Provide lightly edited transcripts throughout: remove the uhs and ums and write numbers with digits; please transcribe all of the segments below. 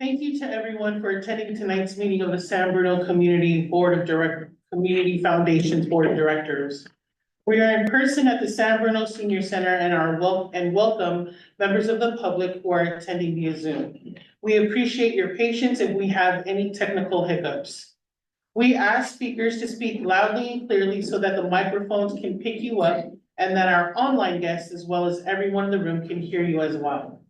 Thank you to everyone for attending tonight's meeting of the San Bruno Community Foundation's Board of Directors. We are in person at the San Bruno Senior Center and welcome members of the public who are attending via Zoom. We appreciate your patience if we have any technical hiccups. We ask speakers to speak loudly and clearly so that the microphones can pick you up and that our online guests, as well as everyone in the room, can hear you as well.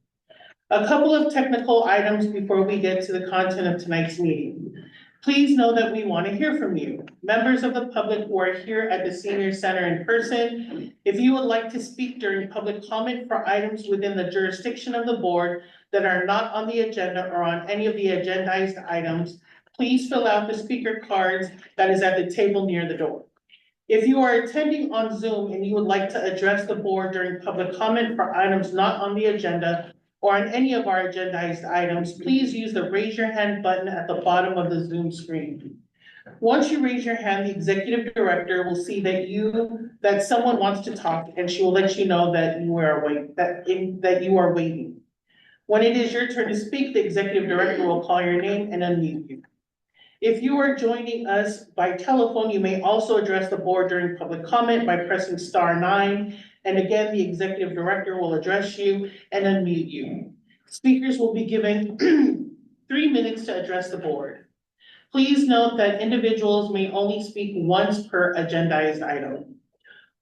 A couple of technical items before we get to the content of tonight's meeting. Please know that we want to hear from you. Members of the public who are here at the Senior Center in person, if you would like to speak during public comment for items within the jurisdiction of the board that are not on the agenda or on any of the agendized items, please fill out the speaker cards that is at the table near the door. If you are attending on Zoom and you would like to address the board during public comment for items not on the agenda or on any of our agendized items, please use the raise your hand button at the bottom of the Zoom screen. Once you raise your hand, the executive director will see that someone wants to talk, and she will let you know that you are waiting. When it is your turn to speak, the executive director will call your name and unmute you. If you are joining us by telephone, you may also address the board during public comment by pressing *9. And again, the executive director will address you and unmute you. Speakers will be given 3 minutes to address the board. Please note that individuals may only speak once per agendized item.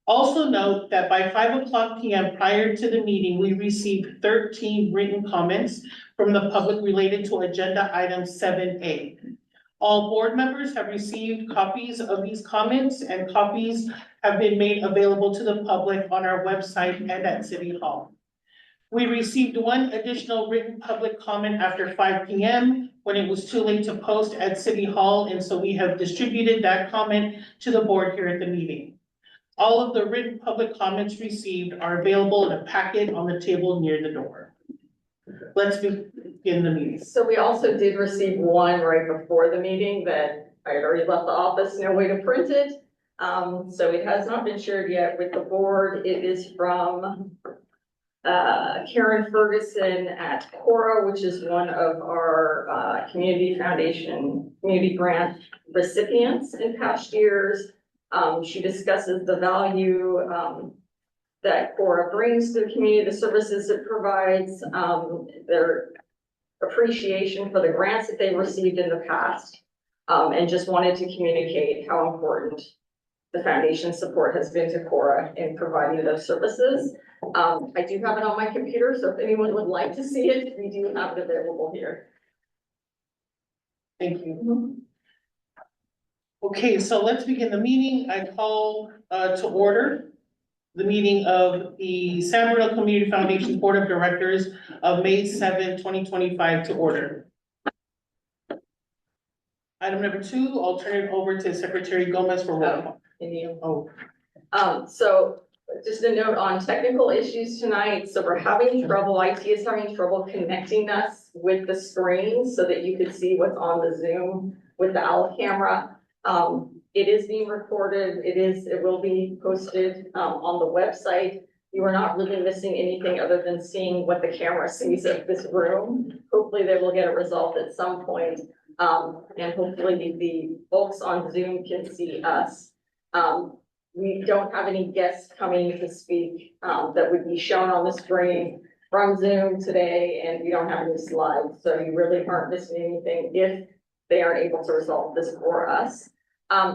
Also note that by 5:00 p.m. prior to the meeting, we received 13 written comments from the public related to agenda item 7A. All board members have received copies of these comments, and copies have been made available to the public on our website and at City Hall. We received one additional written public comment after 5 p.m. when it was too late to post at City Hall, and so we have distributed that comment to the board here at the meeting. All of the written public comments received are available in a packet on the table near the door. Let's begin the meeting. So we also did receive one right before the meeting that I had already left the office, no way to print it. So it has not been shared yet with the board. It is from Karen Ferguson at Cora, which is one of our Community Foundation Community Grant recipients in past years. She discusses the value that Cora brings to the community, the services it provides, their appreciation for the grants that they've received in the past, and just wanted to communicate how important the foundation support has been to Cora in providing those services. I do have it on my computer, so if anyone would like to see it, we do have it available here. Thank you. Okay, so let's begin the meeting. I call to order the meeting of the San Bruno Community Foundation Board of Directors of May 7, 2025 to order. Item number 2, I'll turn it over to Secretary Gomez for roll call. So just a note on technical issues tonight. So we're having trouble, IT is having trouble connecting us with the screen so that you can see what's on the Zoom with the OWL camera. It is being recorded. It will be posted on the website. You are not really missing anything other than seeing what the camera sees of this room. Hopefully they will get a result at some point. And hopefully the folks on Zoom can see us. We don't have any guests coming to speak that would be shown on the screen from Zoom today, and we don't have any slides. So you really aren't missing anything if they aren't able to resolve this for us.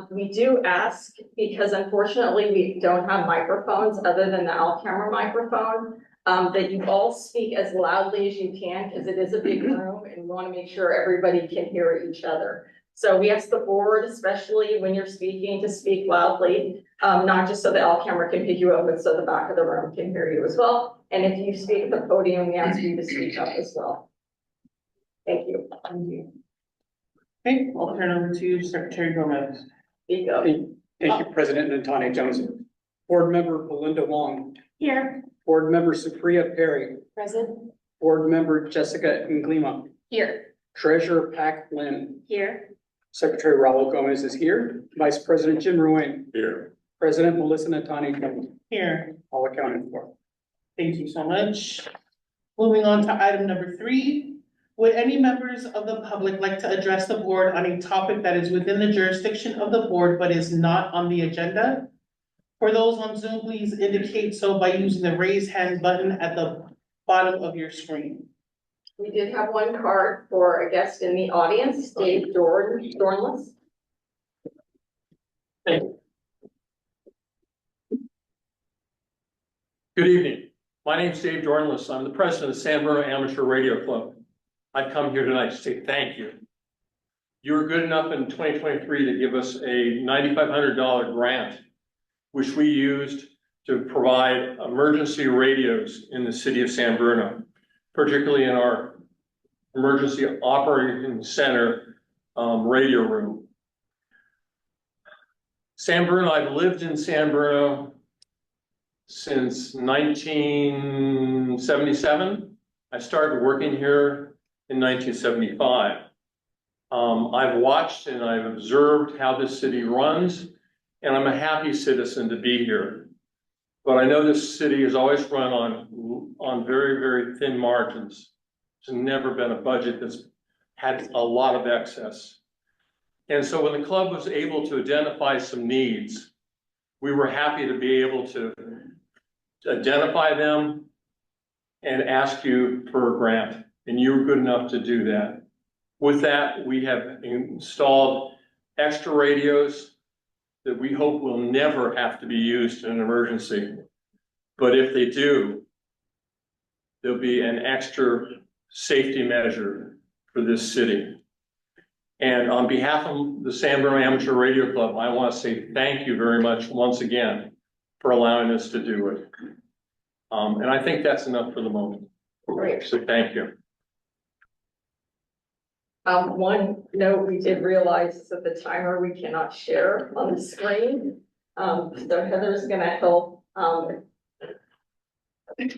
We do ask, because unfortunately we don't have microphones other than the OWL camera microphone, that you all speak as loudly as you can, because it is a big room and we want to make sure everybody can hear each other. So we ask the board, especially when you're speaking, to speak loudly, not just so the OWL camera can pick you up, but so the back of the room can hear you as well. And if you speak at the podium, we ask you to speak up as well. Thank you. Thank you. Okay, I'll turn over to Secretary Gomez. Thank you, President Natani Jones. Board Member Belinda Wong. Here. Board Member Supriya Perry. Present. Board Member Jessica Nglima. Here. Treasurer Pac Lynn. Here. Secretary Raul Gomez is here. Vice President Jim Ruane. Here. President Melissa Natani Jones. Here. All accounted for. Thank you so much. Moving on to item number 3, Would any members of the public like to address the board on a topic that is within the jurisdiction of the board but is not on the agenda? For those on Zoom, please indicate so by using the raise hand button at the bottom of your screen. We did have one card for a guest in the audience, Dave Dornless. Good evening. My name is Dave Dornless. I'm the president of San Bruno Amateur Radio Club. I've come here tonight to say thank you. You were good enough in 2023 to give us a $9,500 grant, which we used to provide emergency radios in the city of San Bruno, particularly in our emergency operating center radio room. San Bruno, I've lived in San Bruno since 1977. I started working here in 1975. I've watched and I've observed how this city runs, and I'm a happy citizen to be here. But I know this city has always run on very, very thin margins. There's never been a budget that's had a lot of excess. And so when the club was able to identify some needs, we were happy to be able to identify them and ask you for a grant, and you were good enough to do that. With that, we have installed extra radios that we hope will never have to be used in an emergency. But if they do, there'll be an extra safety measure for this city. And on behalf of the San Bruno Amateur Radio Club, I want to say thank you very much once again for allowing us to do it. And I think that's enough for the moment. Great. So thank you. One note we did realize is that the timer we cannot share on the screen. So Heather's gonna help. You can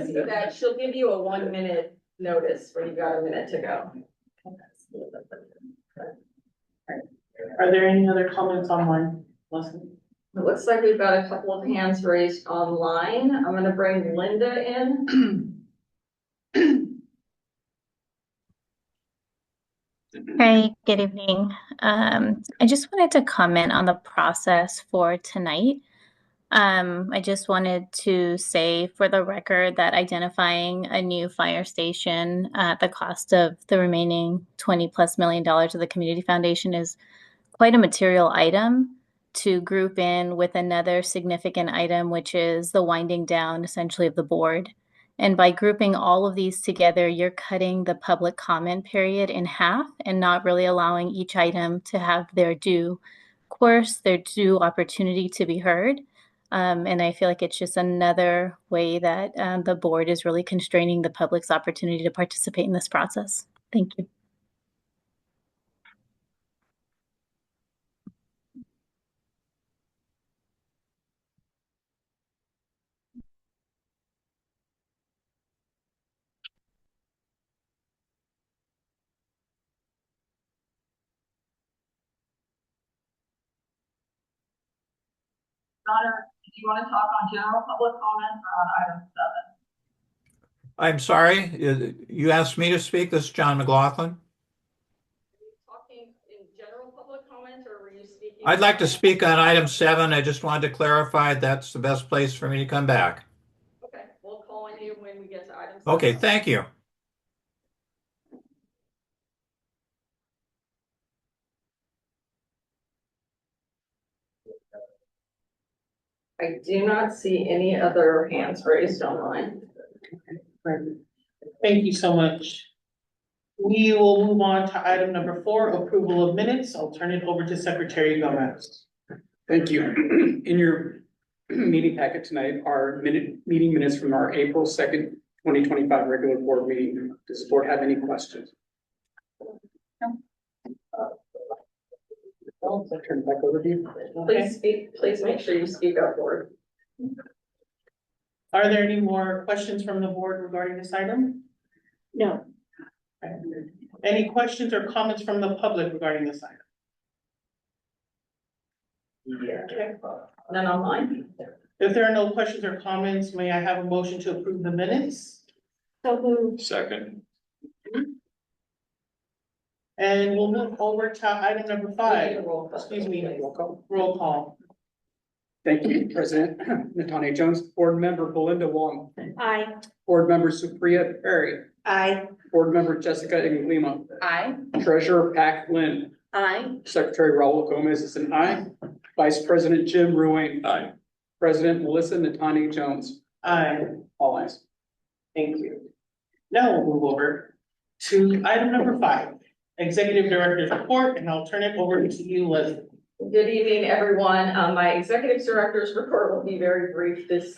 see that she'll give you a 1 minute notice when you've got a minute to go. Are there any other comments online, Leslie? It looks like we've got a couple of hands raised online. I'm gonna bring Linda in. Hi, good evening. I just wanted to comment on the process for tonight. I just wanted to say for the record that identifying a new fire station at the cost of the remaining $20+ million of the Community Foundation is quite a material item to group in with another significant item, which is the winding down essentially of the board. And by grouping all of these together, you're cutting the public comment period in half and not really allowing each item to have their due course, their due opportunity to be heard. And I feel like it's just another way that the board is really constraining the public's opportunity to participate in this process. Thank you. Donna, do you want to talk on general public comment or on item 7? I'm sorry, you asked me to speak. This is John McLaughlin. Are you talking in general public comment or were you speaking? I'd like to speak on item 7. I just wanted to clarify that's the best place for me to come back. Okay, we'll call on you when we get to item 7. Okay, thank you. I do not see any other hands raised online. Thank you so much. We will move on to item number 4, approval of minutes. I'll turn it over to Secretary Gomez. Thank you. In your meeting packet tonight are meeting minutes from our April 2nd, 2025 regular board meeting. Does the board have any questions? I'll turn it back over to you. Please make sure you speak up, board. Are there any more questions from the board regarding this item? No. Any questions or comments from the public regarding this item? Okay. None online? If there are no questions or comments, may I have a motion to approve the minutes? So moved. Second. And we'll move over to item number five, Roll call. excuse me, Roll call. roll call. Thank you, President Natanya Jones, Board Member Belinda Wong, Aye. Board Member Supriya Perry, Aye. Board Member Jessica Lima, Aye. Treasurer Pac Lynn, Aye. Secretary Raul Gomez is an aye, Vice President Jim Ruane, Aye. President Melissa Natanya Jones, Aye, all ayes. thank you. Now we'll move over to item number five, Executive Director's Report, and I'll turn it over to you, Leslie. Good evening, everyone. My executive director's report will be very brief this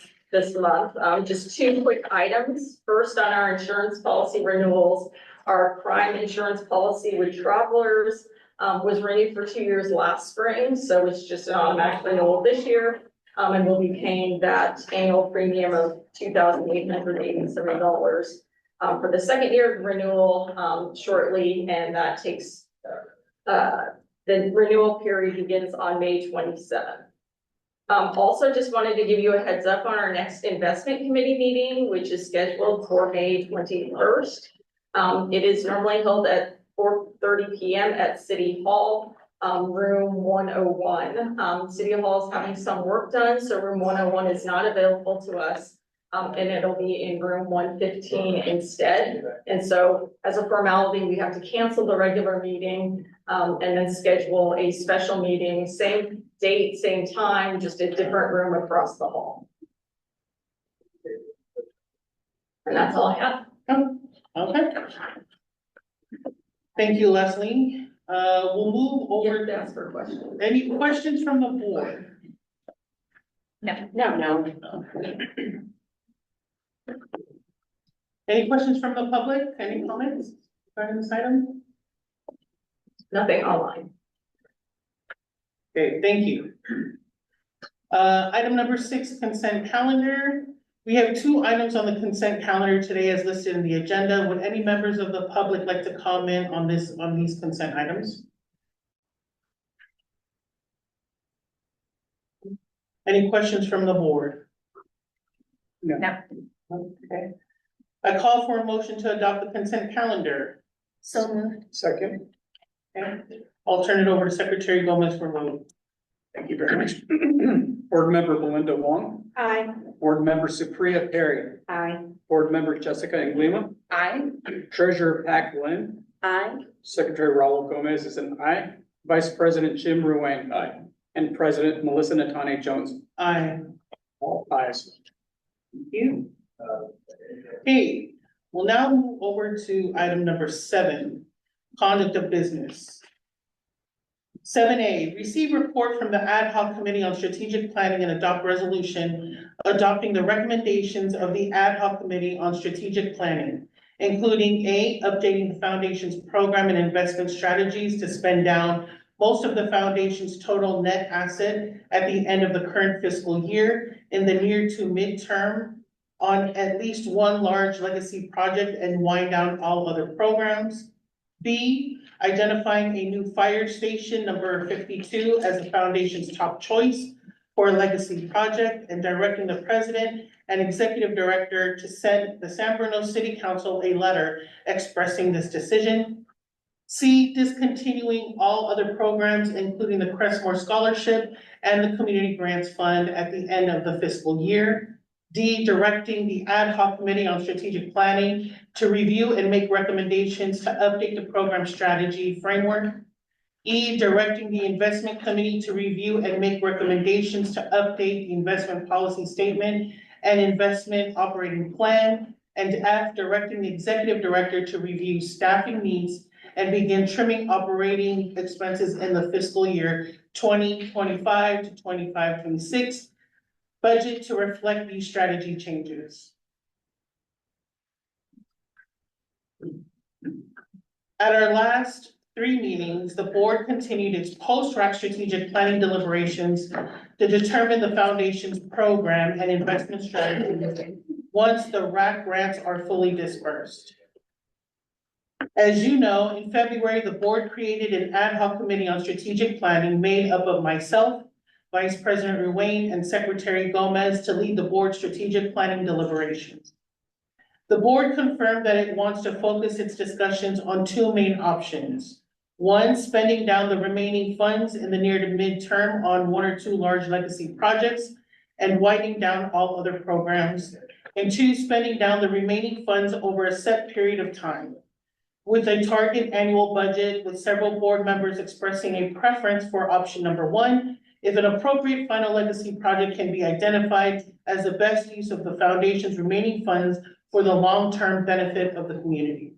month. Just two quick items. First, on our insurance policy renewals, our crime insurance policy with travelers was renewed for 2 years last spring, so it's just an automatic renewal this year. And we'll be paying that annual premium of $2,887 for the second year of renewal shortly, and that takes the renewal period begins on May 27th. Also just wanted to give you a heads up on our next investment committee meeting, which is scheduled for May 21st. It is normally held at 4:30 p.m. at City Hall, room 101. City Hall is having some work done, so room 101 is not available to us. And it'll be in room 115 instead. And so as a formality, we have to cancel the regular meeting and then schedule a special meeting, same date, same time, just a different room across the hall. And that's all I have. Okay. Thank you, Leslie. We'll move You over have to ask for questions. Any questions from the board? No. Any questions from the public? Any comments regarding this item? Nothing online. Okay, thank you. Item number 6, consent calendar. We have 2 items on the consent calendar today as listed in the agenda. Would any members of the public like to comment on these consent items? Any questions from the board? No. Okay. I call for a motion to adopt the consent calendar. So moved. Second. Okay. I'll turn it over to Secretary Gomez for a vote. Thank you very much. Board Member Belinda Wong, Aye. Board Member Supriya Perry, Aye. Board Member Jessica Lima, Aye. Treasurer Pac Lynn, Aye. Secretary Raul Gomez is an aye, Vice President Jim Ruane, aye, and President Melissa Natanya Jones, Aye. all ayes. Thank you. Okay, we'll now move over to item number 7, conduct of business. 7A, receive report from the Ad hoc Committee on Strategic Planning and adopt resolution adopting the recommendations of the Ad hoc Committee on Strategic Planning, including A, updating the foundation's program and investment strategies to spend down most of the foundation's total net asset at the end of the current fiscal year in the near to midterm on at least one large legacy project and wind down all other programs. B, identifying a new fire station, number 52, as the foundation's top choice for a legacy project and directing the president and executive director to send the San Bruno City Council a letter expressing this decision. C, discontinuing all other programs, including the Crestmore Scholarship and the Community Grants Fund at the end of the fiscal year. D, directing the Ad hoc Committee on Strategic Planning to review and make recommendations to update the program strategy framework. E, directing the Investment Committee to review and make recommendations to update the investment policy statement and investment operating plan. And F, directing the Executive Director to review staffing needs and begin trimming operating expenses in the fiscal year 2025 to 25-26. Budget to reflect these strategy changes. At our last 3 meetings, the board continued its post-RAC strategic planning deliberations to determine the foundation's program and investment strategy once the RAC grants are fully dispersed. As you know, in February, the board created an ad hoc committee on strategic planning made up of myself, Vice President Ruane, and Secretary Gomez to lead the board's strategic planning deliberations. The board confirmed that it wants to focus its discussions on 2 main options. One, spending down the remaining funds in the near to midterm on one or two large legacy projects and winding down all other programs. And two, spending down the remaining funds over a set period of time, with a target annual budget, with several board members expressing a preference for option number one, if an appropriate final legacy project can be identified as the best use of the foundation's remaining funds for the long-term benefit of the community.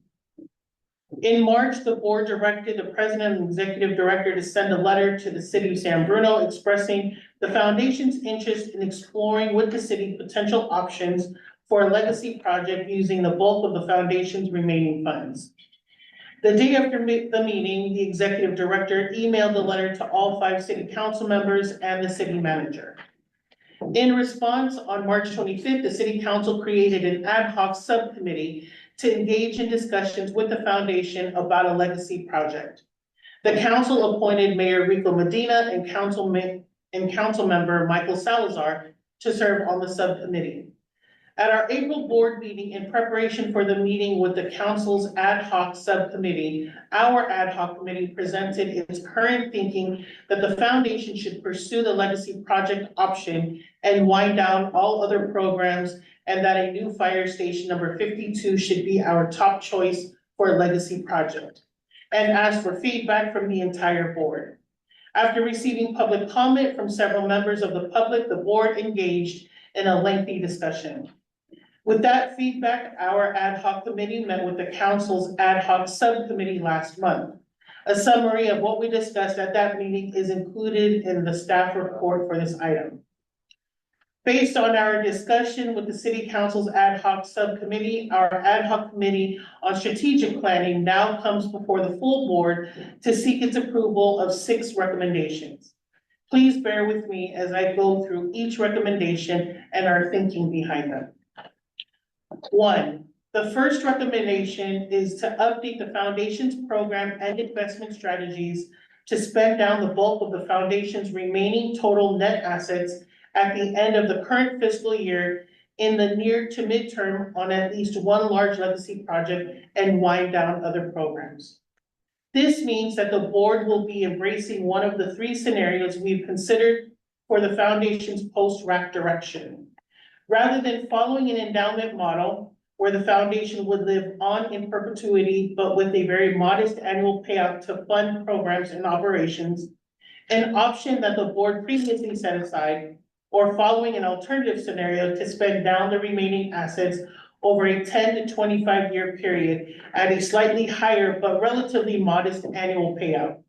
In March, the board directed the president and executive director to send a letter to the city of San Bruno expressing the foundation's interest in exploring with the city potential options for a legacy project using the bulk of the foundation's remaining funds. The day after the meeting, the executive director emailed the letter to all 5 city council members and the city manager. In response, on March 25th, the city council created an ad hoc subcommittee to engage in discussions with the foundation about a legacy project. The council appointed Mayor Rico Medina and council member Michael Salazar to serve on the subcommittee. At our April board meeting, in preparation for the meeting with the council's ad hoc subcommittee, our ad hoc committee presented its current thinking that the foundation should pursue the legacy project option and wind down all other programs, and that a new fire station number 52 should be our top choice for a legacy project, and asked for feedback from the entire board. After receiving public comment from several members of the public, the board engaged in a lengthy discussion. With that feedback, our ad hoc committee met with the council's ad hoc subcommittee last month. A summary of what we discussed at that meeting is included in the staff report for this item. Based on our discussion with the city council's ad hoc subcommittee, our ad hoc committee on strategic planning now comes before the full board to seek its approval of 6 recommendations. Please bear with me as I go through each recommendation and our thinking behind them. 1, the first recommendation is to update the foundation's program and investment strategies to spend down the bulk of the foundation's remaining total net assets at the end of the current fiscal year in the near to midterm on at least one large legacy project and wind down other programs. This means that the board will be embracing one of the 3 scenarios we've considered for the foundation's post-RAC direction. Rather than following an endowment model where the foundation would live on in perpetuity, but with a very modest annual payout to fund programs and operations, an option that the board previously set aside, or following an alternative scenario to spend down the remaining assets over a 10 to 25-year period at a slightly higher but relatively modest annual payout.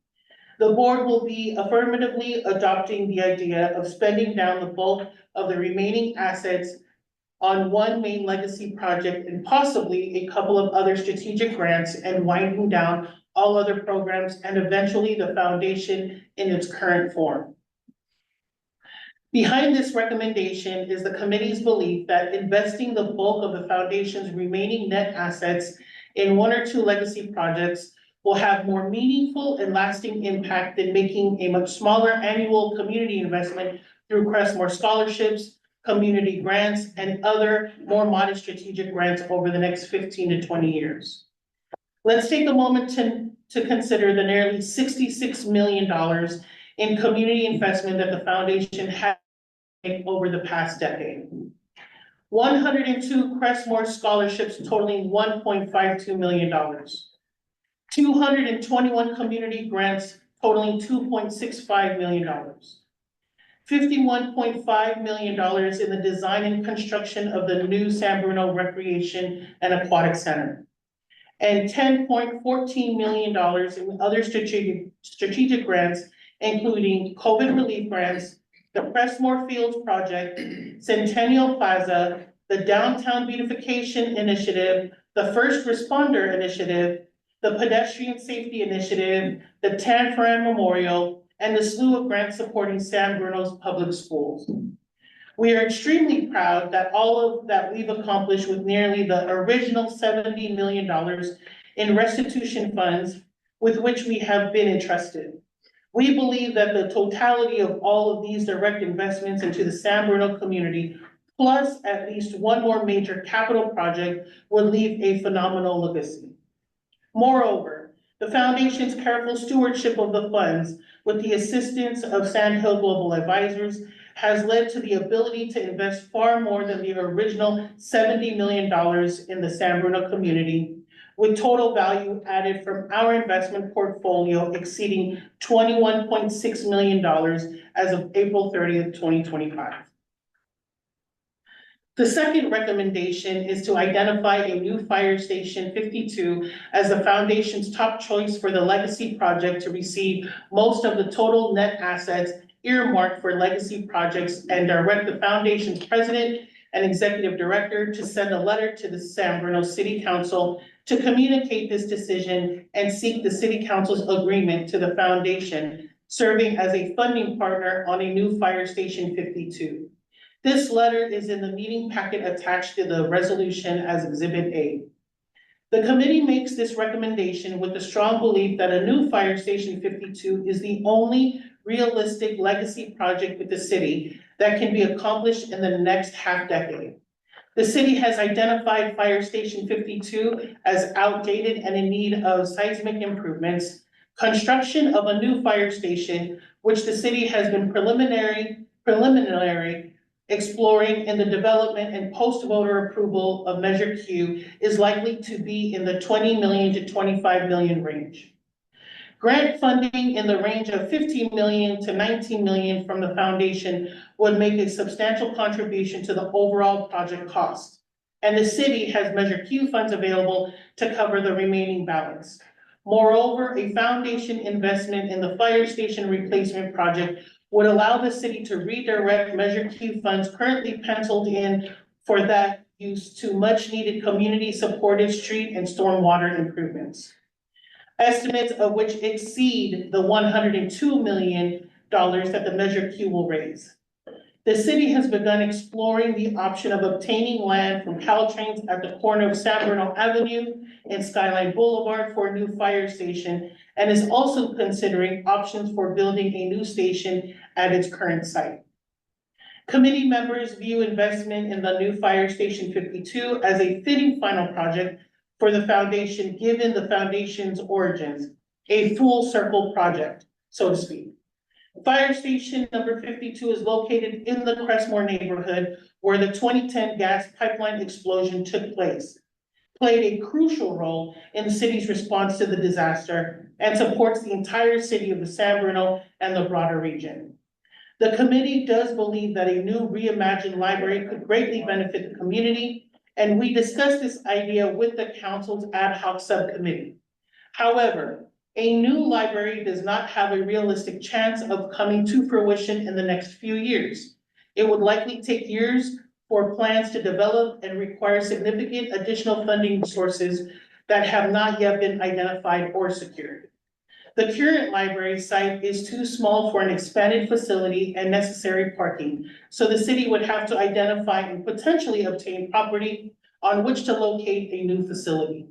The board will be affirmatively adopting the idea of spending down the bulk of the remaining assets on one main legacy project and possibly a couple of other strategic grants and winding down all other programs and eventually the foundation in its current form. Behind this recommendation is the committee's belief that investing the bulk of the foundation's remaining net assets in 1 or 2 legacy projects will have more meaningful and lasting impact than making a much smaller annual community investment through Crestmore scholarships, community grants, and other more modest strategic grants over the next 15 to 20 years. Let's take a moment to consider the nearly $66 million in community investment that the foundation has made over the past decade. 102 Crestmore scholarships totaling $1.52 million. 221 community grants totaling $2.65 million. $51.5 million in the design and construction of the new San Bruno Recreation and Aquatic Center. And $10.14 million in other strategic grants, including COVID relief grants, the Crestmore Fields Project, Centennial Plaza, the Downtown Beautification Initiative, the First Responder Initiative, the Pedestrian Safety Initiative, the Tanforan Memorial, and the slew of grants supporting San Bruno's public schools. We are extremely proud that all of that we've accomplished with nearly the original $70 million in restitution funds with which we have been entrusted. We believe that the totality of all of these direct investments into the San Bruno community, plus at least one more major capital project, would leave a phenomenal legacy. Moreover, The foundation's careful stewardship of the funds with the assistance of Sand Hill Global Advisors has led to the ability to invest far more than the original $70 million in the San Bruno community, with total value added from our investment portfolio exceeding $21.6 million as of April 30th, 2025. The second recommendation is to identify a new Fire Station 52 as the foundation's top choice for the legacy project to receive most of the total net assets earmarked for legacy projects, and direct the foundation's president and executive director to send a letter to the San Bruno City Council to communicate this decision and seek the City Council's agreement to the foundation serving as a funding partner on a new Fire Station 52. This letter is in the meeting packet attached to the resolution as Exhibit A. The committee makes this recommendation with the strong belief that a new Fire Station 52 is the only realistic legacy project with the city that can be accomplished in the next half decade. The city has identified Fire Station 52 as outdated and in need of seismic improvements. Construction of a new fire station, which the city has been preliminary exploring in the development and post-voter approval of Measure Q, is likely to be in the 20 million to 25 million range. Grant funding in the range of 15 million to 19 million from the foundation would make a substantial contribution to the overall project cost. And the city has Measure Q funds available to cover the remaining balance. Moreover, a foundation investment in the fire station replacement project would allow the city to redirect Measure Q funds currently penciled in for that use to much needed community supported street and stormwater improvements, estimates of which exceed the $102 million that the Measure Q will raise. The city has begun exploring the option of obtaining land from Caltrains at the corner of San Bruno Avenue and Skyline Boulevard for a new fire station, and is also considering options for building a new station at its current site. Committee members view investment in the new Fire Station 52 as a fitting final project for the foundation, given the foundation's origins, a full circle project, so to speak. Fire Station number 52 is located in the Crestmore neighborhood where the 2010 gas pipeline explosion took place, played a crucial role in the city's response to the disaster, and supports the entire city of the San Bruno and the broader region. The committee does believe that a new reimagined library could greatly benefit the community, and we discussed this idea with the council's ad hoc subcommittee. However, a new library does not have a realistic chance of coming to fruition in the next few years. It would likely take years for plans to develop and require significant additional funding sources that have not yet been identified or secured. The current library site is too small for an expanded facility and necessary parking, so the city would have to identify and potentially obtain property on which to locate a new facility.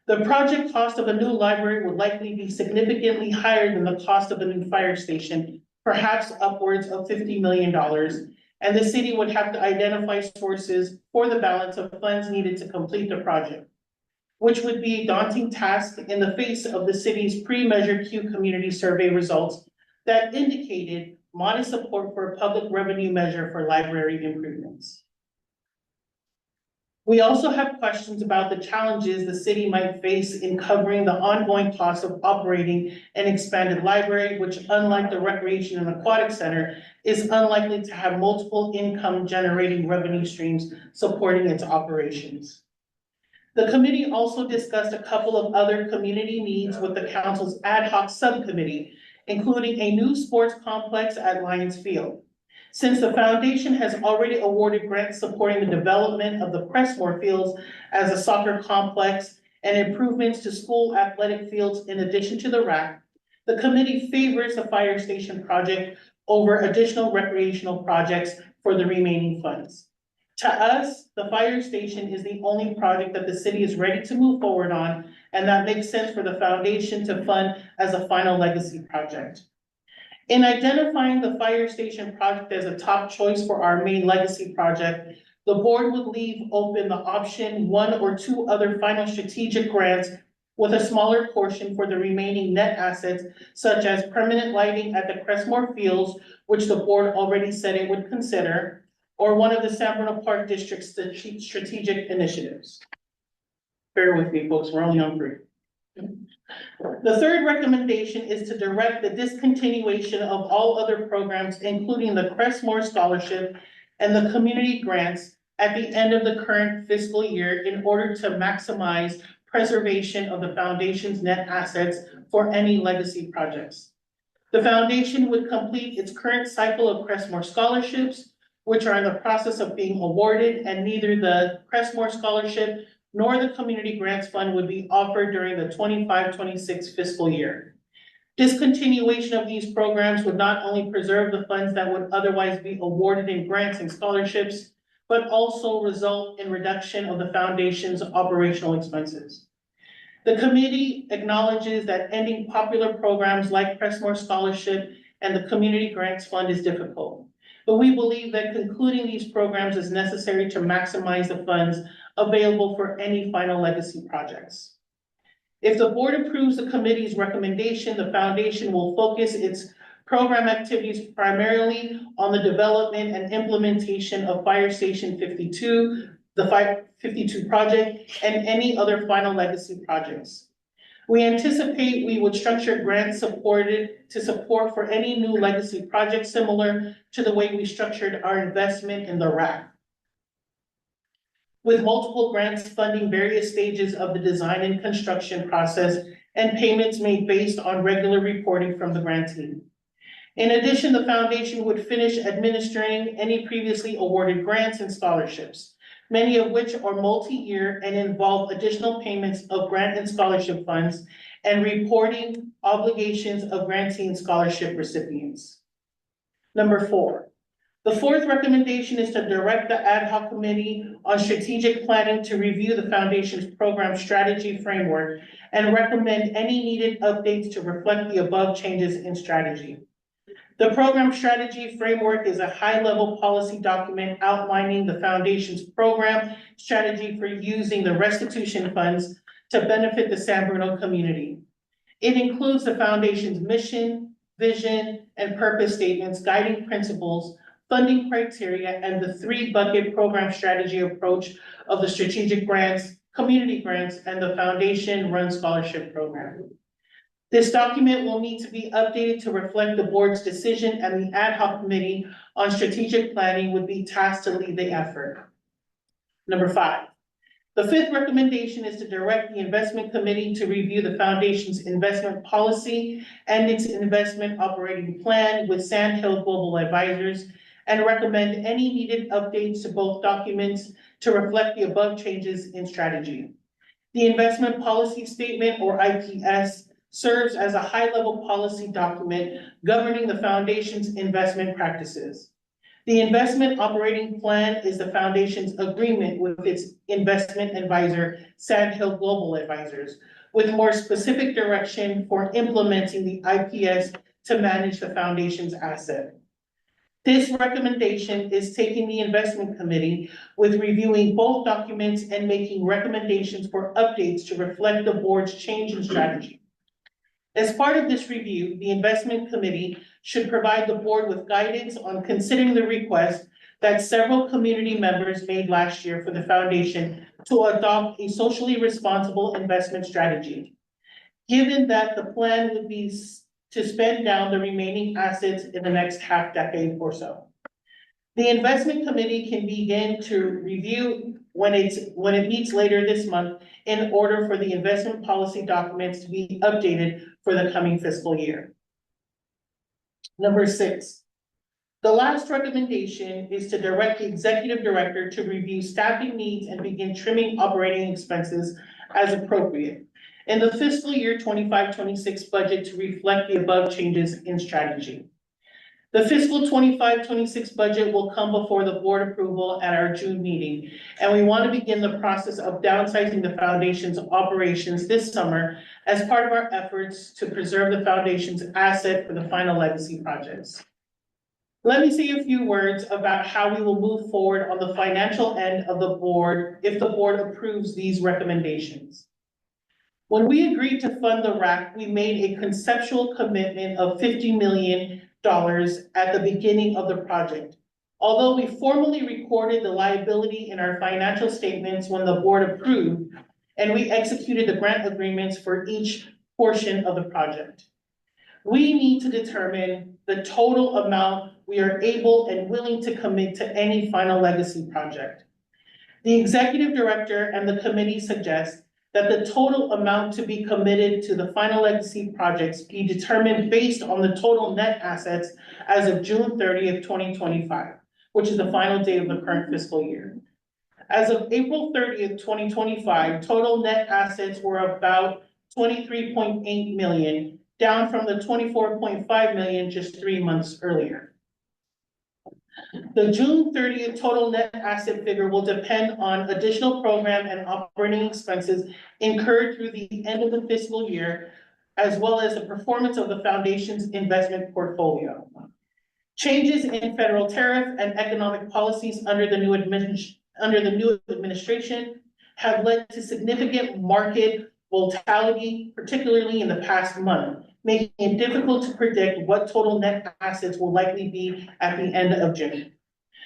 The project cost of a new library would likely be significantly higher than the cost of a new fire station, perhaps upwards of $50 million, and the city would have to identify sources for the balance of funds needed to complete the project, which would be a daunting task in the face of the city's pre-Measure Q community survey results that indicated modest support for a public revenue measure for library improvements. We also have questions about the challenges the city might face in covering the ongoing costs of operating an expanded library, which, unlike the Recreation and Aquatic Center, is unlikely to have multiple income generating revenue streams supporting its operations. The committee also discussed a couple of other community needs with the council's ad hoc subcommittee, including a new sports complex at Lions Field. Since the foundation has already awarded grants supporting the development of the Crestmore fields as a soccer complex and improvements to school athletic fields in addition to the RAC, the committee favors the fire station project over additional recreational projects for the remaining funds. To us, the fire station is the only project that the city is ready to move forward on, and that makes sense for the foundation to fund as a final legacy project. In identifying the fire station project as a top choice for our main legacy project, the board would leave open the option one or two other final strategic grants with a smaller portion for the remaining net assets, such as permanent lighting at the Crestmore Fields, which the board already said it would consider, or one of the San Bruno Park District's strategic initiatives. Bear with me, folks, we're only on 3. The third recommendation is to direct the discontinuation of all other programs, including the Crestmore Scholarship and the community grants at the end of the current fiscal year in order to maximize preservation of the foundation's net assets for any legacy projects. The foundation would complete its current cycle of Crestmore scholarships, which are in the process of being awarded, and neither the Crestmore Scholarship nor the Community Grants Fund would be offered during the 25-26 fiscal year. Discontinuation of these programs would not only preserve the funds that would otherwise be awarded in grants and scholarships, but also result in reduction of the foundation's operational expenses. The committee acknowledges that ending popular programs like Crestmore Scholarship and the Community Grants Fund is difficult, but we believe that concluding these programs is necessary to maximize the funds available for any final legacy projects. If the board approves the committee's recommendation, the foundation will focus its program activities primarily on the development and implementation of Fire Station 52, the 52 project, and any other final legacy projects. We anticipate we would structure grants supported to support for any new legacy project similar to the way we structured our investment in the RAC, with multiple grants funding various stages of the design and construction process and payments made based on regular reporting from the grantee. In addition, the foundation would finish administering any previously awarded grants and scholarships, many of which are multi-year and involve additional payments of grant and scholarship funds and reporting obligations of grantee and scholarship recipients. Number 4. The fourth recommendation is to direct the ad hoc committee on strategic planning to review the foundation's program strategy framework and recommend any needed updates to reflect the above changes in strategy. The program strategy framework is a high-level policy document outlining the foundation's program strategy for using the restitution funds to benefit the San Bruno community. It includes the foundation's mission, vision, and purpose statements, guiding principles, funding criteria, and the 3-bucket program strategy approach of the strategic grants, community grants, and the foundation-run scholarship program. This document will need to be updated to reflect the board's decision, and the ad hoc committee on strategic planning would be tasked to lead the effort. Number 5. The fifth recommendation is to direct the investment committee to review the foundation's investment policy and its investment operating plan with Sandhill Global Advisors and recommend any needed updates to both documents to reflect the above changes in strategy. The investment policy statement, or IPS, serves as a high-level policy document governing the foundation's investment practices. The investment operating plan is the foundation's agreement with its investment advisor, Sandhill Global Advisors, with more specific direction for implementing the IPS to manage the foundation's asset. This recommendation is taking the investment committee with reviewing both documents and making recommendations for updates to reflect the board's change in strategy. As part of this review, the investment committee should provide the board with guidance on considering the request that several community members made last year for the foundation to adopt a socially responsible investment strategy. Given that the plan would be to spend down the remaining assets in the next half decade or so. The investment committee can begin to review when it meets later this month in order for the investment policy documents to be updated for the coming fiscal year. Number 6. The last recommendation is to direct the executive director to review staffing needs and begin trimming operating expenses as appropriate in the fiscal year 25-26 budget to reflect the above changes in strategy. The fiscal 25-26 budget will come before the board approval at our June meeting, and we want to begin the process of downsizing the foundation's operations this summer as part of our efforts to preserve the foundation's asset for the final legacy projects. Let me say a few words about how we will move forward on the financial end of the board if the board approves these recommendations. When we agreed to fund the RAC, we made a conceptual commitment of $50 million at the beginning of the project. Although we formally recorded the liability in our financial statements when the board approved, and we executed the grant agreements for each portion of the project. We need to determine the total amount we are able and willing to commit to any final legacy project. The executive director and the committee suggest that the total amount to be committed to the final legacy projects be determined based on the total net assets as of June 30th, 2025, which is the final date of the current fiscal year. As of April 30th, 2025, total net assets were about 23.8 million, down from the 24.5 million just 3 months earlier. The June 30th total net asset figure will depend on additional program and operating expenses incurred through the end of the fiscal year, as well as the performance of the foundation's investment portfolio. Changes in federal tariff and economic policies under the new administration have led to significant market volatility, particularly in the past month, making it difficult to predict what total net assets will likely be at the end of June.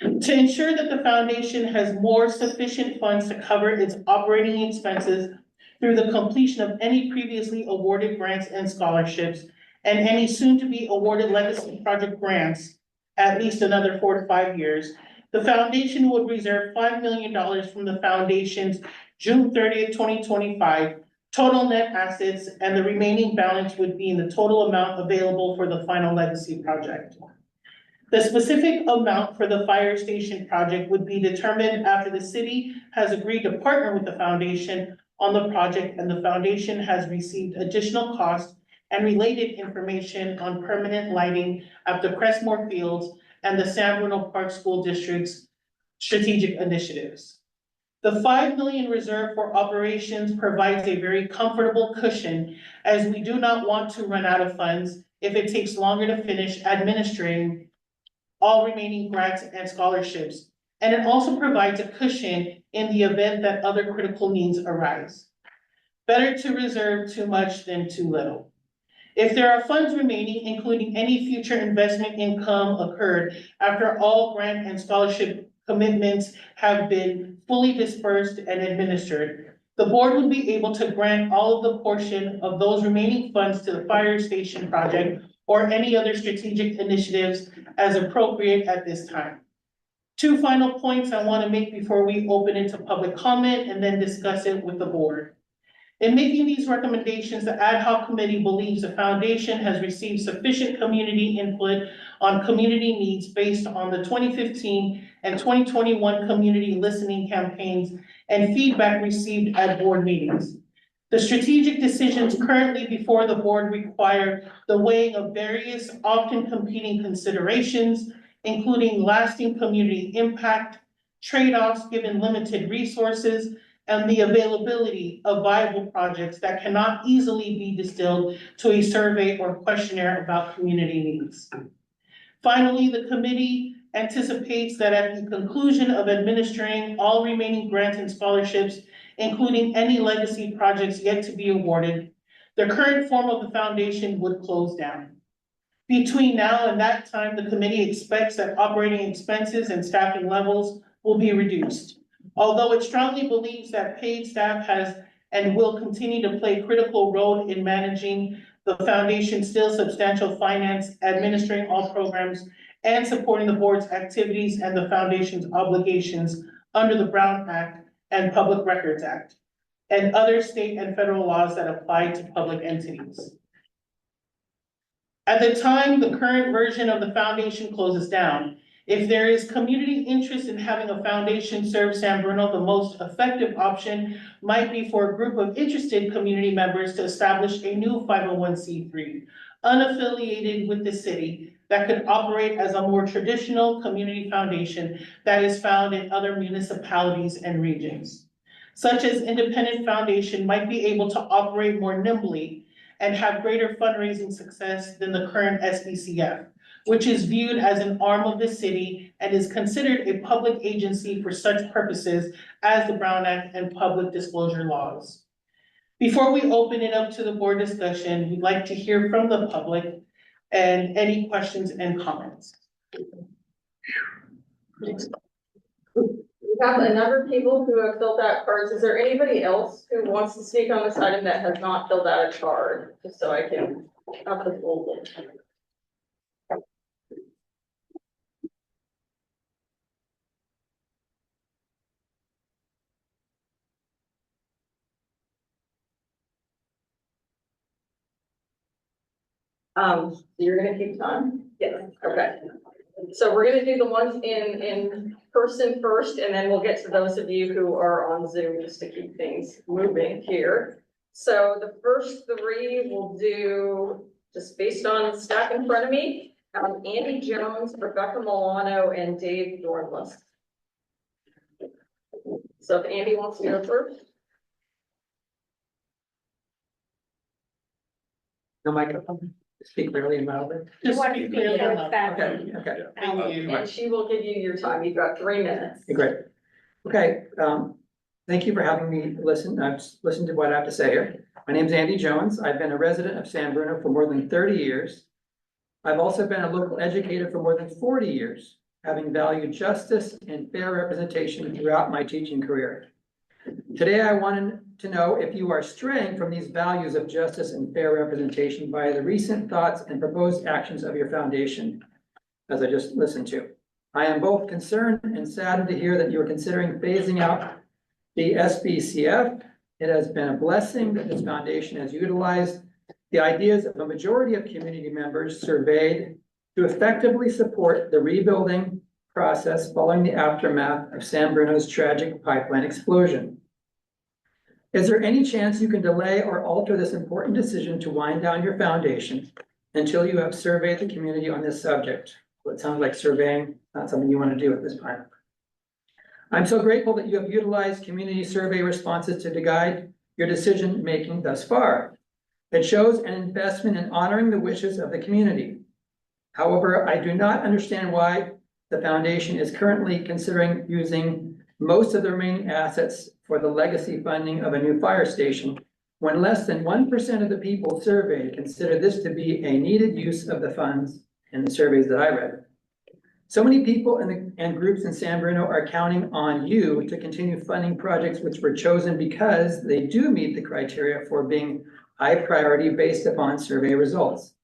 To ensure that the foundation has more sufficient funds to cover its operating expenses through the completion of any previously awarded grants and scholarships and any soon-to-be awarded legacy project grants, at least another 4 to 5 years, the foundation would reserve $5 million from the foundation's June 30th, 2025 total net assets, and the remaining balance would be in the total amount available for the final legacy project. The specific amount for the fire station project would be determined after the city has agreed to partner with the foundation on the project and the foundation has received additional costs and related information on permanent lighting at the Crestmore Fields and the San Bruno Park School District's strategic initiatives. The $5 million reserved for operations provides a very comfortable cushion, as we do not want to run out of funds if it takes longer to finish administering all remaining grants and scholarships. And it also provides a cushion in the event that other critical needs arise. Better to reserve too much than too little. If there are funds remaining, including any future investment income occurred after all grant and scholarship commitments have been fully dispersed and administered, the board would be able to grant all of the portion of those remaining funds to the fire station project or any other strategic initiatives as appropriate at this time. 2 final points I want to make before we open it to public comment and then discuss it with the board. In making these recommendations, the ad hoc committee believes the foundation has received sufficient community input on community needs based on the 2015 and 2021 community listening campaigns and feedback received at board meetings. The strategic decisions currently before the board require the weighing of various often competing considerations, including lasting community impact, trade-offs given limited resources, and the availability of viable projects that cannot easily be distilled to a survey or questionnaire about community needs. Finally, the committee anticipates that at the conclusion of administering all remaining grants and scholarships, including any legacy projects yet to be awarded, the current form of the foundation would close down. Between now and that time, the committee expects that operating expenses and staffing levels will be reduced. Although it strongly believes that paid staff has and will continue to play a critical role in managing the foundation's still substantial finance, administering all programs, and supporting the board's activities and the foundation's obligations under the Brown Act and Public Records Act, and other state and federal laws that apply to public entities. At the time the current version of the foundation closes down, if there is community interest in having a foundation serve San Bruno, the most effective option might be for a group of interested community members to establish a new 501c3, unaffiliated with the city, that could operate as a more traditional community foundation that is found in other municipalities and regions. Such as independent foundation might be able to operate more nimbly and have greater fundraising success than the current SBCF, which is viewed as an arm of the city and is considered a public agency for such purposes as the Brown Act and public disclosure laws. Before we open it up to the board discussion, we'd like to hear from the public and any questions and comments. We have a number of people who have filled out cards. Is there anybody else who wants to speak on this item that has not filled out a card? Just so I can have the full list. You're gonna keep time? Yes. Okay. So we're gonna do the ones in person first, and then we'll get to those of you who are on Zoom, just to keep things moving here. So the first three we'll do just based on the stack in front of me. Andy Jones, Rebecca Milano, and Dave Dornless. So if Andy wants to go first. No microphone, speak clearly and loudly. Just speak clearly and loud. Okay, okay, Thank you. And she will give you your time. You've got 3 minutes. great. Okay, thank you for having me listen. I've listened to what I have to say here. My name's Andy Jones. I've been a resident of San Bruno for more than 30 years. I've also been a local educator for more than 40 years, having valued justice and fair representation throughout my teaching career. Today, I wanted to know if you are straying from these values of justice and fair representation by the recent thoughts and proposed actions of your foundation, as I just listened to. I am both concerned and saddened to hear that you are considering phasing out the SBCF. It has been a blessing that this foundation has utilized the ideas of a majority of community members surveyed to effectively support the rebuilding process following the aftermath of San Bruno's tragic pipeline explosion. Is there any chance you can delay or alter this important decision to wind down your foundation until you have surveyed the community on this subject? Well, it sounds like surveying, not something you want to do at this time. I'm so grateful that you have utilized community survey responses to guide your decision-making thus far. It shows an investment in honoring the wishes of the community. However, I do not understand why the foundation is currently considering using most of the remaining assets for the legacy funding of a new fire station, when less than 1% of the people surveyed consider this to be a needed use of the funds in the surveys that I read. So many people and groups in San Bruno are counting on you to continue funding projects which were chosen because they do meet the criteria for being high priority based upon survey results.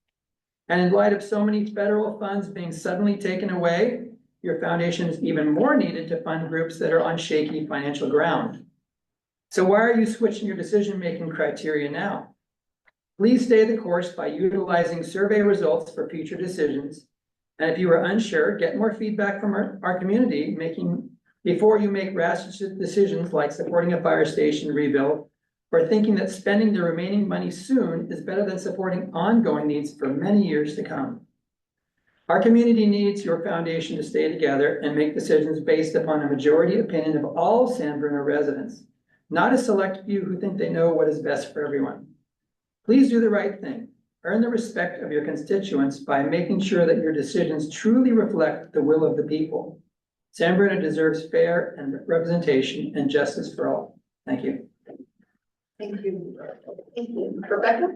And in light of so many federal funds being suddenly taken away, your foundation is even more needed to fund groups that are on shaky financial ground. So why are you switching your decision-making criteria now? Please stay the course by utilizing survey results for future decisions. And if you are unsure, get more feedback from our community before you make rash decisions like supporting a fire station rebuild or thinking that spending the remaining money soon is better than supporting ongoing needs for many years to come. Our community needs your foundation to stay together and make decisions based upon a majority opinion of all San Bruno residents, not a select few who think they know what is best for everyone. Please do the right thing. Earn the respect of your constituents by making sure that your decisions truly reflect the will of the people. San Bruno deserves fair and representation and justice for all. Thank you. Thank you. Thank you. Rebecca?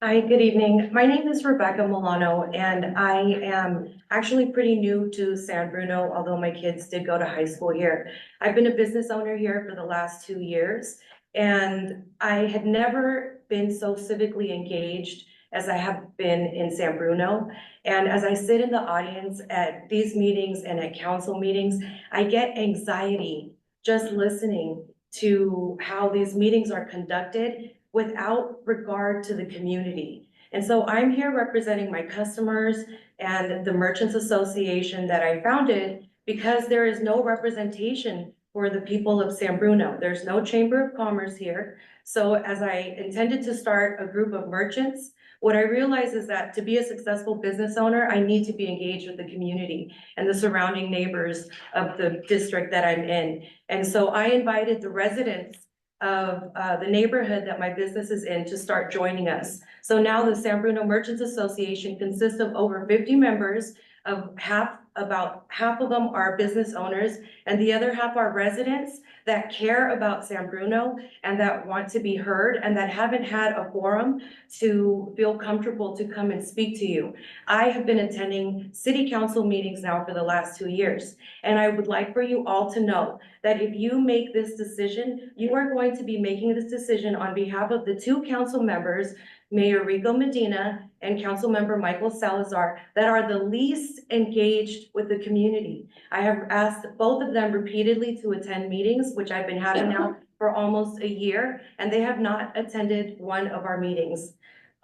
Hi, good evening. My name is Rebecca Milano, and I am actually pretty new to San Bruno, although my kids did go to high school here. I've been a business owner here for the last 2 years, and I had never been so civically engaged as I have been in San Bruno. And as I sit in the audience at these meetings and at council meetings, I get anxiety just listening to how these meetings are conducted without regard to the community. And so I'm here representing my customers and the Merchants Association that I founded because there is no representation for the people of San Bruno. There's no Chamber of Commerce here. So as I intended to start a group of merchants, what I realized is that to be a successful business owner, I need to be engaged with the community and the surrounding neighbors of the district that I'm in. And so I invited the residents of the neighborhood that my business is in to start joining us. So now the San Bruno Merchants Association consists of over 50 members, of half about half of them are business owners and the other half are residents that care about San Bruno and that want to be heard and that haven't had a forum to feel comfortable to come and speak to you. I have been attending city council meetings now for the last 2 years. And I would like for you all to know that if you make this decision, you are going to be making this decision on behalf of the 2 council members, Mayor Rico Medina and Councilmember Michael Salazar, that are the least engaged with the community. I have asked both of them repeatedly to attend meetings, which I've been having now for almost a year, and they have not attended one of our meetings.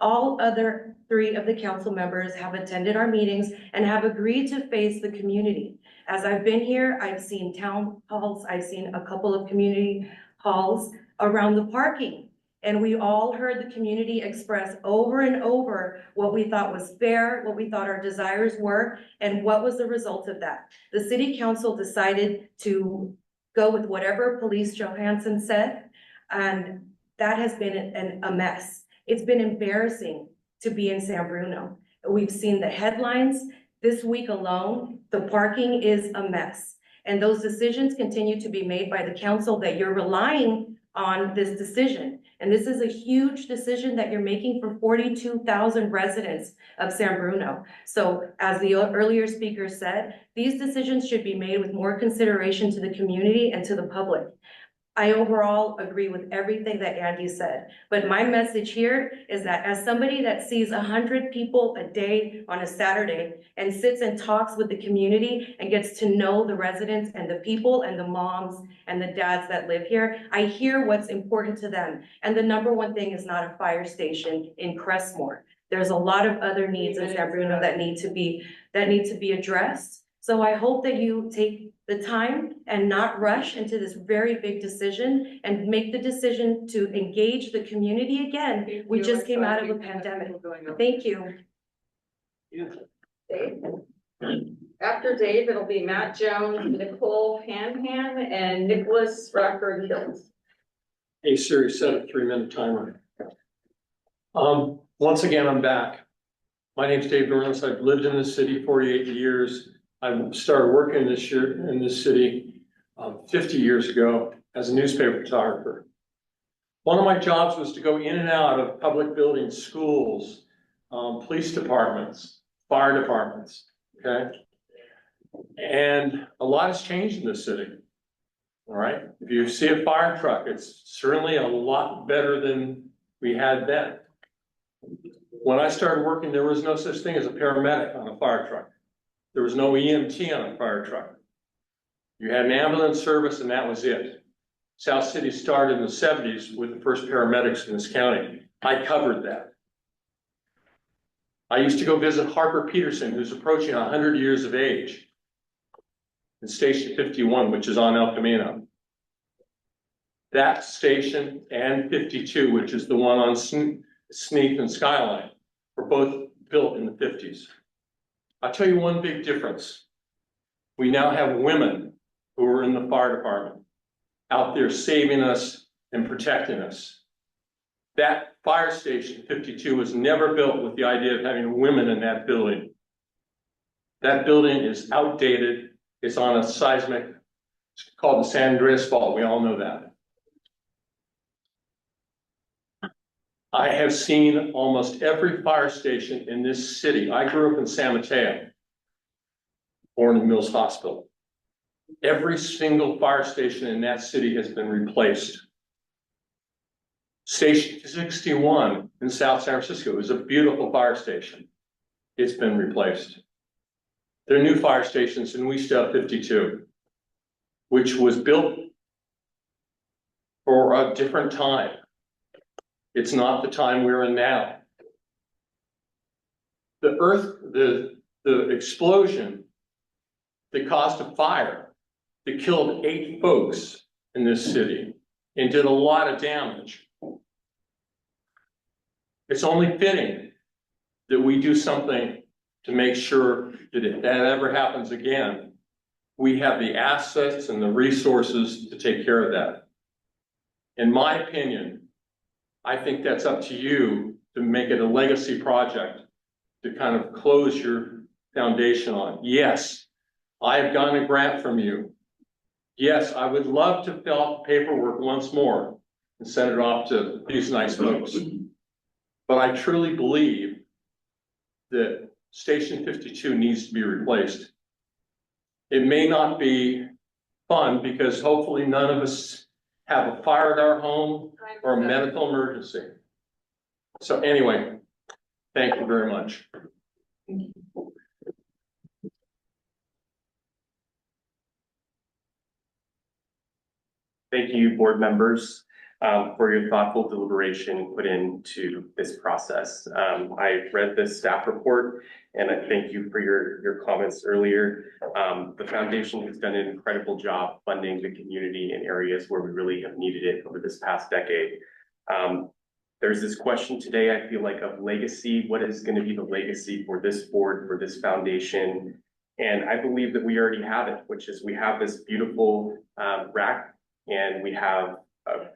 All other 3 of the council members have attended our meetings and have agreed to face the community. As I've been here, I've seen town halls, I've seen a couple of community halls around the parking. And we all heard the community express over and over what we thought was fair, what we thought our desires were, and what was the result of that. The city council decided to go with whatever Police Johansson said, and that has been a mess. It's been embarrassing to be in San Bruno. We've seen the headlines. This week alone, the parking is a mess. And those decisions continue to be made by the council that you're relying on this decision. And this is a huge decision that you're making for 42,000 residents of San Bruno. So as the earlier speaker said, these decisions should be made with more consideration to the community and to the public. I overall agree with everything that Andy said, but my message here is that as somebody that sees 100 people a day on a Saturday and sits and talks with the community and gets to know the residents and the people and the moms and the dads that live here, I hear what's important to them. And the number one thing is not a fire station in Crestmore. There's a lot of other needs in San Bruno that need to be addressed. So I hope that you take the time and not rush into this very big decision and make the decision to engage the community again. We just came out of a pandemic. Thank you. Dave? After Dave, it'll be Matt Jones, Nicole Hanhan, and Nicholas Rockford Hills. A series set a 3-minute timer. Once again, I'm back. My name's Dave Dorrance. I've lived in this city 48 years. I started working in this city 50 years ago as a newspaper photographer. One of my jobs was to go in and out of public buildings, schools, police departments, fire departments, okay? And a lot has changed in this city, all right? If you see a fire truck, it's certainly a lot better than we had then. When I started working, there was no such thing as a paramedic on a fire truck. There was no EMT on a fire truck. You had an ambulance service and that was it. South City started in the 70s with the first paramedics in this county. I covered that. I used to go visit Harper Peterson, who's approaching 100 years of age, in Station 51, which is on El Camino. That station and 52, which is the one on Sneath and Skyline, were both built in the 50s. I'll tell you one big difference. We now have women who are in the fire department out there saving us and protecting us. That fire station 52 was never built with the idea of having women in that building. That building is outdated. It's on a seismic, it's called the San Andreas Fault. We all know that. I have seen almost every fire station in this city. I grew up in San Mateo, born in Mills Hospital. Every single fire station in that city has been replaced. Station 61 in South San Francisco is a beautiful fire station. It's been replaced. There are new fire stations, and we still have 52, which was built for a different time. It's not the time we're in now. The explosion that caused a fire that killed 8 folks in this city and did a lot of damage. It's only fitting that we do something to make sure that if that ever happens again, we have the assets and the resources to take care of that. In my opinion, I think that's up to you to make it a legacy project to kind of close your foundation on. Yes, I have gotten a grant from you. Yes, I would love to fill out the paperwork once more and send it off to these nice folks. But I truly believe that Station 52 needs to be replaced. It may not be fun because hopefully none of us have a fire at our home or a medical emergency. So anyway, thank you very much. Thank you, board members, for your thoughtful deliberation put into this process. I read this staff report and I thank you for your comments earlier. The foundation has done an incredible job funding the community in areas where we really have needed it over this past decade. There's this question today, I feel like, of legacy. What is going to be the legacy for this board, for this foundation? And I believe that we already have it, which is we have this beautiful rack. And we have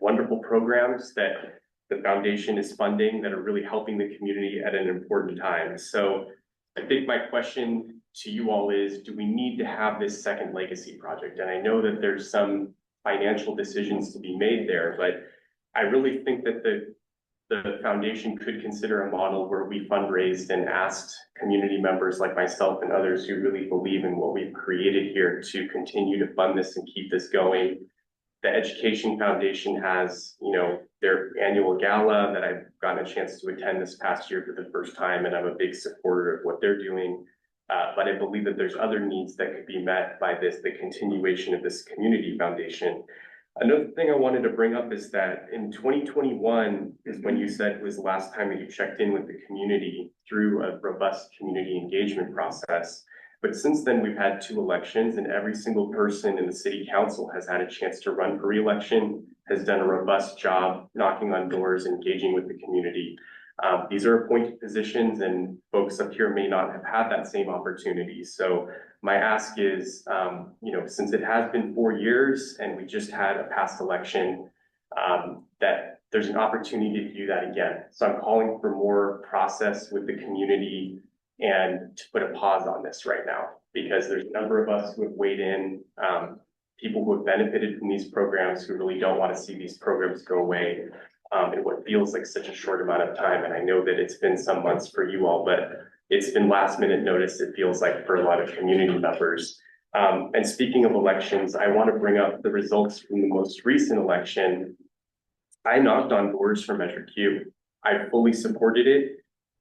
wonderful programs that the foundation is funding that are really helping the community at an important time. So I think my question to you all is, do we need to have this second legacy project? And I know that there's some financial decisions to be made there, but I really think that the foundation could consider a model where we fundraised and asked community members like myself and others who really believe in what we've created here to continue to fund this and keep this going. The Education Foundation has, their annual gala that I've gotten a chance to attend this past year for the first time, and I'm a big supporter of what they're doing. But I believe that there's other needs that could be met by the continuation of this community foundation. Another thing I wanted to bring up is that in 2021 is when you said was the last time that you checked in with the community through a robust community engagement process. But since then, we've had 2 elections and every single person in the city council has had a chance to run for re-election, has done a robust job knocking on doors, engaging with the community. These are appointed positions and folks up here may not have had that same opportunity. So my ask is, since it has been 4 years and we just had a past election, that there's an opportunity to do that again. So I'm calling for more process with the community and to put a pause on this right now, because there's a number of us who have weighed in, people who have benefited from these programs who really don't want to see these programs go away in what feels like such a short amount of time. And I know that it's been some months for you all, but it's been last minute notice, it feels like, for a lot of community members. And speaking of elections, I want to bring up the results from the most recent election. I knocked on doors for Measure Q. I fully supported it.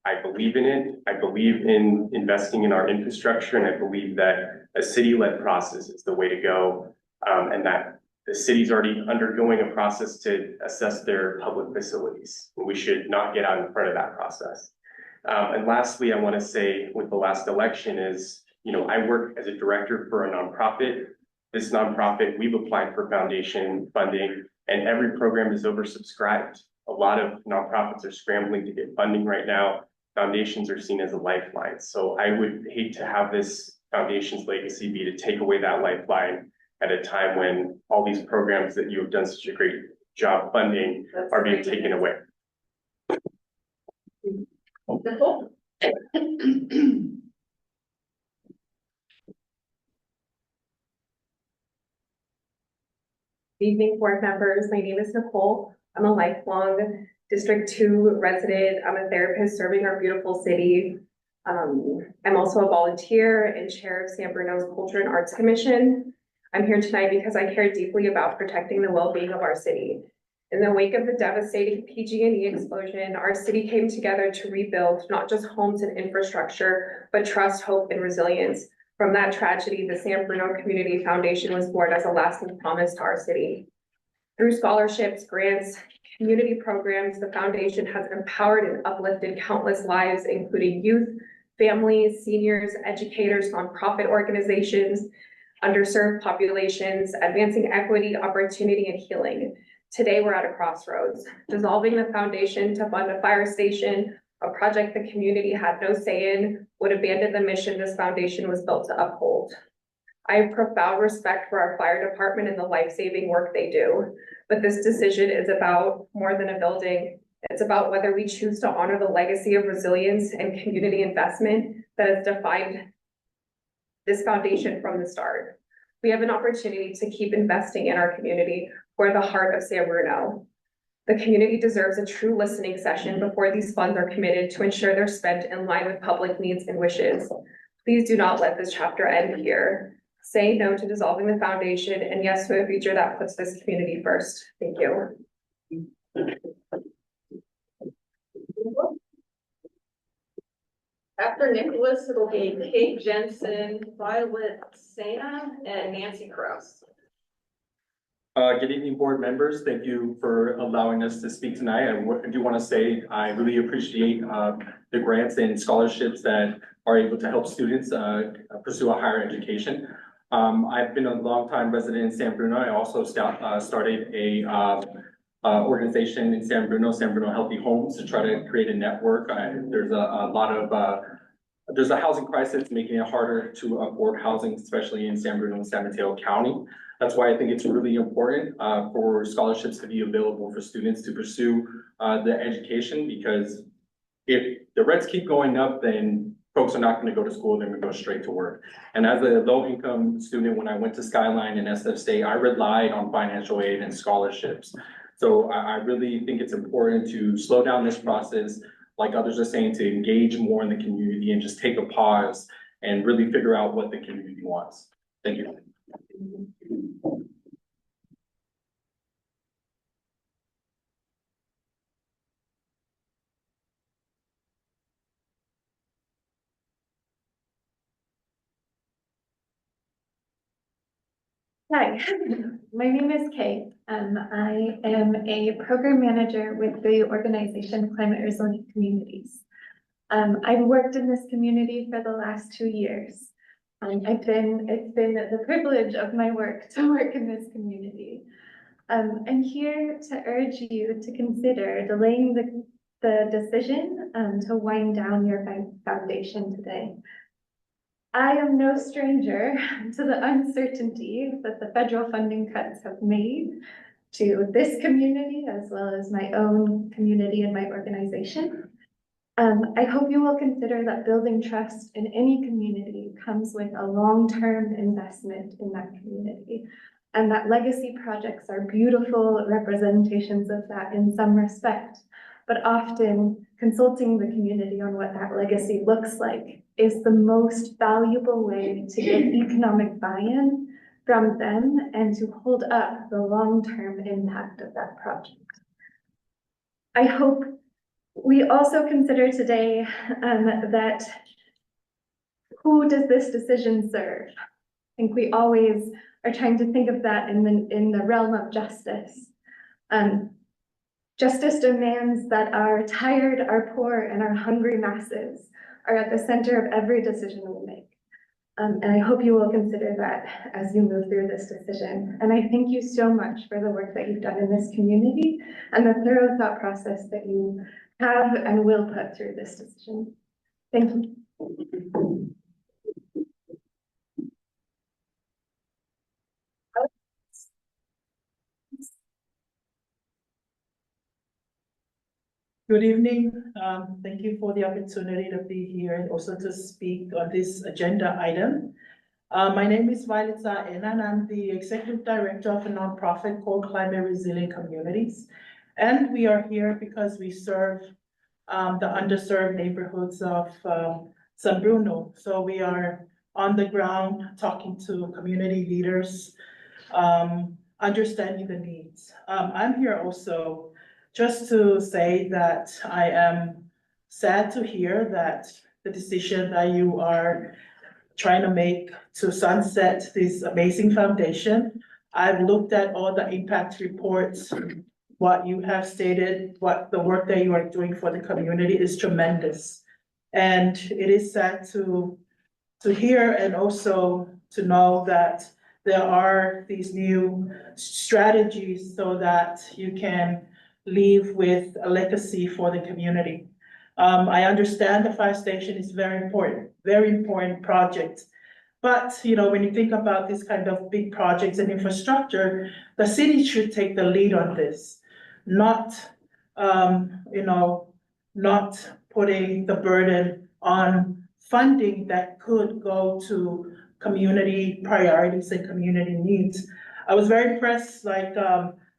I believe in it. I believe in investing in our infrastructure, and I believe that a city-led process is the way to go, and that the city's already undergoing a process to assess their public facilities. And we should not get out in front of that process. And lastly, I want to say with the last election is, I work as a director for a nonprofit. This nonprofit, we've applied for foundation funding, and every program is oversubscribed. A lot of nonprofits are scrambling to get funding right now. Foundations are seen as a lifeline. So I would hate to have this foundation's legacy be to take away that lifeline at a time when all these programs that you have done such a great job funding are being taken away. Nicole? Good evening, board members. My name is Nicole. I'm a lifelong District 2 resident. I'm a therapist serving our beautiful city. I'm also a volunteer and chair of San Bruno's Culture and Arts Commission. I'm here tonight because I care deeply about protecting the well-being of our city. In the wake of the devastating PG&E explosion, our city came together to rebuild not just homes and infrastructure, but trust, hope, and resilience. From that tragedy, the San Bruno Community Foundation was born as a lasting promise to our city. Through scholarships, grants, community programs, the foundation has empowered and uplifted countless lives, including youth, families, seniors, educators, nonprofit organizations, underserved populations, advancing equity, opportunity, and healing. Today, we're at a crossroads. Dissolving the foundation to fund a fire station, a project the community had no say in, would abandon the mission this foundation was built to uphold. I have profound respect for our fire department and the life-saving work they do, but this decision is about more than a building. It's about whether we choose to honor the legacy of resilience and community investment that has defined this foundation from the start. We have an opportunity to keep investing in our community for the heart of San Bruno. The community deserves a true listening session before these funds are committed to ensure they're spent in line with public needs and wishes. Please do not let this chapter end here. Say no to dissolving the foundation and yes to a future that puts this community first. Thank you. After Nicholas, it'll be Kate Jensen, Violet Sana, and Nancy Cross. Good evening, board members. Thank you for allowing us to speak tonight. I do want to say I really appreciate the grants and scholarships that are able to help students pursue a higher education. I've been a longtime resident in San Bruno. I also started a organization in San Bruno Healthy Homes, to try to create a network. There's a lot of there's a housing crisis making it harder to afford housing, especially in San Bruno and San Mateo County. That's why I think it's really important for scholarships to be available for students to pursue the education, because if the rents keep going up, then folks are not going to go to school, they're going to go straight to work. And as a low-income student, when I went to Skyline and SF State, I relied on financial aid and scholarships. So I really think it's important to slow down this process, like others are saying, to engage more in the community and just take a pause and really figure out what the community wants. Thank you. Hi, my name is Kate. I am a program manager with the organization Climate Resilient Communities. I've worked in this community for the last 2 years. It's been the privilege of my work to work in this community. I'm here to urge you to consider delaying the decision to wind down your foundation today. I am no stranger to the uncertainty that the federal funding cuts have made to this community, as well as my own community and my organization. I hope you will consider that building trust in any community comes with a long-term investment in that community, and that legacy projects are beautiful representations of that in some respect, but often consulting the community on what that legacy looks like is the most valuable way to get economic buy-in from them and to hold up the long-term impact of that project. I hope we also consider today that who does this decision serve? I think we always are trying to think of that in the realm of justice. Justice demands that our tired, our poor, and our hungry masses are at the center of every decision we make. And I hope you will consider that as you move through this decision. And I thank you so much for the work that you've done in this community and the thorough thought process that you have and will put through this decision. Thank you. Good evening. Thank you for the opportunity to be here and also to speak on this agenda item. My name is Violet Sana, and I'm the Executive Director of a nonprofit called Climate Resilient Communities. And we are here because we serve the underserved neighborhoods of San Bruno. So we are on the ground talking to community leaders, understanding the needs. I'm here also just to say that I am sad to hear that the decision that you are trying to make to sunset this amazing foundation. I've looked at all the impact reports. What you have stated, what the work that you are doing for the community is tremendous. And it is sad to hear and also to know that there are these new strategies so that you can leave with a legacy for the community. I understand the fire station is very important project. But, you know, when you think about this kind of big projects and infrastructure, the city should take the lead on this, not, not putting the burden on funding that could go to community priorities and community needs. I was very impressed, like,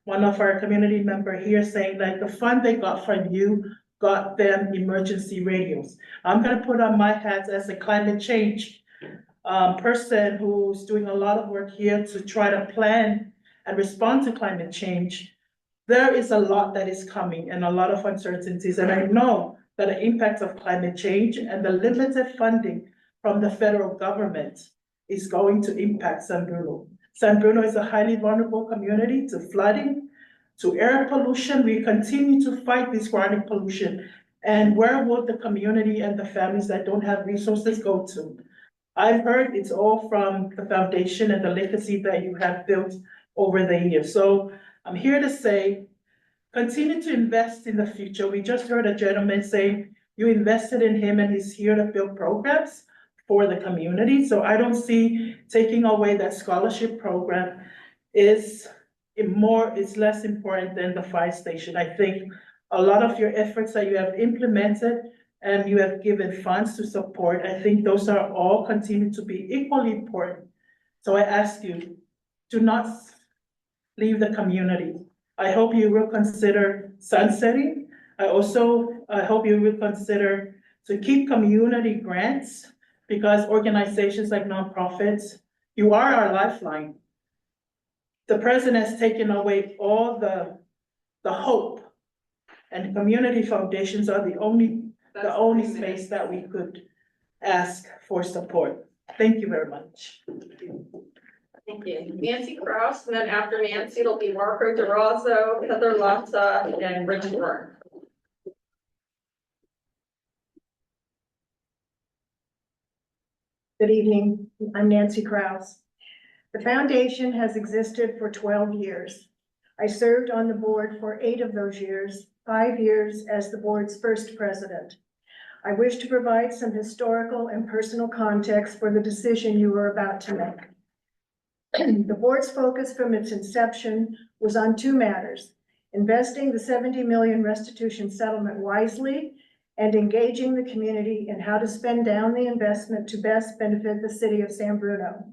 one of our community member here saying that the fund they got from you got them emergency radios. I'm gonna put on my hat as a climate change person who's doing a lot of work here to try to plan and respond to climate change. There is a lot that is coming and a lot of uncertainties, and I know that the impact of climate change and the limited funding from the federal government is going to impact San Bruno. San Bruno is a highly vulnerable community to flooding, to air pollution. We continue to fight this chronic pollution. And where would the community and the families that don't have resources go to? I've heard it's all from the foundation and the legacy that you have built over the years. So I'm here to say, continue to invest in the future. We just heard a gentleman say you invested in him and he's here to build programs for the community. So I don't see taking away that scholarship program is less important than the fire station. I think a lot of your efforts that you have implemented and you have given funds to support, I think those are all continue to be equally important. So I ask you, do not leave the community. I hope you will consider sunsetting. I hope you will consider to keep community grants, because organizations like nonprofits, you are our lifeline. The president has taken away all the hope, and community foundations are the only space that we could ask for support. Thank you very much. Thank you. Nancy Kraus, and then after Nancy, it'll be Marco DeRozzo, Heather Latta, and Rich Warren. Good evening, I'm Nancy Kraus. The foundation has existed for 12 years. I served on the board for 8 of those years, 5 years as the board's first president. I wish to provide some historical and personal context for the decision you are about to make. The board's focus from its inception was on 2 matters: investing the $70 million restitution settlement wisely and engaging the community in how to spend down the investment to best benefit the city of San Bruno.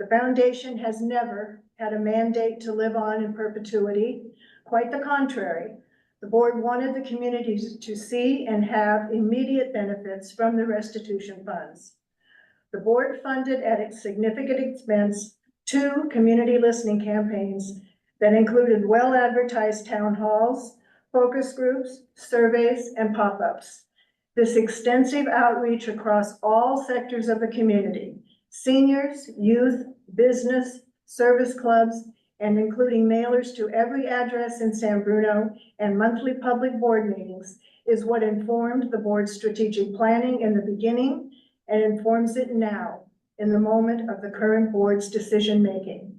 The foundation has never had a mandate to live on in perpetuity. Quite the contrary. The board wanted the communities to see and have immediate benefits from the restitution funds. The board funded at its significant expense 2 community listening campaigns that included well-advertised town halls, focus groups, surveys, and pop-ups. This extensive outreach across all sectors of the community, seniors, youth, business, service clubs, and including mailers to every address in San Bruno and monthly public board meetings, is what informed the board's strategic planning in the beginning and informs it now in the moment of the current board's decision-making.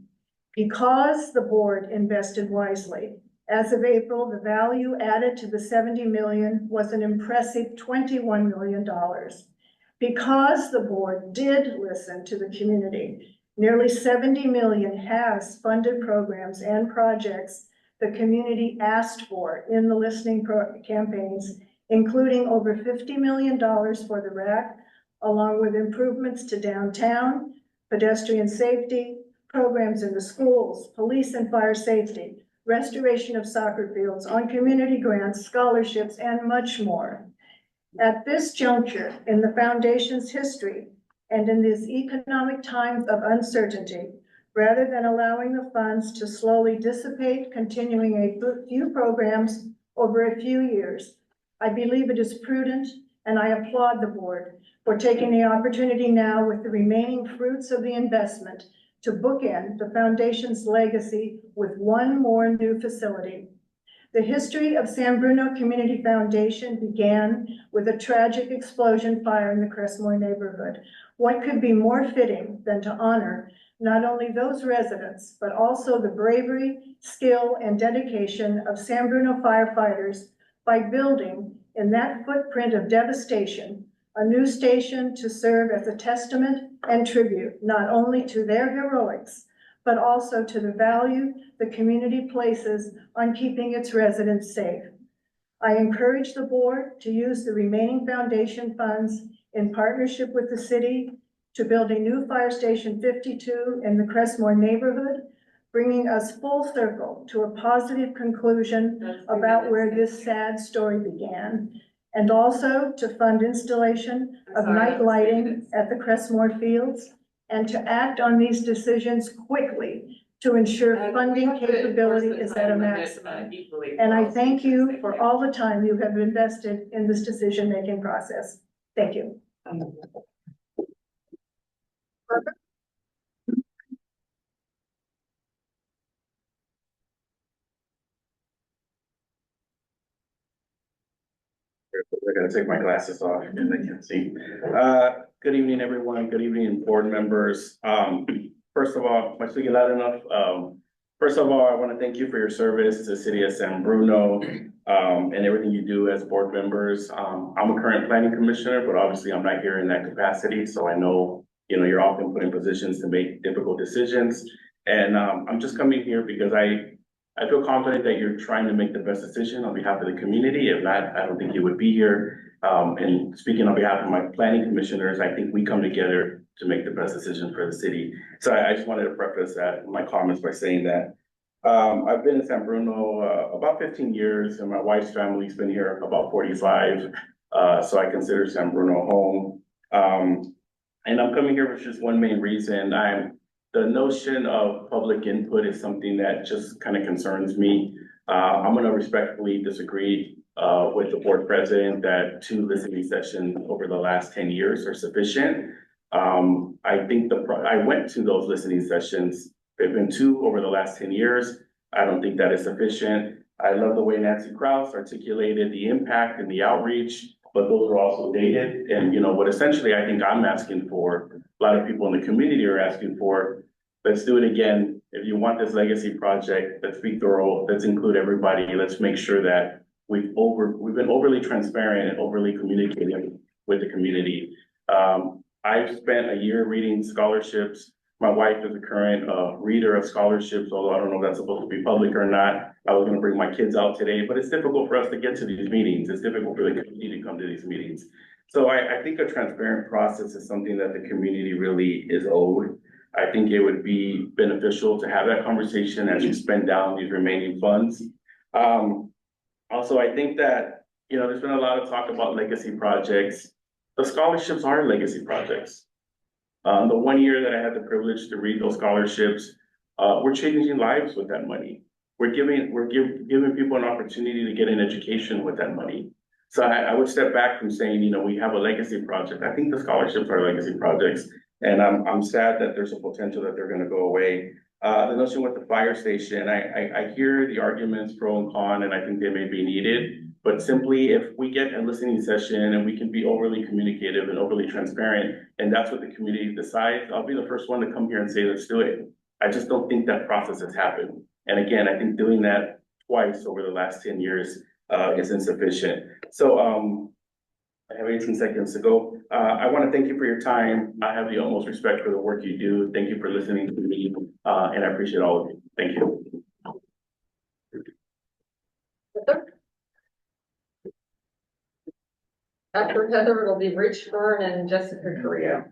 Because the board invested wisely, as of April, the value added to the $70 million was an impressive $21 million. Because the board did listen to the community, nearly $70 million has funded programs and projects the community asked for in the listening campaigns, including over $50 million for the RAC, along with improvements to downtown, pedestrian safety, programs in the schools, police and fire safety, restoration of soccer fields, on community grants, scholarships, and much more. At this juncture in the foundation's history and in these economic times of uncertainty, rather than allowing the funds to slowly dissipate, continuing a few programs over a few years, I believe it is prudent, and I applaud the board for taking the opportunity now with the remaining fruits of the investment to bookend the foundation's legacy with one more new facility. The history of San Bruno Community Foundation began with a tragic explosion fire in the Crestmore neighborhood. What could be more fitting than to honor not only those residents, but also the bravery, skill, and dedication of San Bruno firefighters by building, in that footprint of devastation, a new station to serve as a testament and tribute, not only to their heroics, but also to the value the community places on keeping its residents safe. I encourage the board to use the remaining foundation funds in partnership with the city to build a new Fire Station 52 in the Crestmore neighborhood, bringing us full circle to a positive conclusion about where this sad story began, and also to fund installation of night lighting at the Crestmore Fields, and to act on these decisions quickly to ensure funding capability is at a maximum. And I thank you for all the time you have invested in this decision-making process. Thank you. I gotta take my glasses off because I can't see. Good evening, everyone. Good evening, board members. First of all, am I speaking loud enough? First of all, I want to thank you for your service to the city of San Bruno, and everything you do as board members. I'm a current planning commissioner, but obviously I'm not here in that capacity. So I know, you're often put in positions to make difficult decisions. And, I'm just coming here because I feel confident that you're trying to make the best decision on behalf of the community. If not, I don't think you would be here. And speaking on behalf of my planning commissioners, I think we come together to make the best decision for the city. So I just wanted to preface that, my comments by saying that. I've been in San Bruno, about 15 years, and my wife's family's been here about 45. So I consider San Bruno home. And I'm coming here for just one main reason. The notion of public input is something that just kind of concerns me. I'm gonna respectfully disagree with the board president that 2 listening sessions over the last 10 years are sufficient. I think I went to those listening sessions. There've been 2 over the last 10 years. I don't think that is sufficient. I love the way Nancy Krause articulated the impact and the outreach, but those are also dated. And what essentially I think I'm asking for, a lot of people in the community are asking for, let's do it again. If you want this legacy project, let's be thorough, let's include everybody. Let's make sure that we've been overly transparent and overly communicating with the community. I've spent a year reading scholarships. My wife is a current reader of scholarships, although I don't know if that's supposed to be public or not. I was gonna bring my kids out today, but it's difficult for us to get to these meetings. It's difficult for the community to come to these meetings. So I think a transparent process is something that the community really is owed. I think it would be beneficial to have that conversation as you spend down these remaining funds. Also, I think that, there's been a lot of talk about legacy projects. The scholarships are legacy projects. The 1 year that I had the privilege to read those scholarships, we're changing lives with that money. We're giving people an opportunity to get an education with that money. So I would step back from saying, we have a legacy project. I think the scholarships are legacy projects. And I'm sad that there's a potential that they're gonna go away. The notion with the fire station, I hear the arguments pro and con, and I think they may be needed. But simply, if we get a listening session and we can be overly communicative and overly transparent, and that's what the community decides, I'll be the first one to come here and say, let's do it. I just don't think that process has happened. And again, I think doing that twice over the last 10 years is insufficient. So I have 18 seconds to go. I want to thank you for your time. I have the utmost respect for the work you do. Thank you for listening to me, and I appreciate all of you. Thank you. After Heather, it'll be Rich Byrne and Jessica Carrillo.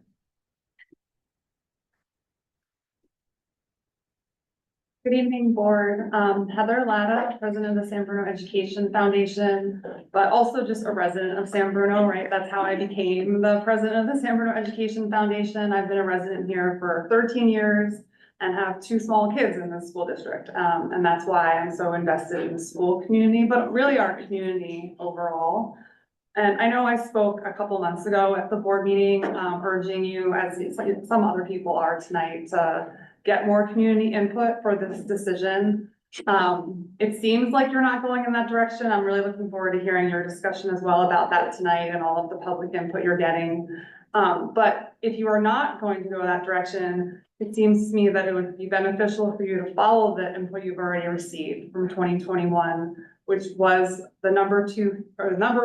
Good evening, board. Heather Latta, president of the San Bruno Education Foundation, but also just a resident of San Bruno, right? That's how I became the president of the San Bruno Education Foundation. I've been a resident here for 13 years and have 2 small kids in the school district. And that's why I'm so invested in the school community, but really our community overall. And I know I spoke a couple months ago at the board meeting, urging you, as some other people are tonight, to get more community input for this decision. It seems like you're not going in that direction. I'm really looking forward to hearing your discussion as well about that tonight and all of the public input you're getting. But if you are not going to go that direction, it seems to me that it would be beneficial for you to follow the input you've already received from 2021, which was the number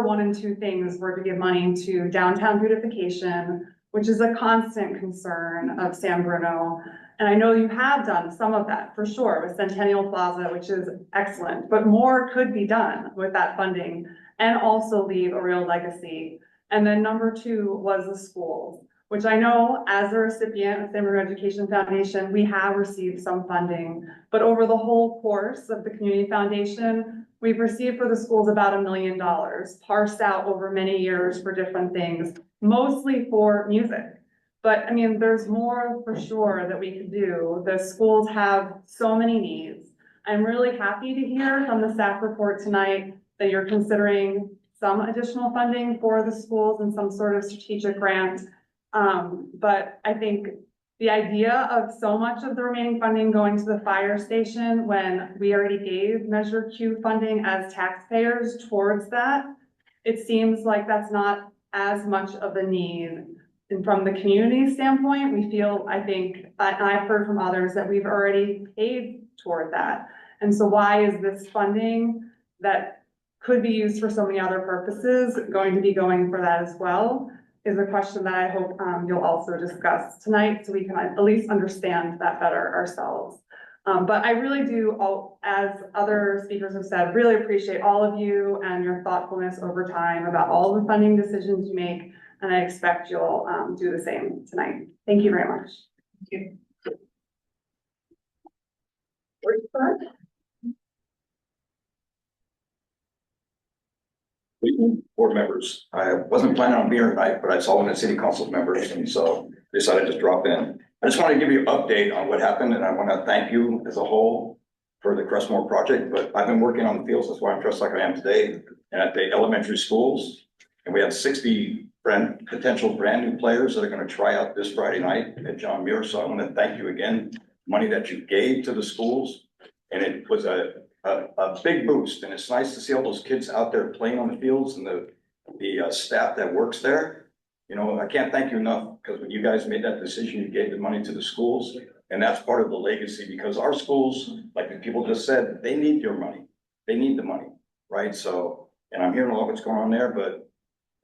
1 and 2 things were to give money to downtown beautification, which is a constant concern of San Bruno. And I know you have done some of that for sure with Centennial Plaza, which is excellent, but more could be done with that funding and also leave a real legacy. And then number 2 was the schools. which I know as a recipient of San Bruno Education Foundation, we have received some funding. But over the whole course of the Community Foundation, we've received for the schools about $1 million, parsed out over many years for different things, mostly for music. But I mean, there's more for sure that we could do. The schools have so many needs. I'm really happy to hear from the staff report tonight that you're considering some additional funding for the schools and some sort of strategic grant. But I think the idea of so much of the remaining funding going to the fire station when we already gave Measure Q funding as taxpayers towards that, it seems like that's not as much of a need. And from the community standpoint, we feel, I think, and I've heard from others that we've already paid toward that. And so why is this funding that could be used for so many other purposes going to be going for that as well? Is a question that I hope you'll also discuss tonight so we can at least understand that better ourselves. But I really do, as other speakers have said, really appreciate all of you and your thoughtfulness over time about all the funding decisions you make. And I expect you'll do the same tonight. Thank you very much. Thank you. Board members, I wasn't planning on being here tonight, but I saw one of the city council members, and so decided to drop in. I just want to give you an update on what happened, and I want to thank you as a whole for the Crestmore project. But I've been working on the fields, that's why I'm dressed like I am today, and at the elementary schools, and we have 60 potential brand new players that are going to try out this Friday night at John Muir. So I want to thank you again, money that you gave to the schools, and it was a big boost, and it's nice to see all those kids out there playing on the fields and the staff that works there. You know, I can't thank you enough, because when you guys made that decision, you gave the money to the schools, and that's part of the legacy, because our schools, like the people just said, they need your money. They need the money, right? So, and I'm hearing a lot of what's going on there, but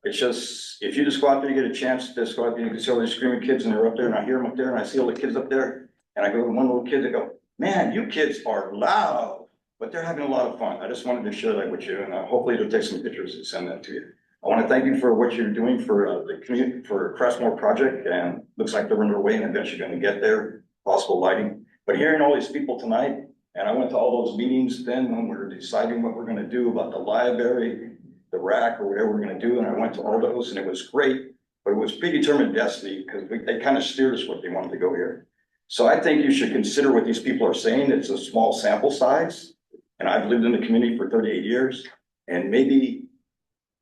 it's just, if you just go out there, you get a chance to just go out there, you can see all these screaming kids, and they're up there, and I hear them up there, and I see all the kids up there, and I go to one little kid, I go, man, you kids are loud. But they're having a lot of fun. I just wanted to share that with you, and hopefully it'll take some pictures and send that to you. I want to thank you for what you're doing for the community, for Crestmore project, and looks like they're underway and eventually going to get there, possible lighting. But hearing all these people tonight, and I went to all those meetings then when we were deciding what we're going to do about the library, the rack, or whatever we're going to do, and I went to all those, and it was great, but it was predetermined destiny, because they kind of steered us what they wanted to go here. So I think you should consider what these people are saying. It's a small sample size. And I've lived in the community for 38 years, and maybe,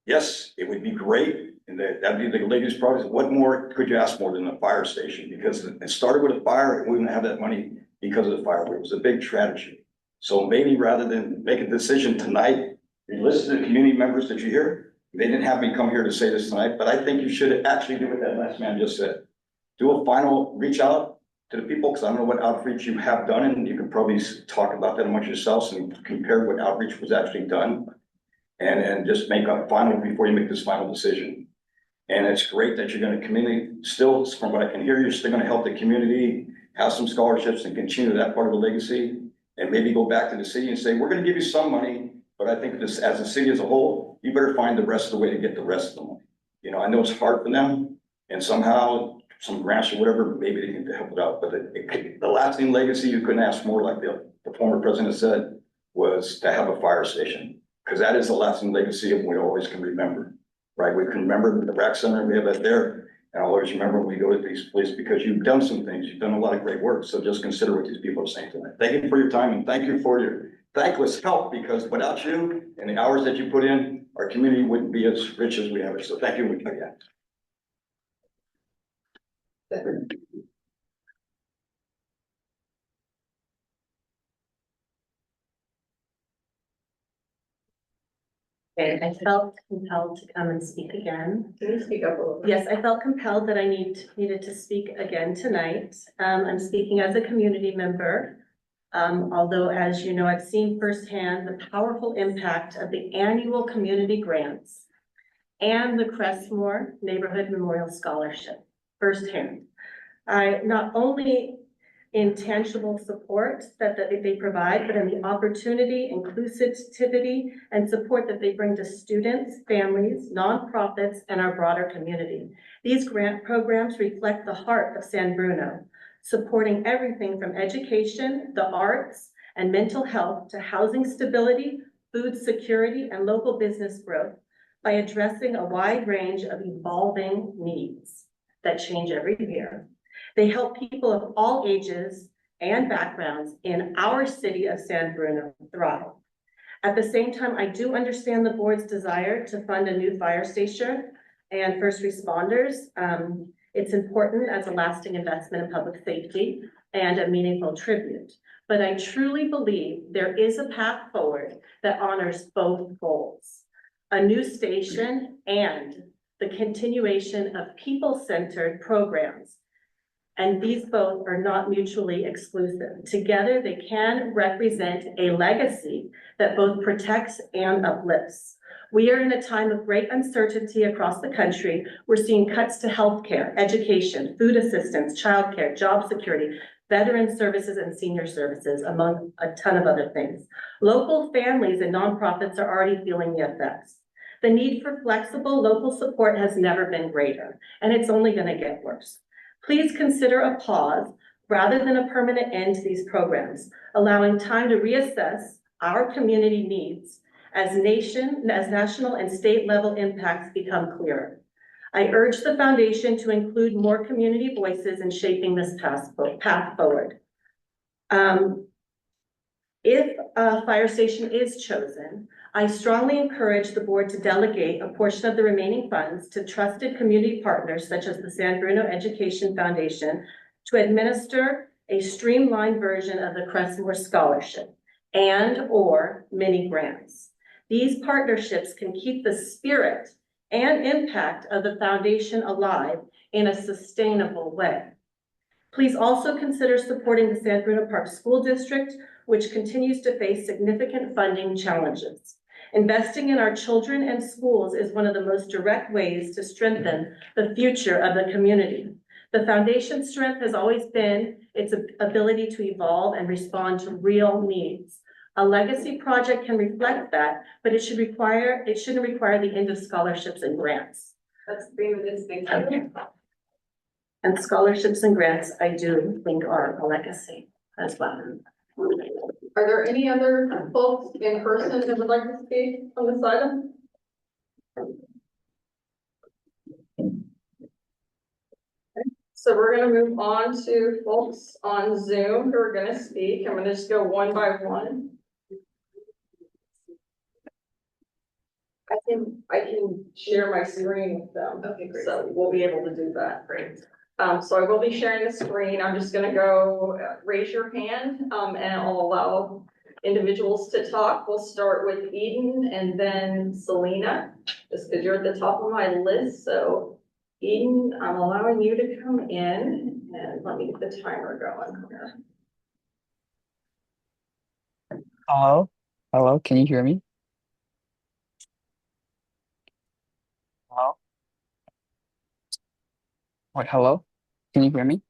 yes, it would be great, and that'd be the latest project. What more could you ask more than a fire station? Because it started with a fire, and we wouldn't have that money because of the fire. It was a big tragedy. So maybe rather than make a decision tonight, you listen to the community members that you hear. They didn't have me come here to say this tonight, but I think you should actually do what that last man just said. Do a final reach out to the people, because I don't know what outreach you have done, and you can probably talk about that amongst yourselves and compare what outreach was actually done, and just make a final before you make this final decision. And it's great that you're going to community, still, from what I can hear, you're still going to help the community, have some scholarships, and continue that part of the legacy, and maybe go back to the city and say, we're going to give you some money, but I think this, as a city as a whole, you better find the rest of the way to get the rest of the money. You know, I know it's hard for them, and somehow some grants or whatever, maybe they can help it out. But the lasting legacy you couldn't ask more, like the former president said, was to have a fire station. Because that is the lasting legacy of what we always can remember, right? We can remember the rec center, we have that there. And I'll always remember when we go to these places, because you've done some things, you've done a lot of great work. So just consider what these people are saying tonight. Thank you for your time, and thank you for your thankless help, because without you and the hours that you put in, our community wouldn't be as rich as we have it. So thank you again. Okay, I felt compelled to come and speak again. Can you speak up a little bit? Yes, I felt compelled that I needed to speak again tonight. I'm speaking as a community member. Although, as you know, I've seen firsthand the powerful impact of the annual community grants and the Crestmore Neighborhood Memorial Scholarship firsthand. I not only in tangible support that they provide, but in the opportunity, inclusivity, and support that they bring to students, families, nonprofits, and our broader community. These grant programs reflect the heart of San Bruno, supporting everything from education, the arts, and mental health to housing stability, food security, and local business growth by addressing a wide range of evolving needs that change every year. They help people of all ages and backgrounds in our city of San Bruno thrive. At the same time, I do understand the board's desire to fund a new fire station and first responders. It's important as a lasting investment in public safety and a meaningful tribute. But I truly believe there is a path forward that honors both goals, a new station and the continuation of people-centered programs. And these both are not mutually exclusive. Together, they can represent a legacy that both protects and uplifts. We are in a time of great uncertainty across the country. We're seeing cuts to healthcare, education, food assistance, childcare, job security, veteran services, and senior services, among a ton of other things. Local families and nonprofits are already feeling the effects. The need for flexible local support has never been greater, and it's only going to get worse. Please consider a pause rather than a permanent end to these programs, allowing time to reassess our community needs as national and state level impacts become clearer. I urge the foundation to include more community voices in shaping this path forward. If a fire station is chosen, I strongly encourage the board to delegate a portion of the remaining funds to trusted community partners such as the San Bruno Education Foundation to administer a streamlined version of the Crestmore Scholarship and/or mini grants. These partnerships can keep the spirit and impact of the foundation alive in a sustainable way. Please also consider supporting the San Bruno Park School District, which continues to face significant funding challenges. Investing in our children and schools is one of the most direct ways to strengthen the future of the community. The foundation's strength has always been its ability to evolve and respond to real needs. A legacy project can reflect that, but it shouldn't require the end of scholarships and grants. That's the thing of this thing. Okay. And scholarships and grants, I do think, are a legacy as well. Are there any other folks in person that would like to speak on this item? So we're going to move on to folks on Zoom who are going to speak. I'm going to just go one by one. I can share my screen with them. Okay, great. So we'll be able to do that. Great. So I will be sharing the screen. I'm just going to go raise your hand and I'll allow individuals to talk. We'll start with Eden and then Selena, just because you're at the top of my list. So Eden, I'm allowing you to come in and let me get the timer going here. Hello? Hello, can you hear me? Hello? Wait, hello? Can you hear me?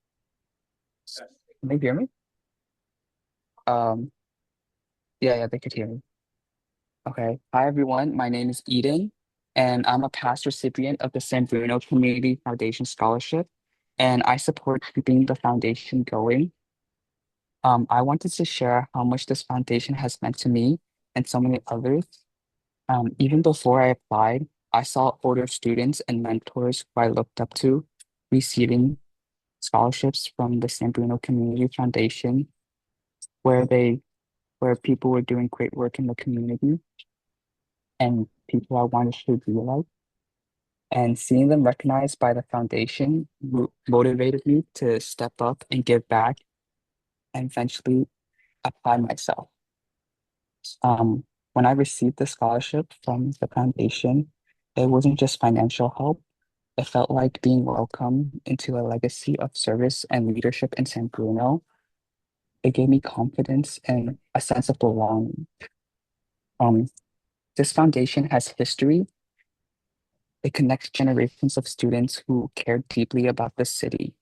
Can they hear me? Um, yeah, they could hear me. Okay. Hi, everyone. My name is Eden, and I'm a past recipient of the San Bruno Community Foundation Scholarship, and I support keeping the foundation going. I wanted to share how much this foundation has meant to me and so many others. Even before I applied, I saw older students and mentors who I looked up to receiving scholarships from the San Bruno Community Foundation, where people were doing great work in the community and people I wanted to be like. And seeing them recognized by the foundation motivated me to step up and give back and eventually apply myself. When I received the scholarship from the foundation, it wasn't just financial help. It felt like being welcomed into a legacy of service and leadership in San Bruno. It gave me confidence and a sense of belonging. This foundation has history. It connects generations of students who care deeply about the city.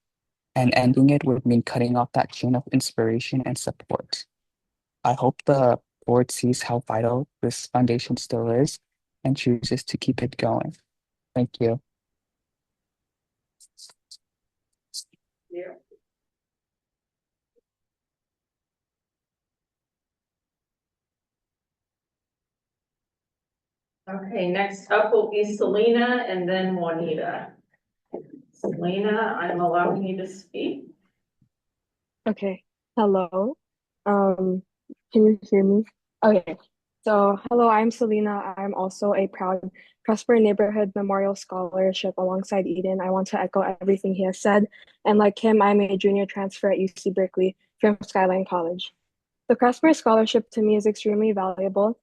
and ending it would mean cutting off that chain of inspiration and support. I hope the board sees how vital this foundation still is and chooses to keep it going. Thank you. Yeah. Okay, next up will be Selena and then Juanita. Selena, I'm allowing you to speak. Okay, hello. Um, can you hear me? Okay, so hello, I'm Selena. I'm also a proud Prosper Neighborhood Memorial Scholarship alongside Eden. I want to echo everything he has said. And like him, I'm a junior transfer at UC Berkeley from Skyline College. The Prosper Scholarship to me is extremely valuable,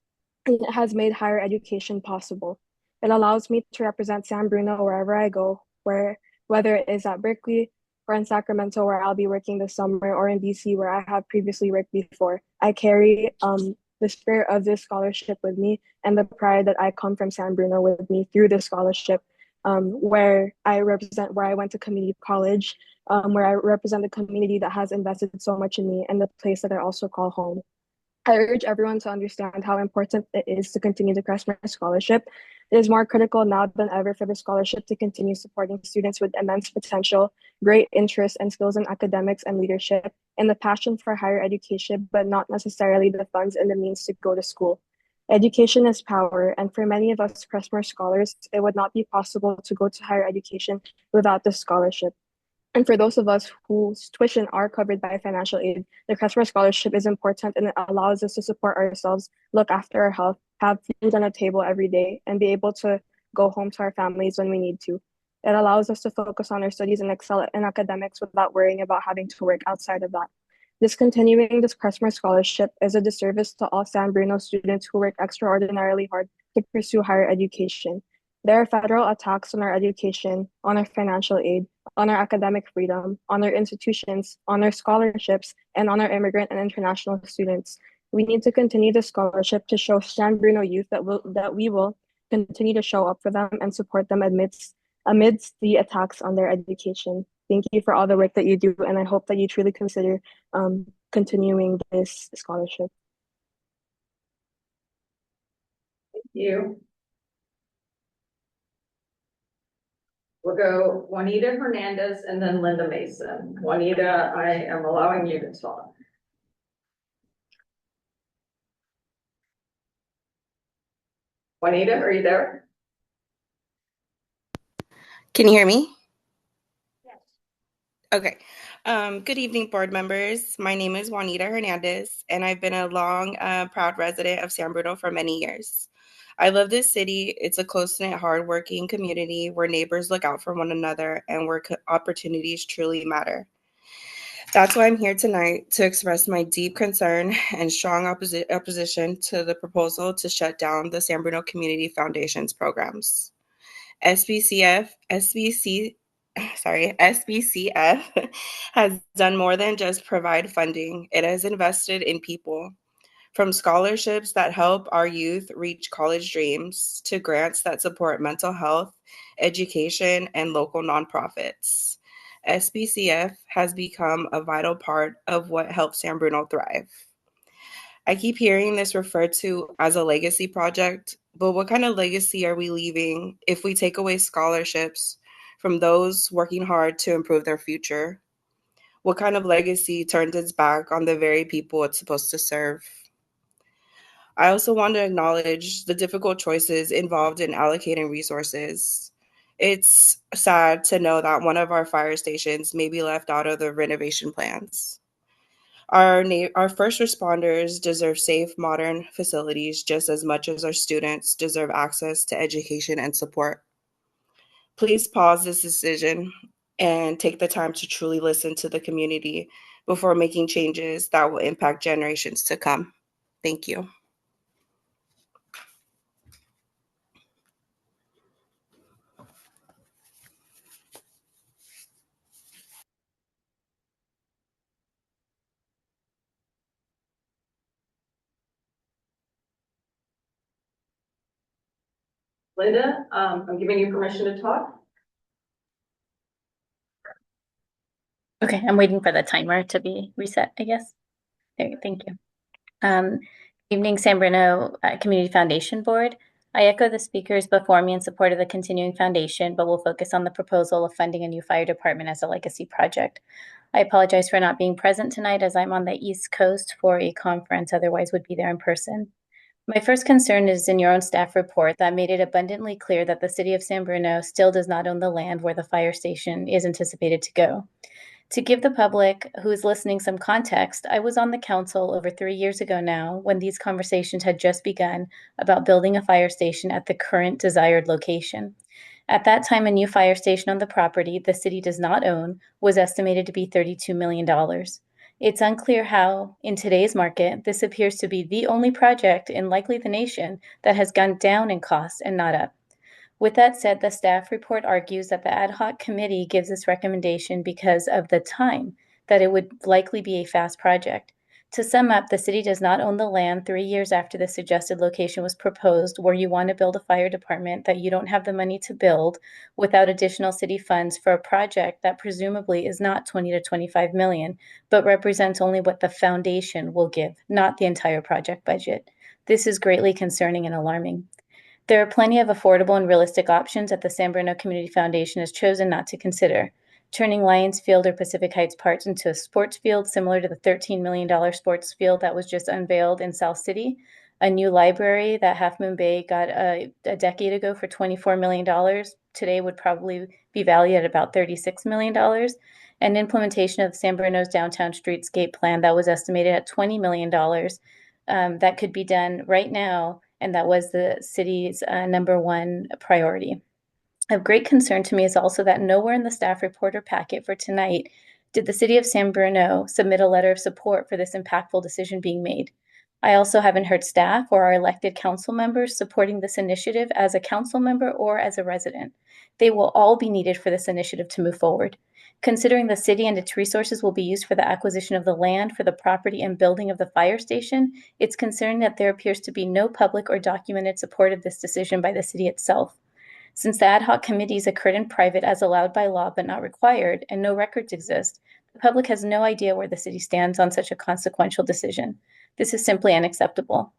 and it has made higher education possible. It allows me to represent San Bruno wherever I go, whether it is at Berkeley or in Sacramento, where I'll be working this summer, or in DC, where I have previously worked before. I carry the spirit of this scholarship with me and the pride that I come from San Bruno with me through this scholarship, where I went to community college, where I represent the community that has invested so much in me and the place that I also call home. I urge everyone to understand how important it is to continue the Crestmore Scholarship. It is more critical now than ever for the scholarship to continue supporting students with immense potential, great interest and skills in academics and leadership, and the passion for higher education, but not necessarily the funds and the means to go to school. Education is power, and for many of us Crestmore scholars, it would not be possible to go to higher education without this scholarship. And for those of us whose tuition are covered by financial aid, the Crestmore Scholarship is important, and it allows us to support ourselves, look after our health, have food on the table every day, and be able to go home to our families when we need to. It allows us to focus on our studies and excel in academics without worrying about having to work outside of that. Discontinuing this Crestmore Scholarship is a disservice to all San Bruno students who work extraordinarily hard to pursue higher education. There are federal attacks on our education, on our financial aid, on our academic freedom, on our institutions, on our scholarships, and on our immigrant and international students. We need to continue the scholarship to show San Bruno youth that we will continue to show up for them and support them amidst the attacks on their education. Thank you for all the work that you do, and I hope that you truly consider continuing this scholarship. Thank you. We'll go Juanita Hernandez and then Linda Mason. Juanita, I am allowing you to talk. Juanita, are you there? Can you hear me? Yes. Okay. Good evening, board members. My name is Juanita Hernandez, and I've been a long, proud resident of San Bruno for many years. I love this city. It's a close-knit, hardworking community where neighbors look out for one another and where opportunities truly matter. That's why I'm here tonight to express my deep concern and strong opposition to the proposal to shut down the San Bruno Community Foundation's programs. SBCF has done more than just provide funding. It has invested in people. From scholarships that help our youth reach college dreams to grants that support mental health, education, and local nonprofits. SBCF has become a vital part of what helps San Bruno thrive. I keep hearing this referred to as a legacy project, but what kind of legacy are we leaving if we take away scholarships from those working hard to improve their future? What kind of legacy turns its back on the very people it's supposed to serve? I also want to acknowledge the difficult choices involved in allocating resources. It's sad to know that one of our fire stations may be left out of the renovation plans. Our first responders deserve safe, modern facilities just as much as our students deserve access to education and support. Please pause this decision and take the time to truly listen to the community before making changes that will impact generations to come. Thank you. Linda, I'm giving you permission to talk. Okay, I'm waiting for the timer to be reset, I guess. There, thank you. Evening, San Bruno Community Foundation Board. I echo the speakers before me in support of the continuing foundation, but will focus on the proposal of funding a new fire department as a legacy project. I apologize for not being present tonight as I'm on the East Coast for a conference, otherwise would be there in person. My first concern is in your own staff report that made it abundantly clear that the city of San Bruno still does not own the land where the fire station is anticipated to go. To give the public who is listening some context, I was on the council over 3 years ago now when these conversations had just begun about building a fire station at the current desired location. At that time, a new fire station on the property the city does not own was estimated to be $32 million. It's unclear how, in today's market, this appears to be the only project in likely the nation that has gone down in cost and not up. With that said, the staff report argues that the ad hoc committee gives this recommendation because of the time, that it would likely be a fast project. To sum up, the city does not own the land 3 years after the suggested location was proposed where you want to build a fire department that you don't have the money to build without additional city funds for a project that presumably is not 20 to 25 million, but represents only what the foundation will give, not the entire project budget. This is greatly concerning and alarming. There are plenty of affordable and realistic options that the San Bruno Community Foundation has chosen not to consider. Turning Lions Field or Pacific Heights Park into a sports field similar to the $13 million sports field that was just unveiled in South City. A new library that Half Moon Bay got a decade ago for $24 million today would probably be valued at about $36 million. And implementation of the San Bruno's downtown streetscape plan that was estimated at $20 million that could be done right now, and that was the city's number one priority. Of great concern to me is also that nowhere in the staff report or packet for tonight did the city of San Bruno submit a letter of support for this impactful decision being made. I also haven't heard staff or our elected council members supporting this initiative as a council member or as a resident. They will all be needed for this initiative to move forward. Considering the city and its resources will be used for the acquisition of the land for the property and building of the fire station, it's concerning that there appears to be no public or documented support of this decision by the city itself. Since the ad hoc committees occurred in private as allowed by law but not required, and no records exist, the public has no idea where the city stands on such a consequential decision. This is simply unacceptable.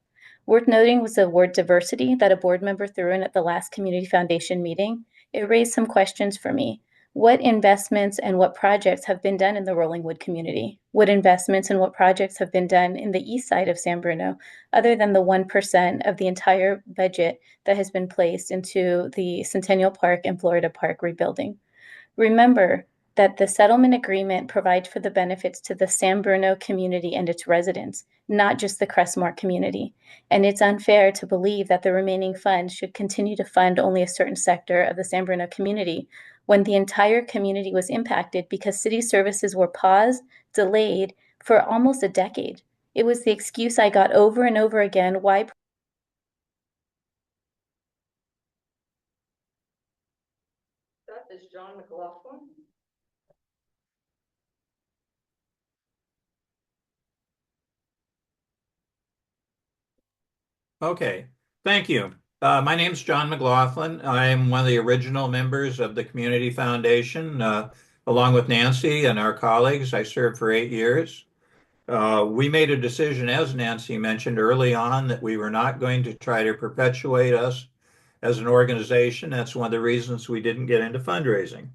Worth noting was the word diversity that a board member threw in at the last Community Foundation meeting. It raised some questions for me. What investments and what projects have been done in the Rollingwood community? What investments and what projects have been done in the east side of San Bruno, other than the 1% of the entire budget that has been placed into the Centennial Park and Florida Park rebuilding? Remember that the settlement agreement provides for the benefits to the San Bruno community and its residents, not just the Crestmore community. And it's unfair to believe that the remaining funds should continue to fund only a certain sector of the San Bruno community when the entire community was impacted because city services were paused, delayed for almost a decade. It was the excuse I got over and over again why That is John McLaughlin. Okay, thank you. My name's John McLaughlin. I'm one of the original members of the Community Foundation, along with Nancy and our colleagues. I served for 8 years. We made a decision, as Nancy mentioned early on, that we were not going to try to perpetuate us as an organization. That's one of the reasons we didn't get into fundraising.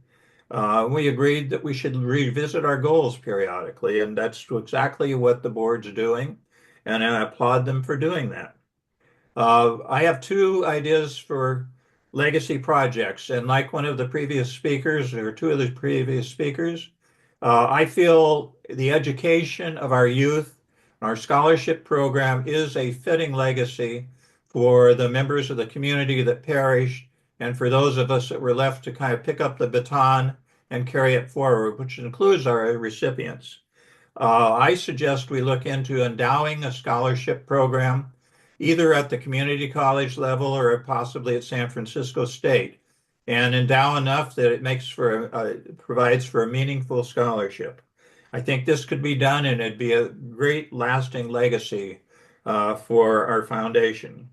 We agreed that we should revisit our goals periodically, and that's exactly what the board's doing, and I applaud them for doing that. I have two ideas for legacy projects, and like one of the previous speakers, or two of the previous speakers, I feel the education of our youth, our scholarship program is a fitting legacy for the members of the community that perished, and for those of us that were left to kind of pick up the baton and carry it forward, which includes our recipients. I suggest we look into endowing a scholarship program, either at the community college level or possibly at San Francisco State, and endow enough that it provides for a meaningful scholarship. I think this could be done, and it'd be a great lasting legacy for our foundation.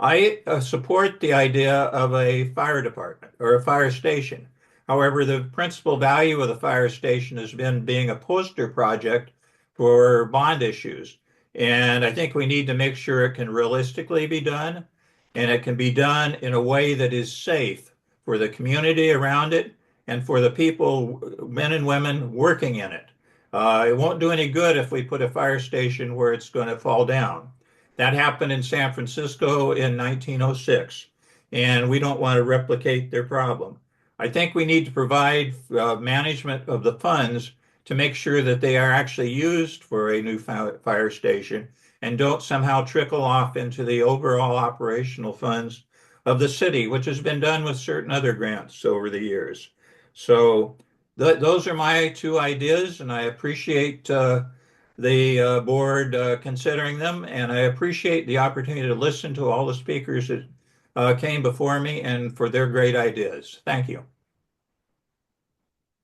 I support the idea of a fire department or a fire station. However, the principal value of the fire station has been being a poster project for bond issues. And I think we need to make sure it can realistically be done, and it can be done in a way that is safe for the community around it and for the people, men and women working in it. It won't do any good if we put a fire station where it's going to fall down. That happened in San Francisco in 1906, and we don't want to replicate their problem. I think we need to provide management of the funds to make sure that they are actually used for a new fire station and don't somehow trickle off into the overall operational funds of the city, which has been done with certain other grants over the years. So those are my two ideas, and I appreciate the board considering them, and I appreciate the opportunity to listen to all the speakers that came before me and for their great ideas. Thank you.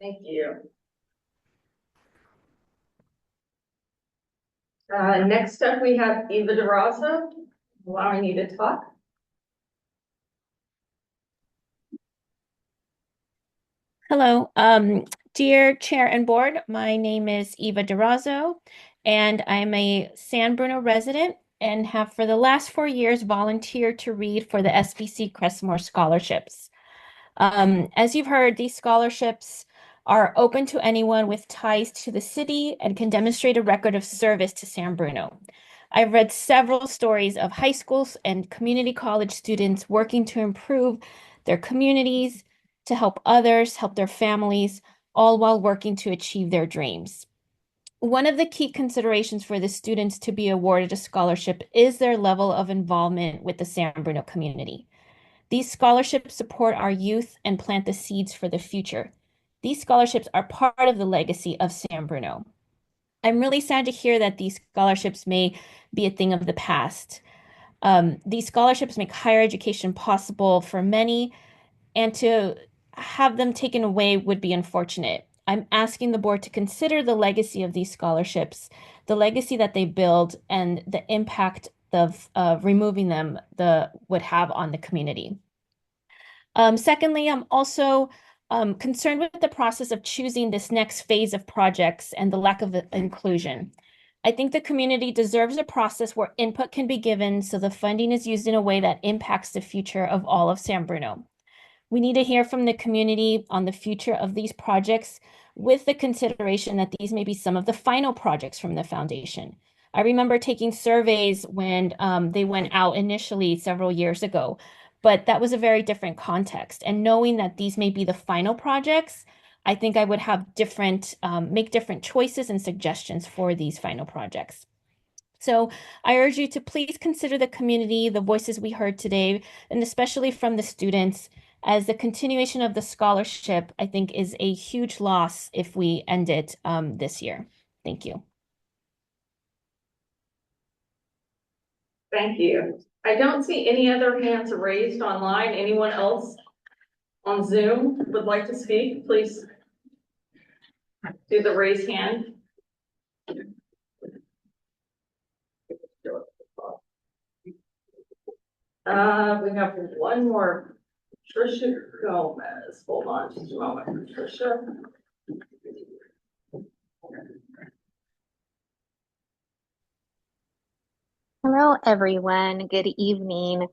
Thank you. Next up, we have Eva DeRosa, allowing you to talk. Hello, dear Chair and Board. My name is Eva DeRosa, and I'm a San Bruno resident and have for the last 4 years volunteered to read for the SBC Crestmore scholarships. As you've heard, these scholarships are open to anyone with ties to the city and can demonstrate a record of service to San Bruno. I've read several stories of high schools and community college students working to improve their communities, to help others, help their families, all while working to achieve their dreams. One of the key considerations for the students to be awarded a scholarship is their level of involvement with the San Bruno community. These scholarships support our youth and plant the seeds for the future. These scholarships are part of the legacy of San Bruno. I'm really sad to hear that these scholarships may be a thing of the past. These scholarships make higher education possible for many, and to have them taken away would be unfortunate. I'm asking the board to consider the legacy of these scholarships, the legacy that they build, and the impact of removing them would have on the community. Secondly, I'm also concerned with the process of choosing this next phase of projects and the lack of inclusion. I think the community deserves a process where input can be given so the funding is used in a way that impacts the future of all of San Bruno. We need to hear from the community on the future of these projects with the consideration that these may be some of the final projects from the foundation. I remember taking surveys when they went out initially several years ago, but that was a very different context. And knowing that these may be the final projects, I think I would have make different choices and suggestions for these final projects. So I urge you to please consider the community, the voices we heard today, and especially from the students, as the continuation of the scholarship, I think, is a huge loss if we end it this year. Thank you. Thank you. I don't see any other hands raised online. Anyone else on Zoom would like to speak? Please do the raise hand. We have one more. Trisha Gomez. Hold on just a moment. Trisha. Hello, everyone. Good evening.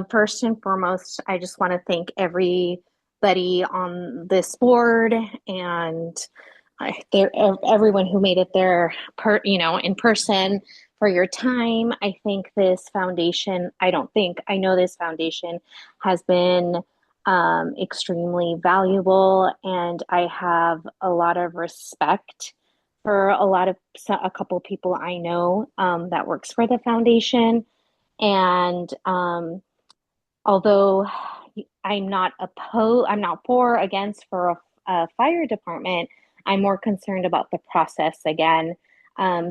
First and foremost, I just want to thank everybody on this board and everyone who made it there, in person for your time. I think this foundation, I know this foundation has been extremely valuable, and I have a lot of respect for a couple people I know that works for the foundation. And although I'm not for or against for a fire department, I'm more concerned about the process again.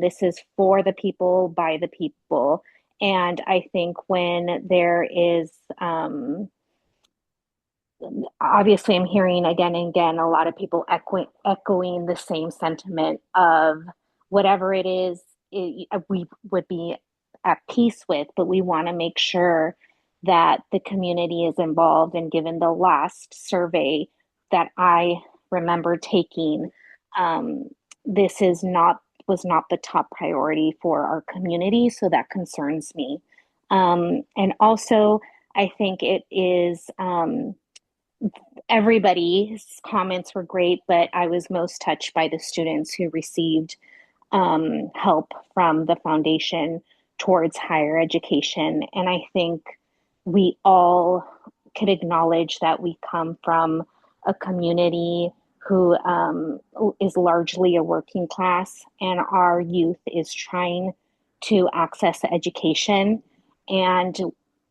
This is for the people, by the people. And I think when there is, obviously I'm hearing again and again a lot of people echoing the same sentiment of whatever it is we would be at peace with, but we want to make sure that the community is involved. And given the last survey that I remember taking, this was not the top priority for our community, so that concerns me. And also, I think it is everybody's comments were great, but I was most touched by the students who received help from the foundation towards higher education. And I think we all could acknowledge that we come from a community who is largely a working class, and our youth is trying to access education. And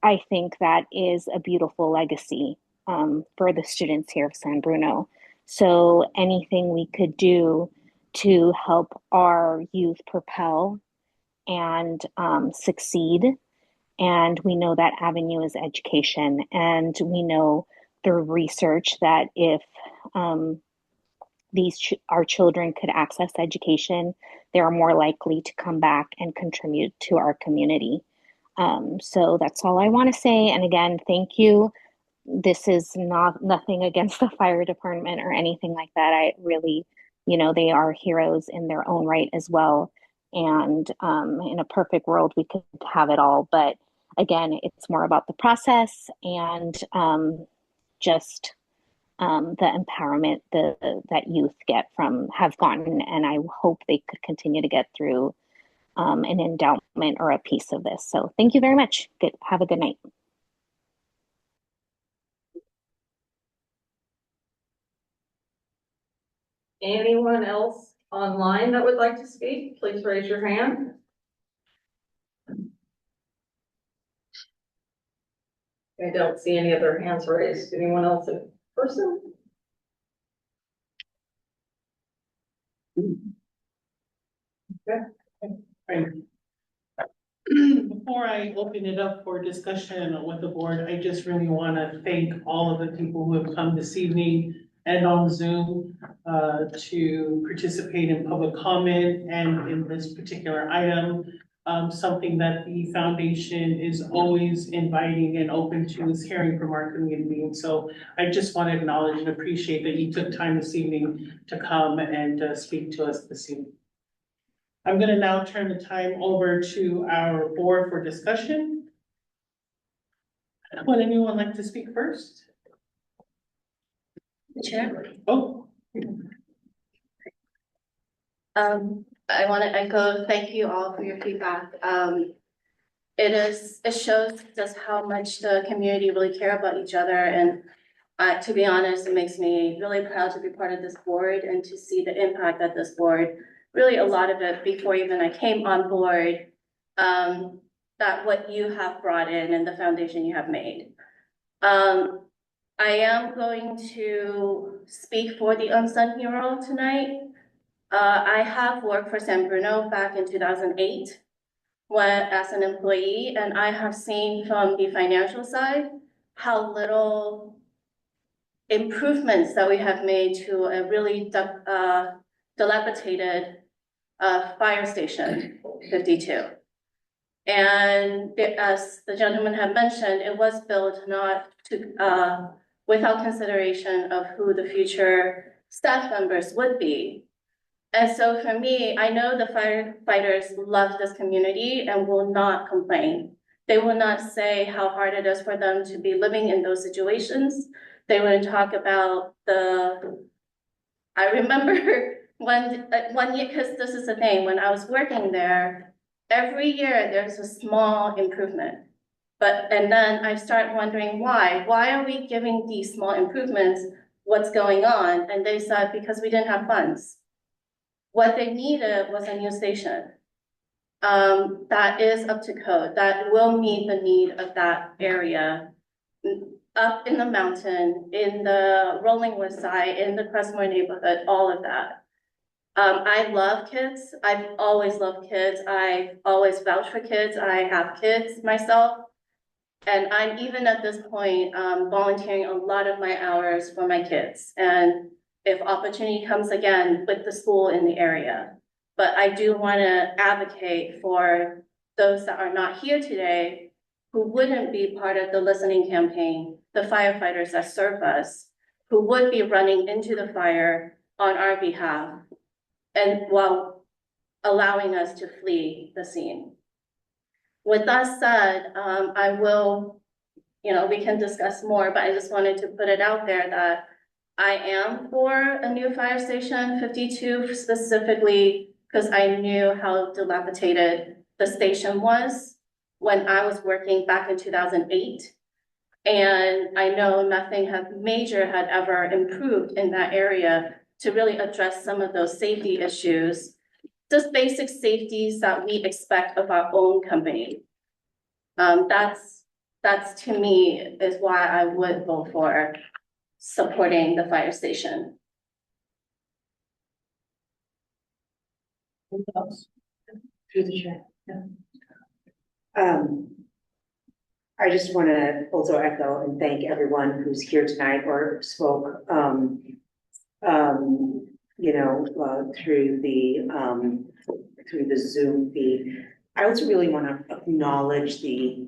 I think that is a beautiful legacy for the students here of San Bruno. So anything we could do to help our youth propel and succeed. And we know that avenue is education. And we know through research that if our children could access education, they are more likely to come back and contribute to our community. So that's all I want to say. And again, thank you. This is nothing against the fire department or anything like that. I really, they are heroes in their own right as well. And in a perfect world, we could have it all. But again, it's more about the process and just the empowerment that youth have gotten, and I hope they could continue to get through an endowment or a piece of this. So thank you very much. Have a good night. Anyone else online that would like to speak, please raise your hand. I don't see any other hands raised. Anyone else in person? Okay. Right. Before I open it up for discussion with the board, I just really want to thank all of the people who have come this evening and on Zoom to participate in public comment and in this particular item. Something that the foundation is always inviting and open to is hearing from our community. And so I just want to acknowledge and appreciate that you took time this evening to come and speak to us this evening. I'm going to now turn the time over to our board for discussion. Would anyone like to speak first? Chair. Oh. I want to echo, thank you all for your feedback. It shows just how much the community really care about each other. And to be honest, it makes me really proud to be part of this board and to see the impact that this board, really a lot of it before even I came on board, that what you have brought in and the foundation you have made. I am going to speak for the unsung hero tonight. I have worked for San Bruno back in 2008 as an employee, and I have seen from the financial side how little improvements that we have made to a really dilapidated fire station 52. And as the gentleman had mentioned, it was built not to without consideration of who the future staff members would be. And so for me, I know the firefighters love this community and will not complain. They will not say how hard it is for them to be living in those situations. They wouldn't talk about I remember when 1 year, because this is the thing, when I was working there, every year there's a small improvement. And then I start wondering why. Why are we giving these small improvements? What's going on? And they said, because we didn't have funds. What they needed was a new station that is up to code, that will meet the need of that area, up in the mountain, in the Rollingwood side, in the Crestmore neighborhood, all of that. I love kids. I've always loved kids. I always vouch for kids. I have kids myself. And I'm even at this point volunteering a lot of my hours for my kids. And if opportunity comes again with the school in the area. But I do want to advocate for those that are not here today who wouldn't be part of the listening campaign, the firefighters that serve us, who would be running into the fire on our behalf and while allowing us to flee the scene. With that said, I will, we can discuss more, but I just wanted to put it out there that I am for a new fire station 52 specifically because I knew how dilapidated the station was when I was working back in 2008. And I know nothing major had ever improved in that area to really address some of those safety issues, just basic safeties that we expect of our own company. That's to me is why I would vote for supporting the fire station. Through the chair. I just want to also echo and thank everyone who's here tonight or spoke, through the Zoom feed. I also really want to acknowledge the,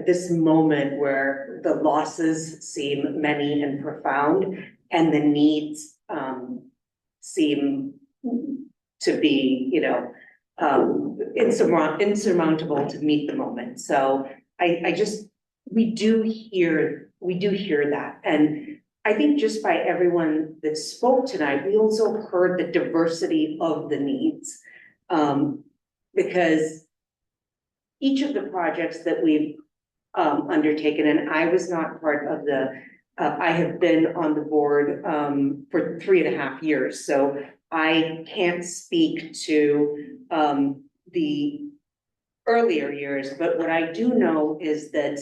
this moment where the losses seem many and profound and the needs, seem to be, insurmountable to meet the moment. So we do hear that. And I think just by everyone that spoke tonight, we also heard the diversity of the needs. Because each of the projects that we've undertaken, and I was not part of I have been on the board for 3.5 years. So I can't speak to the earlier years, but what I do know is that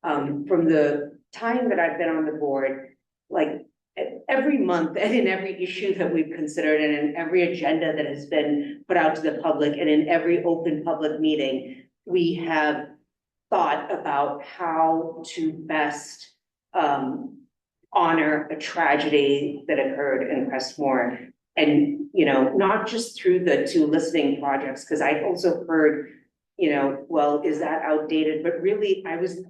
from the time that I've been on the board, every month and in every issue that we've considered and in every agenda that has been put out to the public and in every open public meeting, we have thought about how to best honor a tragedy that occurred in Crestmore. And, not just through the 2 listening projects, because I also heard, well, is that outdated? But really, I was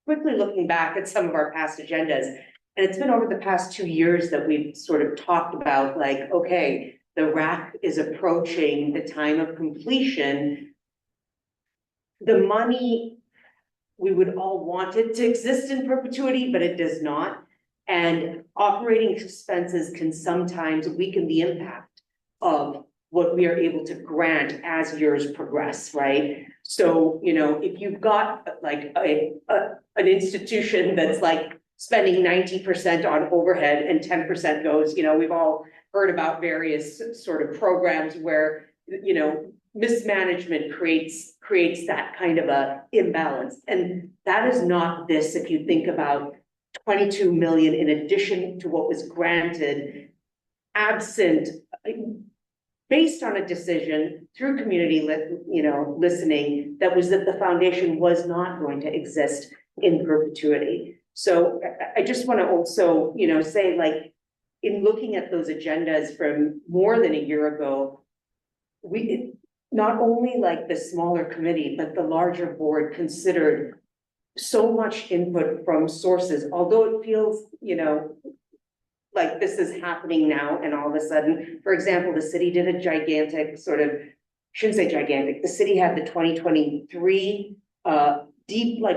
quickly looking back at some of our past agendas, and it's been over the past 2 years that we've sort of talked about, okay, the RAC is approaching the time of completion. The money, we would all want it to exist in perpetuity, but it does not. And operating expenses can sometimes weaken the impact of what we are able to grant as years progress, right? So, if you've got an institution that's spending 90% on overhead and 10% goes, we've all heard about various sort of programs where, mismanagement creates that kind of a imbalance. And that is not this, if you think about 22 million in addition to what was granted, absent, based on a decision through community listening, that was that the foundation was not going to exist in perpetuity. So I just want to also, say in looking at those agendas from more than a year ago, not only the smaller committee, but the larger board considered so much input from sources, although it feels, like this is happening now and all of a sudden. For example, the city did a gigantic shouldn't say gigantic, the city had the 2023 a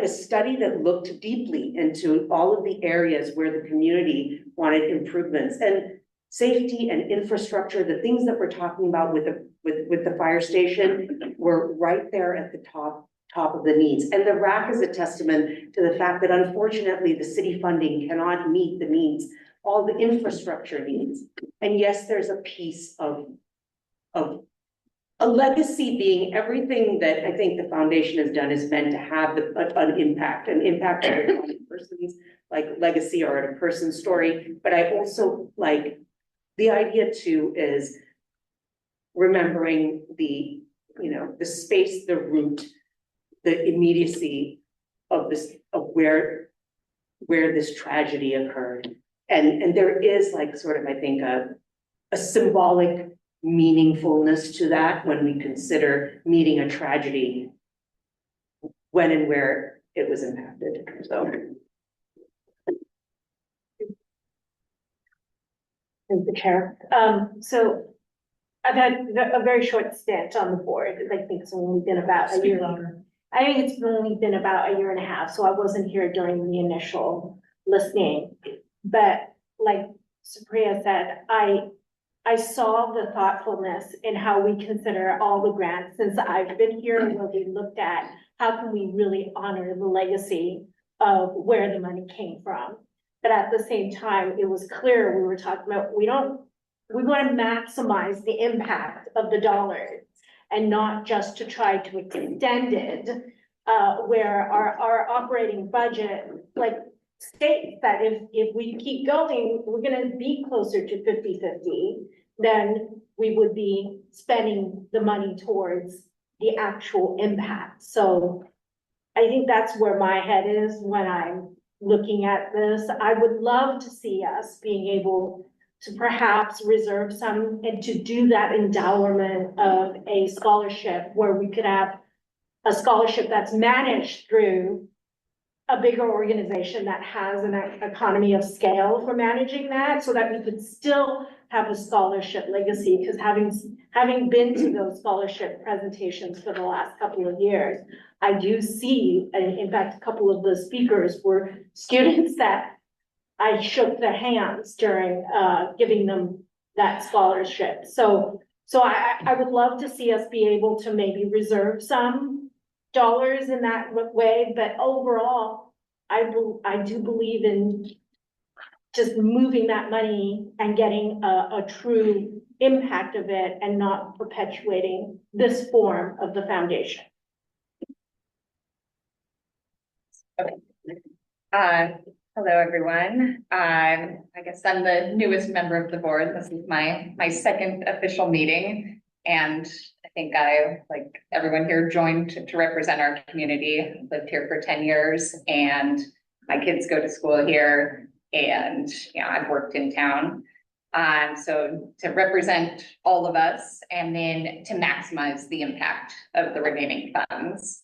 study that looked deeply into all of the areas where the community wanted improvements, and safety and infrastructure, the things that we're talking about with the fire station were right there at the top of the needs. And the RAC is a testament to the fact that unfortunately the city funding cannot meet the needs, all the infrastructure needs. And yes, there's a piece of a legacy being everything that I think the foundation has done is meant to have an impact on a person's legacy or at a person's story. But I also the idea too is remembering the space, the root, the immediacy of where this tragedy occurred. And there is I think a symbolic meaningfulness to that when we consider meeting a tragedy when and where it was impacted. So Thank the chair. So I've had a very short stint on the board. I think it's only been about a year. I think it's only been about a year and a half, so I wasn't here during the initial listening. But like Supriya said, I saw the thoughtfulness in how we consider all the grants since I've been here, where we looked at how can we really honor the legacy of where the money came from. But at the same time, it was clear we were talking about, we want to maximize the impact of the dollars and not just to try to extend it, where our operating budget, like states that if we keep going, we're gonna be closer to 50-50, then we would be spending the money towards the actual impact. So I think that's where my head is when I'm looking at this. I would love to see us being able to perhaps reserve some and to do that endowment of a scholarship where we could have a scholarship that's managed through a bigger organization that has an economy of scale for managing that, so that we could still have a scholarship legacy. Because having been to those scholarship presentations for the last couple of years, I do see, and in fact, a couple of the speakers were students that I shook their hands during giving them that scholarship. So I would love to see us be able to maybe reserve some dollars in that way, but overall, I do believe in just moving that money and getting a true impact of it and not perpetuating this form of the foundation. Hello, everyone. I guess I'm the newest member of the board. This is my second official meeting. And I think I, like everyone here, joined to represent our community. Lived here for 10 years and my kids go to school here and I've worked in town. So to represent all of us and then to maximize the impact of the remaining funds.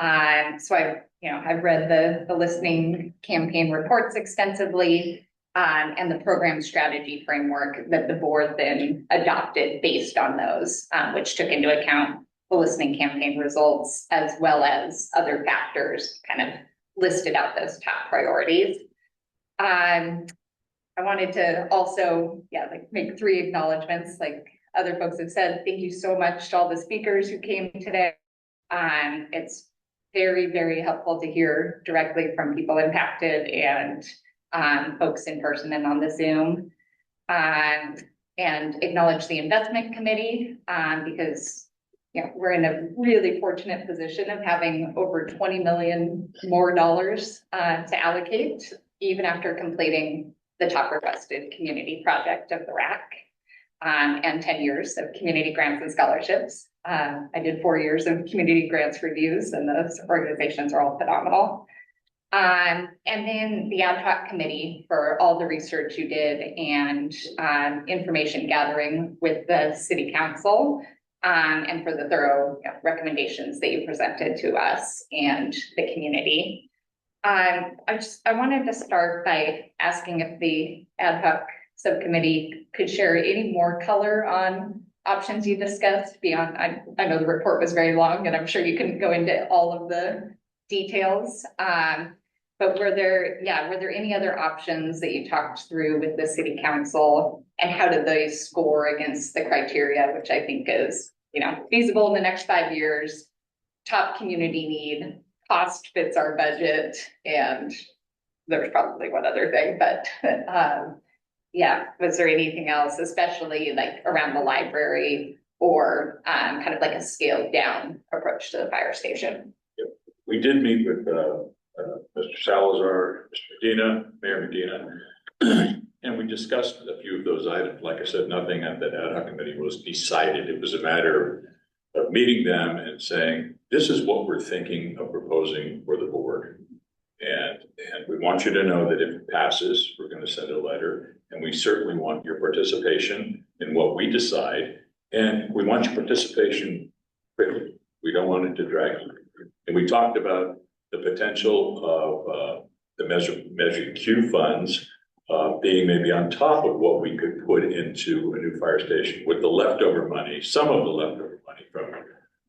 So I've read the listening campaign reports extensively, and the program strategy framework that the board then adopted based on those, which took into account the listening campaign results as well as other factors, kind of listed out those top priorities. I wanted to also, make 3 acknowledgements, like other folks have said. Thank you so much to all the speakers who came today. It's very, very helpful to hear directly from people impacted and folks in person and on the Zoom, and acknowledge the investment committee, because we're in a really fortunate position of having over 20 million more dollars to allocate, even after completing the top requested community project of the RAC, and 10 years of community grants and scholarships. I did 4 years of community grants reviews, and those organizations are all phenomenal. And then the ad hoc committee for all the research you did and information gathering with the city council, and for the thorough recommendations that you presented to us and the community. I wanted to start by asking if the ad hoc subcommittee could share any more color on options you discussed beyond, I know the report was very long and I'm sure you couldn't go into all of the details. But were there any other options that you talked through with the city council, and how did they score against the criteria, which I think is, feasible in the next 5 years, top community need, cost fits our budget, and there's probably one other thing, but was there anything else, especially like around the library or kind of like a scaled down approach to the fire station? We did meet with Mr. Salazar, Mr. Medina, Mayor Medina, and we discussed a few of those items. Like I said, nothing at that ad hoc committee was decided. It was a matter of meeting them and saying, this is what we're thinking of proposing for the board. And we want you to know that if it passes, we're going to send a letter, and we certainly want your participation in what we decide. And we want your participation quickly. We don't want it to drag on. And we talked about the potential of the Measure Q funds being maybe on top of what we could put into a new fire station with the leftover money, some of the leftover money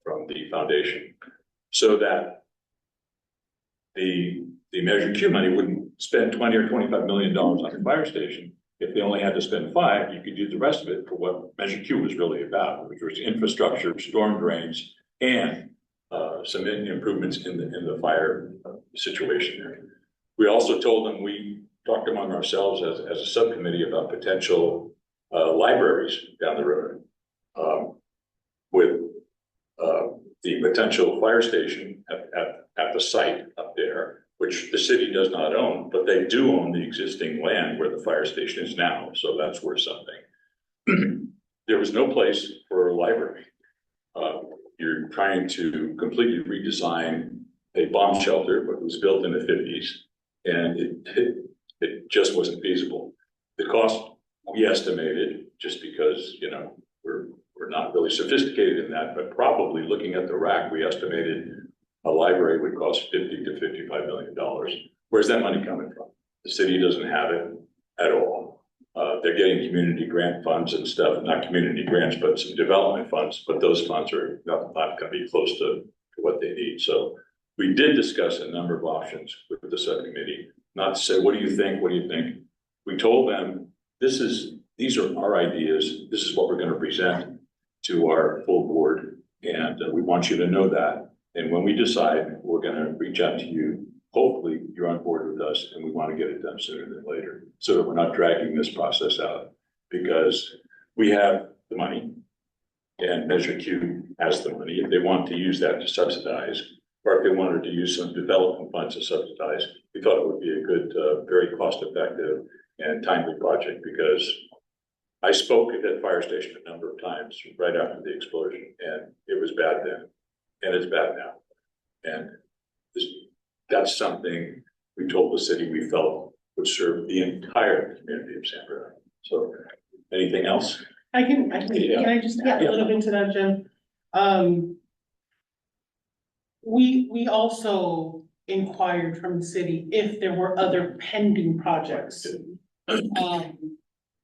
from the foundation, so that the Measure Q money wouldn't spend $20 or $25 million on the fire station. If they only had to spend $5, you could use the rest of it for what Measure Q was really about, which was infrastructure, storm drains, and some improvements in the fire situation there. We also told them, we talked among ourselves as a subcommittee about potential libraries down the road, with the potential fire station at the site up there, which the city does not own, but they do own the existing land where the fire station is now. So that's worth something. There was no place for a library. You're trying to completely redesign a bomb shelter, but it was built in the 50s, and it just wasn't feasible. The cost we estimated, just because, you know, we're not really sophisticated in that, but probably looking at the rack, we estimated a library would cost $50 to $55 million. Where's that money coming from? The city doesn't have it at all. They're getting community grant funds and stuff, not community grants, but some development funds, but those funds are not going to be close to what they need. So we did discuss a number of options with the subcommittee, not to say, what do you think? What do you think? We told them, these are our ideas. This is what we're going to present to our full board. And we want you to know that. And when we decide, we're going to reach out to you. Hopefully you're on board with us, and we want to get it done sooner than later, so that we're not dragging this process out, because we have the money and Measure Q has the money. If they want to use that to subsidize, or if they wanted to use some development funds to subsidize, we thought it would be a good, very cost-effective and timely project, because I spoke at that fire station a number of times right after the explosion, and it was bad then, and it's bad now. And that's something we told the city we felt would serve the entire community of San Bruno. So, anything else? Can I just add a little bit to that, Jim? We also inquired from the city if there were other pending projects.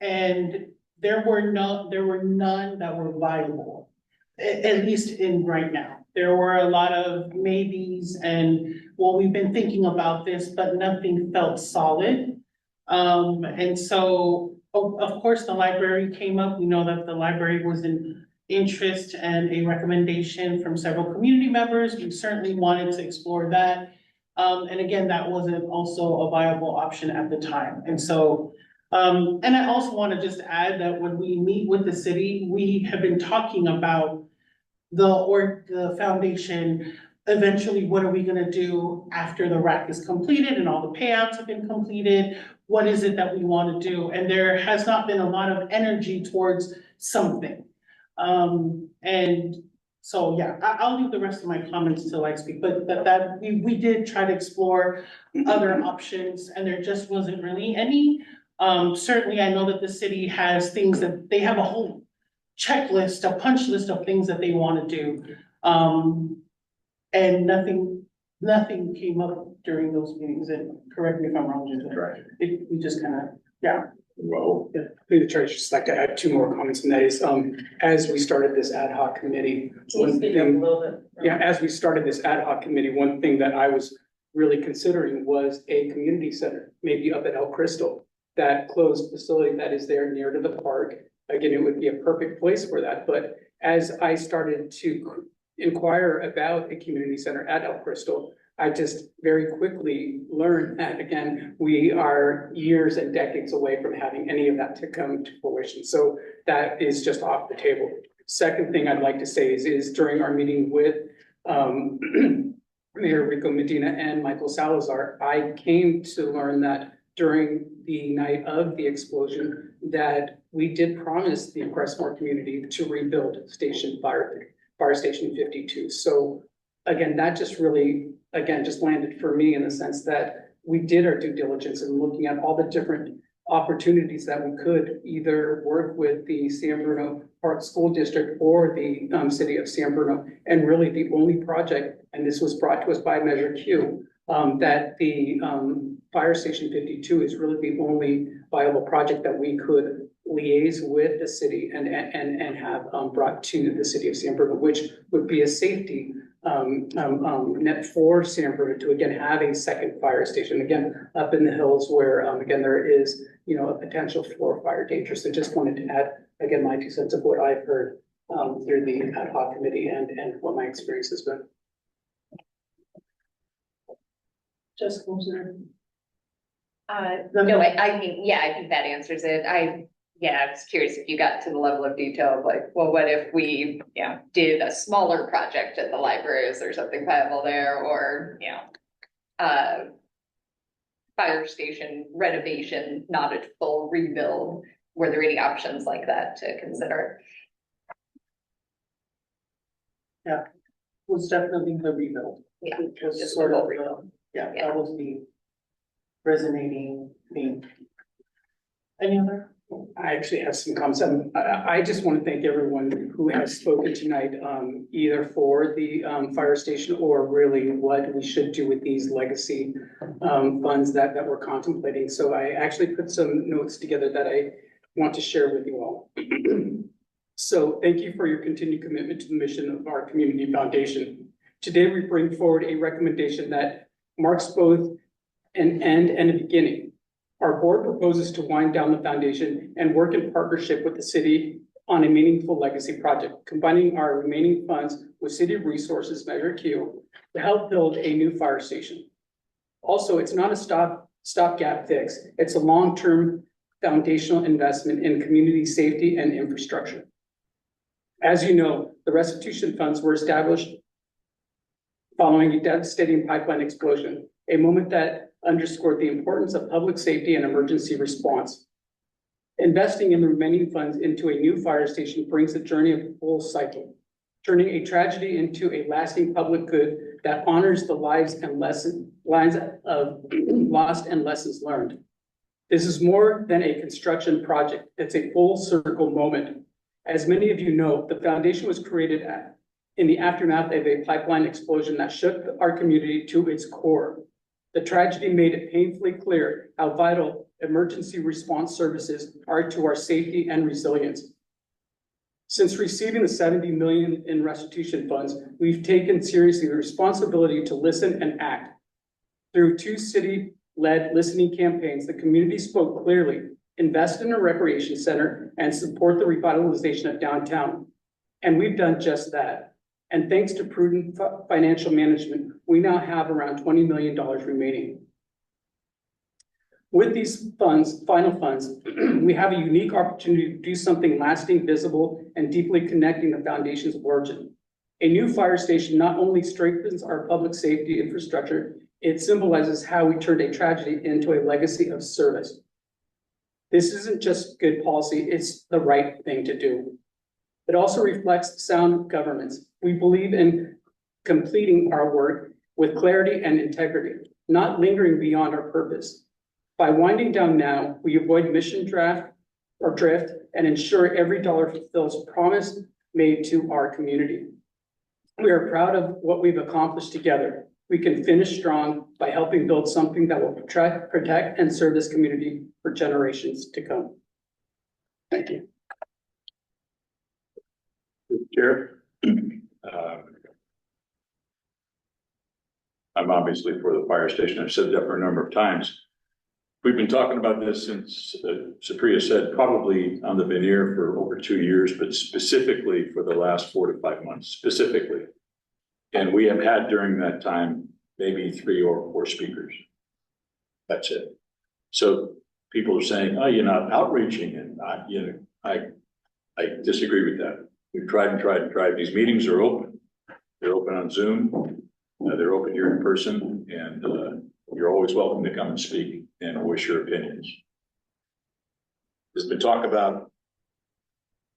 And there were none that were viable, at least in right now. There were a lot of maybes and, well, we've been thinking about this, but nothing felt solid. And so, of course, the library came up. We know that the library was in interest and a recommendation from several community members. We certainly wanted to explore that. And again, that wasn't also a viable option at the time. And so, and I also want to just add that when we meet with the city, we have been talking about the foundation, eventually, what are we gonna do after the rack is completed and all the payouts have been completed? What is it that we want to do? And there has not been a lot of energy towards something. And so, yeah, I'll leave the rest of my comments till I speak, but that we did try to explore other options, and there just wasn't really any. Certainly, I know that the city has things that they have a whole checklist, a punch list of things that they want to do. And nothing came up during those meetings, and correct me if I'm wrong, Jim. Right. We just kind of, yeah. Well, through the chair, just like to add two more comments, and that is, as we started this ad hoc committee. As we started this ad hoc committee, one thing that I was really considering was a community center, maybe up at El Crystal, that closed facility that is there near to the park. Again, it would be a perfect place for that. But as I started to inquire about a community center at El Crystal, I just very quickly learned that, again, we are years and decades away from having any of that to come to fruition. So that is just off the table. Second thing I'd like to say is during our meeting with Mayor Rico Medina and Michael Salazar, I came to learn that during the night of the explosion that we did promise the Crestmore community to rebuild Fire Station 52. So again, that just really, just landed for me in the sense that we did our due diligence in looking at all the different opportunities that we could either work with the San Bruno Park School District or the city of San Bruno. And really the only project, and this was brought to us by Measure Q, that the Fire Station 52 is really the only viable project that we could liaise with the city and have brought to the city of San Bruno, which would be a safety net for San Bruno to again have a second fire station, again, up in the hills where again, there is, you know, a potential for fire danger. So just wanted to add, again, my 2 cents of what I've heard through the ad hoc committee and what my experience has been. Just closer. No, I think, yeah, I think that answers it. I was curious if you got to the level of detail of like, well, what if we, did a smaller project at the libraries or something viable there, or, fire station renovation, not a full rebuild. Were there any options like that to consider? Yeah, was definitely the rebuild. Yeah, Which was just sort a of, full rebuild. that was the resonating theme. Any other? I actually have some comments. I just want to thank everyone who has spoken tonight, either for the fire station or really what we should do with these legacy funds that we're contemplating. So I actually put some notes together that I want to share with you all. So thank you for your continued commitment to the mission of our community foundation. Today, we bring forward a recommendation that marks both an end and a beginning. Our board proposes to wind down the foundation and work in partnership with the city on a meaningful legacy project, combining our remaining funds with city resources, Measure Q, to help build a new fire station. Also, it's not a stopgap fix. It's a long-term foundational investment in community safety and infrastructure. As you know, the restitution funds were established following a devastating pipeline explosion, a moment that underscored the importance of public safety and emergency response. Investing in the remaining funds into a new fire station brings a journey of full cycle, turning a tragedy into a lasting public good that honors the lives of lost and lessons learned. This is more than a construction project. It's a full circle moment. As many of you know, the foundation was created in the aftermath of a pipeline explosion that shook our community to its core. The tragedy made it painfully clear how vital emergency response services are to our safety and resilience. Since receiving the $70 million in restitution funds, we've taken seriously the responsibility to listen and act. Through 2 city-led listening campaigns, the community spoke clearly: invest in a recreation center and support the revitalization of downtown. And we've done just that. And thanks to prudent financial management, we now have around $20 million remaining. With these funds, final funds, we have a unique opportunity to do something lasting, visible, and deeply connecting the foundation's origin. A new fire station not only strengthens our public safety infrastructure, it symbolizes how we turned a tragedy into a legacy of service. This isn't just good policy, it's the right thing to do. It also reflects sound governance. We believe in completing our work with clarity and integrity, not lingering beyond our purpose. By winding down now, we avoid mission drift and ensure every dollar fulfills promise made to our community. We are proud of what we've accomplished together. We can finish strong by helping build something that will protect and serve this community for generations to come. Thank you. Chair. I'm obviously for the fire station. I've said that for a number of times. We've been talking about this since Supriya said, probably on the veneer for over 2 years, but specifically for the last 4 to 5 months, specifically. And we have had during that time, maybe 3 or 4 speakers. That's it. So people are saying, oh, you're not outreaching, and I disagree with that. We've tried and tried and tried. These meetings are open. They're open on Zoom. They're open here in person, and you're always welcome to come and speak and voice your opinions. There's been talk about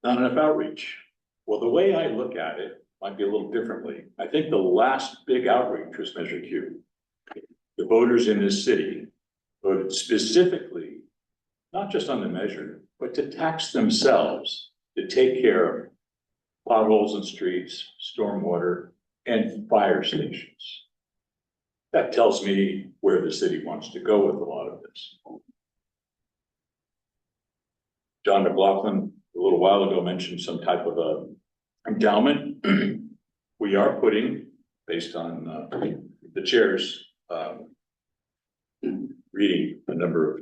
not enough outreach. Well, the way I look at it might be a little differently. I think the last big outreach was Measure Q. The voters in this city voted specifically, not just on the measure, but to tax themselves to take care of potholes in streets, stormwater, and fire stations. that tells me where the city wants to go with a lot of this. John McLaughlin, a little while ago, mentioned some type of a endowment. We are putting, based on the chair's reading a number of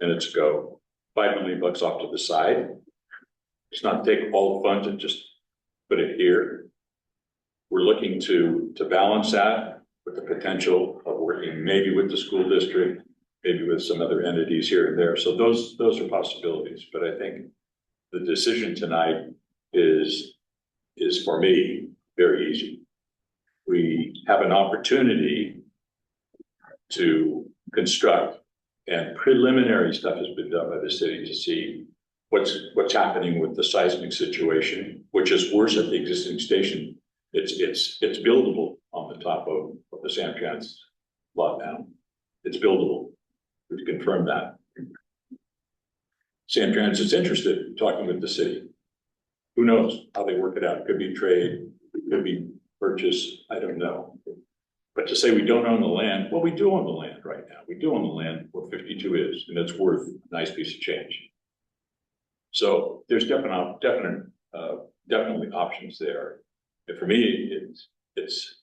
minutes ago, $5 million off to the side. It's not take all the funds and just put it here. We're looking to balance that with the potential of working maybe with the school district, maybe with some other entities here and there. So those are possibilities. But I think the decision tonight is for me very easy. We have an opportunity to construct, and preliminary stuff has been done by the city to see what's happening with the seismic situation, which is worse at the existing station. It's buildable on the top of the Samtrans lot now. It's buildable. We've confirmed that. Samtrans is interested in talking with the city. Who knows how they work it out? Could be trade, could be purchase, I don't know. But to say we don't own the land, well, we do own the land right now. We do own the land where 52 is, and it's worth a nice piece of change. So there's definitely options there. And for me, it's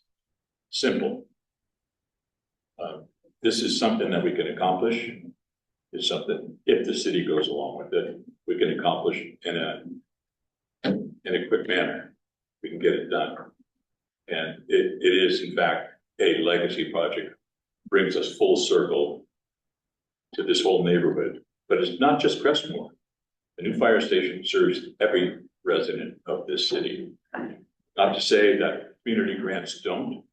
simple. This is something that we can accomplish. It's something, if the city goes along with it, we can accomplish in a quick manner. We can get it done. And it is, in fact, a legacy project, brings us full circle to this whole neighborhood. But it's not just Crestmore. The new fire station serves every resident of this city. Not to say that community grants don't,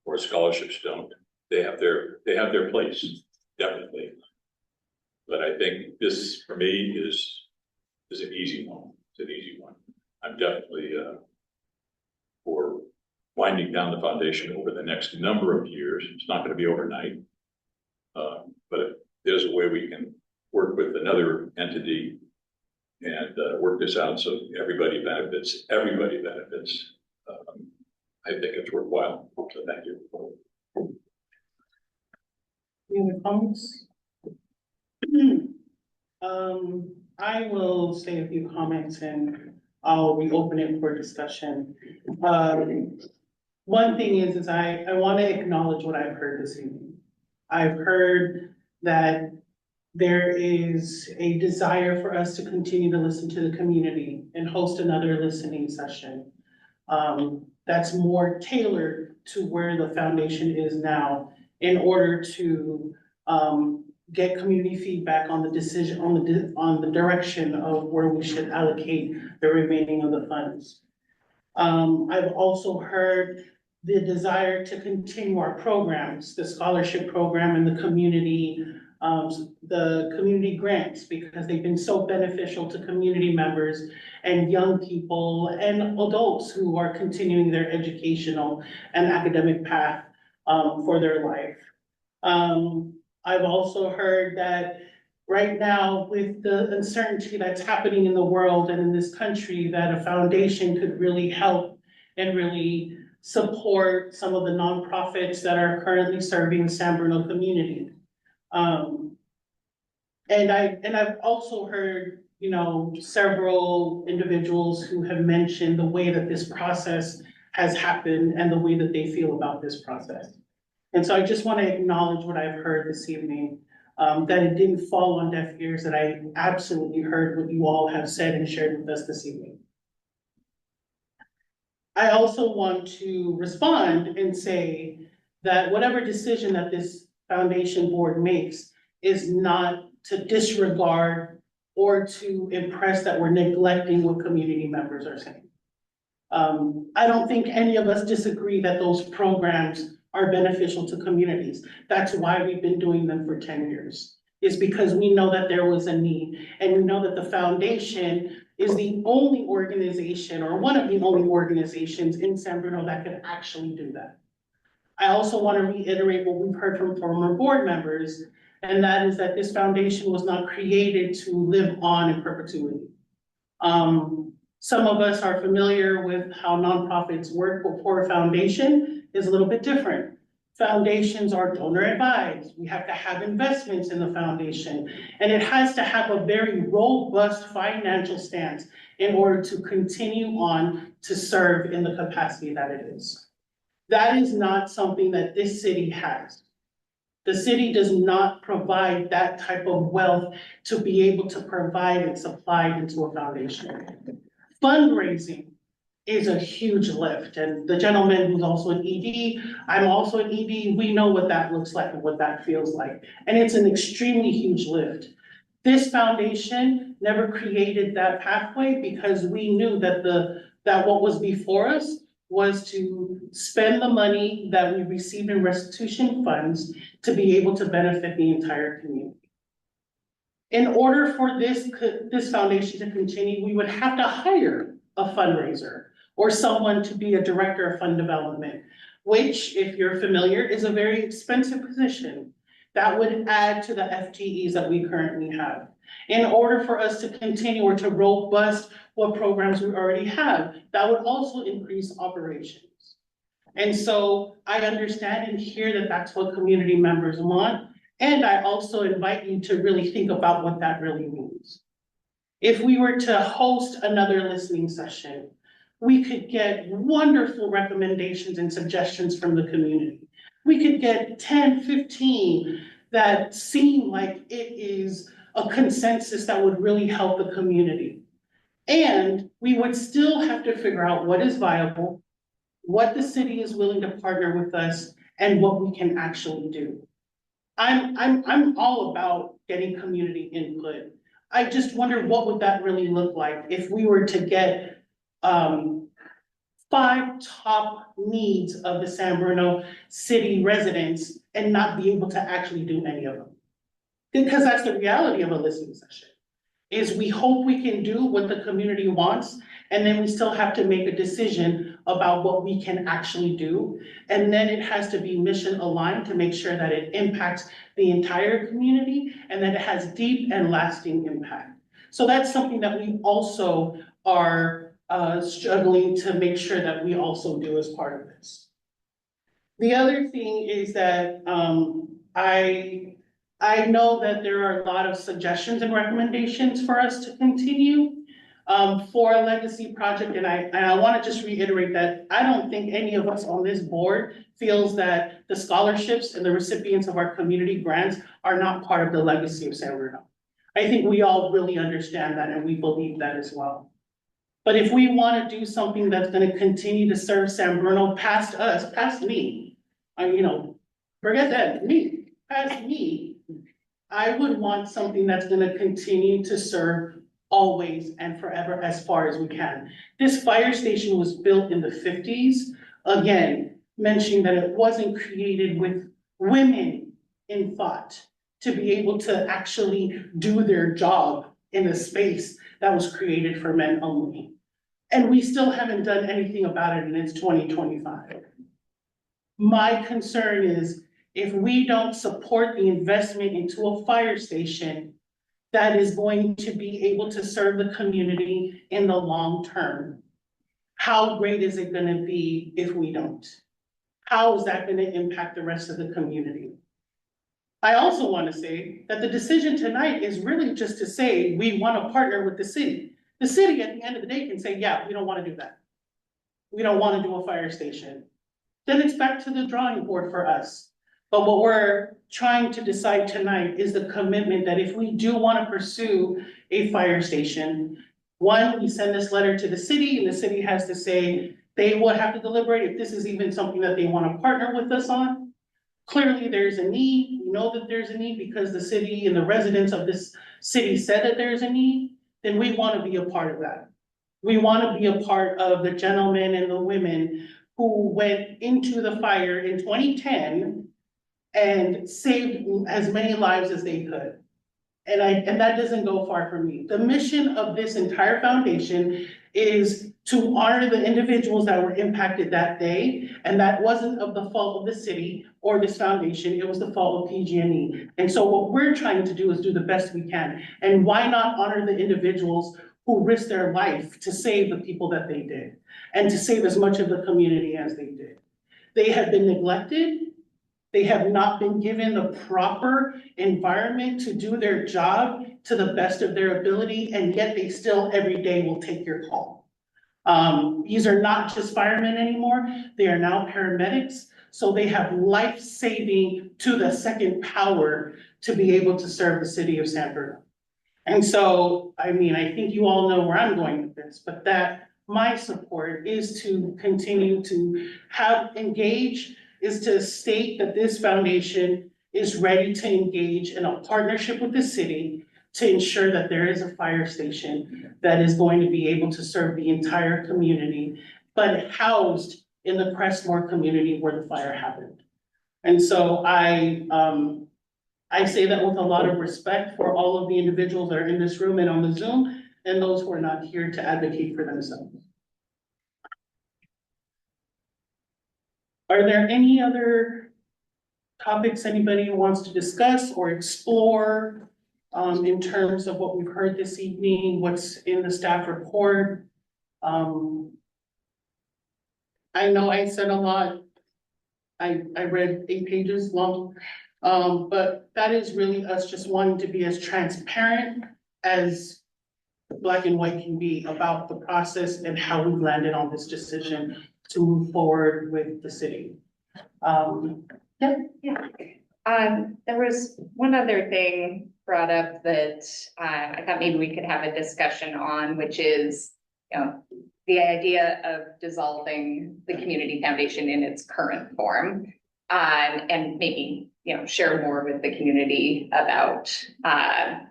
or scholarships don't. They have their place, definitely. But I think this, for me, is an easy one. It's an easy one. I'm definitely for winding down the foundation over the next number of years. It's not going to be overnight, but there's a way we can work with another entity and work this out so everybody benefits. Everybody benefits. I think it's worthwhile. So thank you. Any other comments? I will say a few comments and I'll reopen it for discussion. One thing is I want to acknowledge what I've heard this evening. I've heard that there is a desire for us to continue to listen to the community and host another listening session. That's more tailored to where the foundation is now in order to get community feedback on the decision, on the direction of where we should allocate the remaining of the funds. I've also heard the desire to continue our programs, the scholarship program and the community grants, because they've been so beneficial to community members and young people and adults who are continuing their educational and academic path for their life. I've also heard that right now, with the uncertainty that's happening in the world and in this country, that a foundation could really help and really support some of the nonprofits that are currently serving the San Bruno community. And I've also heard, several individuals who have mentioned the way that this process has happened and the way that they feel about this process. And so I just want to acknowledge what I've heard this evening, that it didn't fall on deaf ears, that I absolutely heard what you all have said and shared with us this evening. I also want to respond and say that whatever decision that this foundation board makes is not to disregard or to impress that we're neglecting what community members are saying. I don't think any of us disagree that those programs are beneficial to communities. That's why we've been doing them for 10 years, is because we know that there was a need, and we know that the foundation is the only organization or one of the only organizations in San Bruno that could actually do that. I also want to reiterate what we've heard from former board members, and that is that this foundation was not created to live on in perpetuity. Some of us are familiar with how nonprofits work, but for a foundation is a little bit different. Foundations are donor advised. We have to have investments in the foundation, and it has to have a very robust financial stance in order to continue on to serve in the capacity that it is. That is not something that this city has. The city does not provide that type of wealth to be able to provide and supply into a foundation. Fundraising is a huge lift, and the gentleman who's also an ED, I'm also an ED, we know what that looks like and what that feels like. And it's an extremely huge lift. This foundation never created that pathway because we knew that that what was before us was to spend the money that we received in restitution funds to be able to benefit the entire community. In order for this foundation to continue, we would have to hire a fundraiser or someone to be a director of fund development, which, if you're familiar, is a very expensive position. That would add to the FTEs that we currently have. In order for us to continue or to robust what programs we already have, that would also increase operations. And so I understand and hear that that's what community members want. And I also invite you to really think about what that really means. If we were to host another listening session, we could get wonderful recommendations and suggestions from the community. We could get 10, 15 that seem like it is a consensus that would really help the community. And we would still have to figure out what is viable, what the city is willing to partner with us, and what we can actually do. I'm all about getting community input. I just wonder what would that really look like if we were to get 5 top needs of the San Bruno city residents and not be able to actually do any of them. Because that's the reality of a listening session, is we hope we can do what the community wants, and then we still have to make a decision about what we can actually do. And then it has to be mission aligned to make sure that it impacts the entire community and that it has deep and lasting impact. So that's something that we also are struggling to make sure that we also do as part of this. The other thing is that I know that there are a lot of suggestions and recommendations for us to continue for a legacy project. And I want to just reiterate that I don't think any of us on this board feels that the scholarships and the recipients of our community grants are not part of the legacy of San Bruno. I think we all really understand that and we believe that as well. But if we want to do something that's going to continue to serve San Bruno past us, past me, forget that, past me, I would want something that's going to continue to serve always and forever as far as we can. This fire station was built in the 50s. Again, mentioning that it wasn't created with women in thought to be able to actually do their job in a space that was created for men only. And we still haven't done anything about it, and it's 2025. My concern is if we don't support the investment into a fire station that is going to be able to serve the community in the long term, how great is it going to be if we don't? How is that going to impact the rest of the community? I also want to say that the decision tonight is really just to say we want to partner with the city. The city at the end of the day can say, yeah, we don't want to do that. We don't want to do a fire station. Then it's back to the drawing board for us. But what we're trying to decide tonight is the commitment that if we do want to pursue a fire station, one, we send this letter to the city and the city has to say they will have to deliberate if this is even something that they want to partner with us on. Clearly there's a need. We know that there's a need because the city and the residents of this city said that there's a need. Then we want to be a part of that. We want to be a part of the gentlemen and the women who went into the fire in 2010 and saved as many lives as they could. And that doesn't go far from me. The mission of this entire foundation is to honor the individuals that were impacted that day. And that wasn't of the fault of the city or this foundation, it was the fault of PG&E. And so what we're trying to do is do the best we can. And why not honor the individuals who risked their life to save the people that they did and to save as much of the community as they did. They have been neglected. They have not been given the proper environment to do their job to the best of their ability, and yet they still every day will take your call. These are not just firemen anymore, they are now paramedics, so they have life-saving to the second power to be able to serve the city of San Bernardino. And so, I mean, I think you all know where I'm going with this, but that my support is to continue to engage, is to state that this foundation is ready to engage in a partnership with the city to ensure that there is a fire station that is going to be able to serve the entire community, but housed in the Crestmore community where the fire happened. And so I say that with a lot of respect for all of the individuals that are in this room and on the Zoom, and those who are not here to advocate for themselves. Are there any other topics anybody wants to discuss or explore in terms of what we've heard this evening, what's in the staff report? I know I said a lot. I read 8 pages long, but that is really us just wanting to be as transparent as Black and white can be about the process and how we landed on this decision to move forward with the city. There was one other thing brought up that I thought maybe we could have a discussion on, which is, the idea of dissolving the community foundation in its current form, and maybe, share more with the community about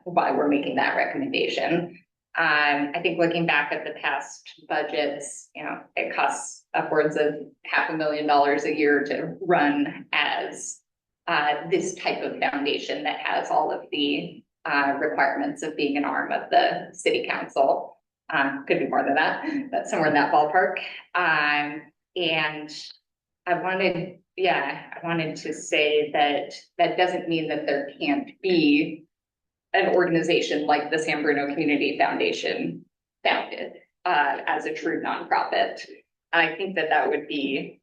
why we're making that recommendation. I think looking back at the past budgets, it costs upwards of $500,000 a year to run as this type of foundation that has all of the requirements of being an arm of the city council. Could be more than that, but somewhere in that ballpark. And I wanted to say that that doesn't mean that there can't be an organization like the San Bruno Community Foundation founded as a true nonprofit. I think that that would be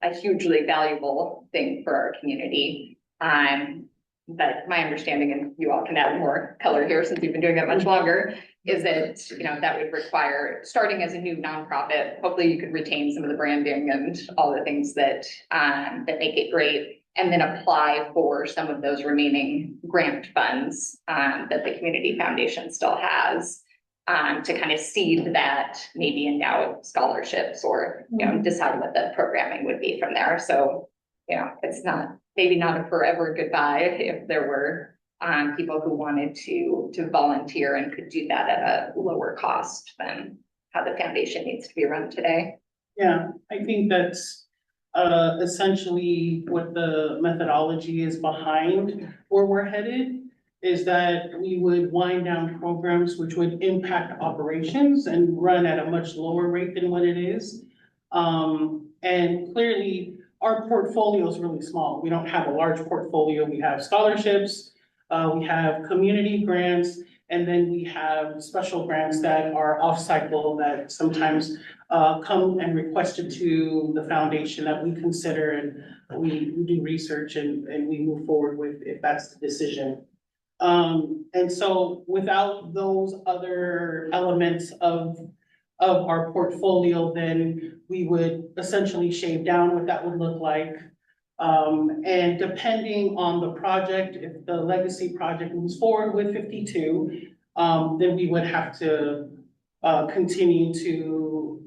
a hugely valuable thing for our community. But my understanding, and you all can add more color here since you've been doing it much longer, is that that would require starting as a new nonprofit. Hopefully you could retain some of the branding and all the things that that make it great, and then apply for some of those remaining grant funds that the community foundation still has, to kind of seed that, maybe endow scholarships or decide what the programming would be from there. So it's maybe not a forever goodbye if there were people who wanted to volunteer and could do that at a lower cost than how the foundation needs to be run today. Yeah, I think that's essentially what the methodology is behind where we're headed, is that we would wind down programs which would impact operations and run at a much lower rate than what it is. And clearly our portfolio is really small. We don't have a large portfolio. We have scholarships, we have community grants, and then we have special grants that are off cycle that sometimes come and requested to the foundation that we consider, and we do research and we move forward with if that's the decision. And so without those other elements of our portfolio, then we would essentially shave down what that would look like. And depending on the project, if the legacy project moves forward with 52, then we would have to continue to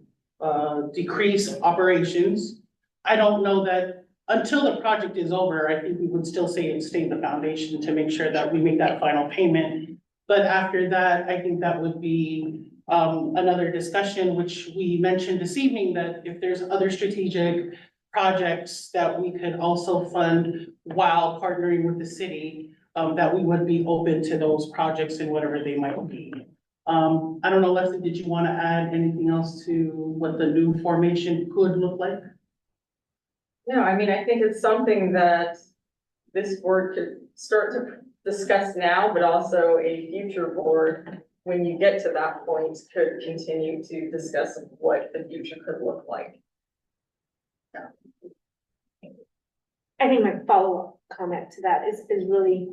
decrease operations. I don't know that until the project is over, I think we would still say stay in the foundation to make sure that we make that final payment. But after that, I think that would be another discussion, which we mentioned this evening, that if there's other strategic projects that we could also fund while partnering with the city, that we would be open to those projects and whatever they might be. I don't know, Leslie, did you want to add anything else to what the new formation could look like? No, I mean, I think it's something that this board could start to discuss now, but also a future board when you get to that point, could continue to discuss what the future could look like. I think my follow-up comment to that is really,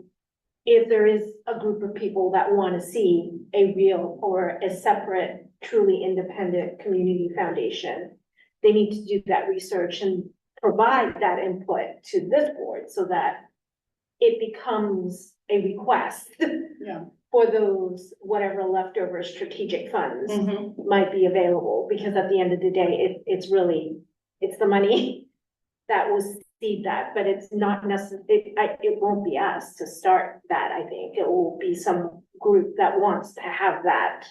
if there is a group of people that want to see a real or a separate, truly independent community foundation, they need to do that research and provide that input to this board so that it becomes a request Yeah. for those, whatever leftover strategic funds Mhm. might be available, because at the end of the day, it's really, it's the money that will seed that, but it's not it won't be us to start that, I think. It will be some group that wants to have that,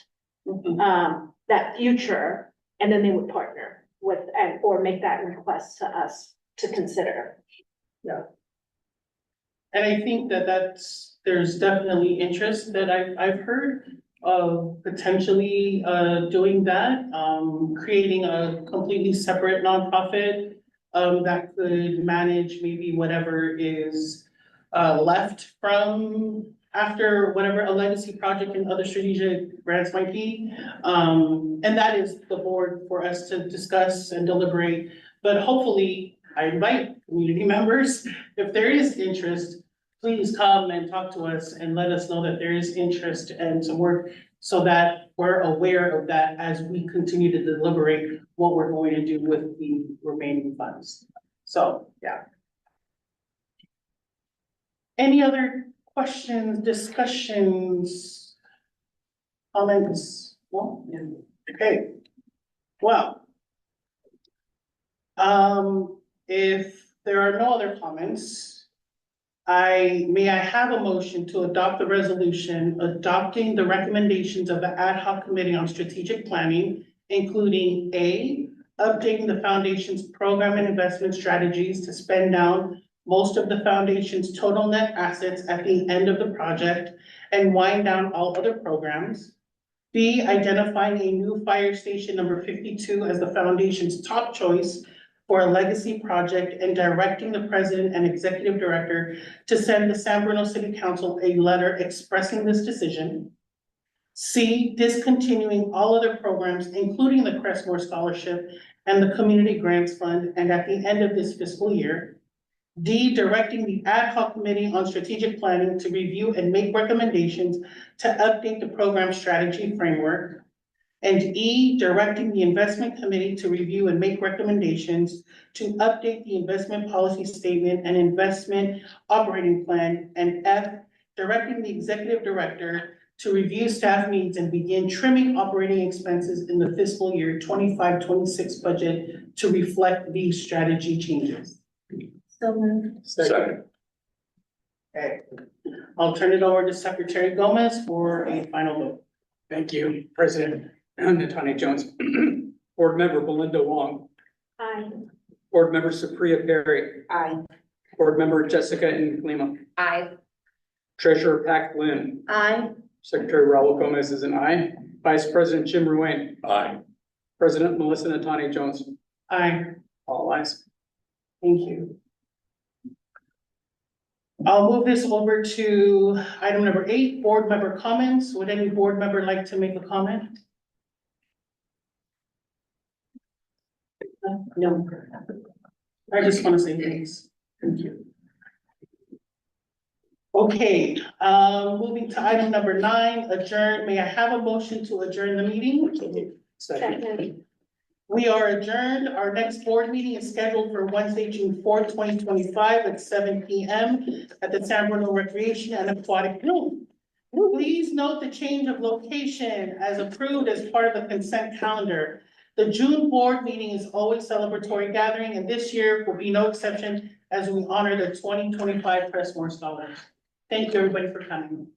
that future, and then they would partner with, or make that request to us to consider. Yeah. And I think that there's definitely interest that I've heard of potentially doing that, creating a completely separate nonprofit that could manage maybe whatever is left from after whatever a legacy project and other strategic grants might be. And that is the board for us to discuss and deliberate. But hopefully, I invite community members, if there is interest, please come and talk to us and let us know that there is interest and some work so that we're aware of that as we continue to deliberate what we're going to do with the remaining funds. So, yeah. Any other questions, discussions, comments? No? Okay. Well, if there are no other comments, may I have a motion to adopt the resolution adopting the recommendations of the ad hoc committee on strategic planning, including A, updating the foundation's program and investment strategies to spend down most of the foundation's total net assets at the end of the project and wind down all other programs. B, identifying a new fire station number 52 as the foundation's top choice for a legacy project and directing the president and executive director to send the San Bruno City Council a letter expressing this decision. C, discontinuing all other programs, including the Crestmore Scholarship and the Community Grants Fund, and at the end of this fiscal year. D, directing the ad hoc committee on strategic planning to review and make recommendations to update the program strategy framework. And E, directing the investment committee to review and make recommendations to update the investment policy statement and investment operating plan. And F, directing the executive director to review staff needs and begin trimming operating expenses in the fiscal year 25-26 budget to reflect these strategy changes. So moved. Second. Okay, I'll turn it over to Secretary Gomez for a final vote. Thank you, President Natani Jones. Board Member Belinda Wong. Aye. Board Member Supriya Perry. Aye. Board Member Jessica Nklima. Aye. Treasurer Pac Lynn. Aye. Secretary Raul Gomez is an aye. Vice President Jim Ruane. Aye. President Melissa Natani Jones. Aye. All ayes. Thank you. I'll move this over to item number 8, board member comments. Would any board member like to make a comment? No. I just want to say thanks. Thank you. Okay, moving to item number 9, adjourn. May I have a motion to adjourn the meeting? Second. We are adjourned. Our next board meeting is scheduled for Wednesday, June 4th, 2025 at 7 p.m. at the San Bruno Recreation and Aquatic Room. Please note the change of location as approved as part of the consent calendar. The June board meeting is always celebratory gathering, and this year will be no exception as we honor the 2025 Crestmore Scholars. Thank you, everybody, for coming.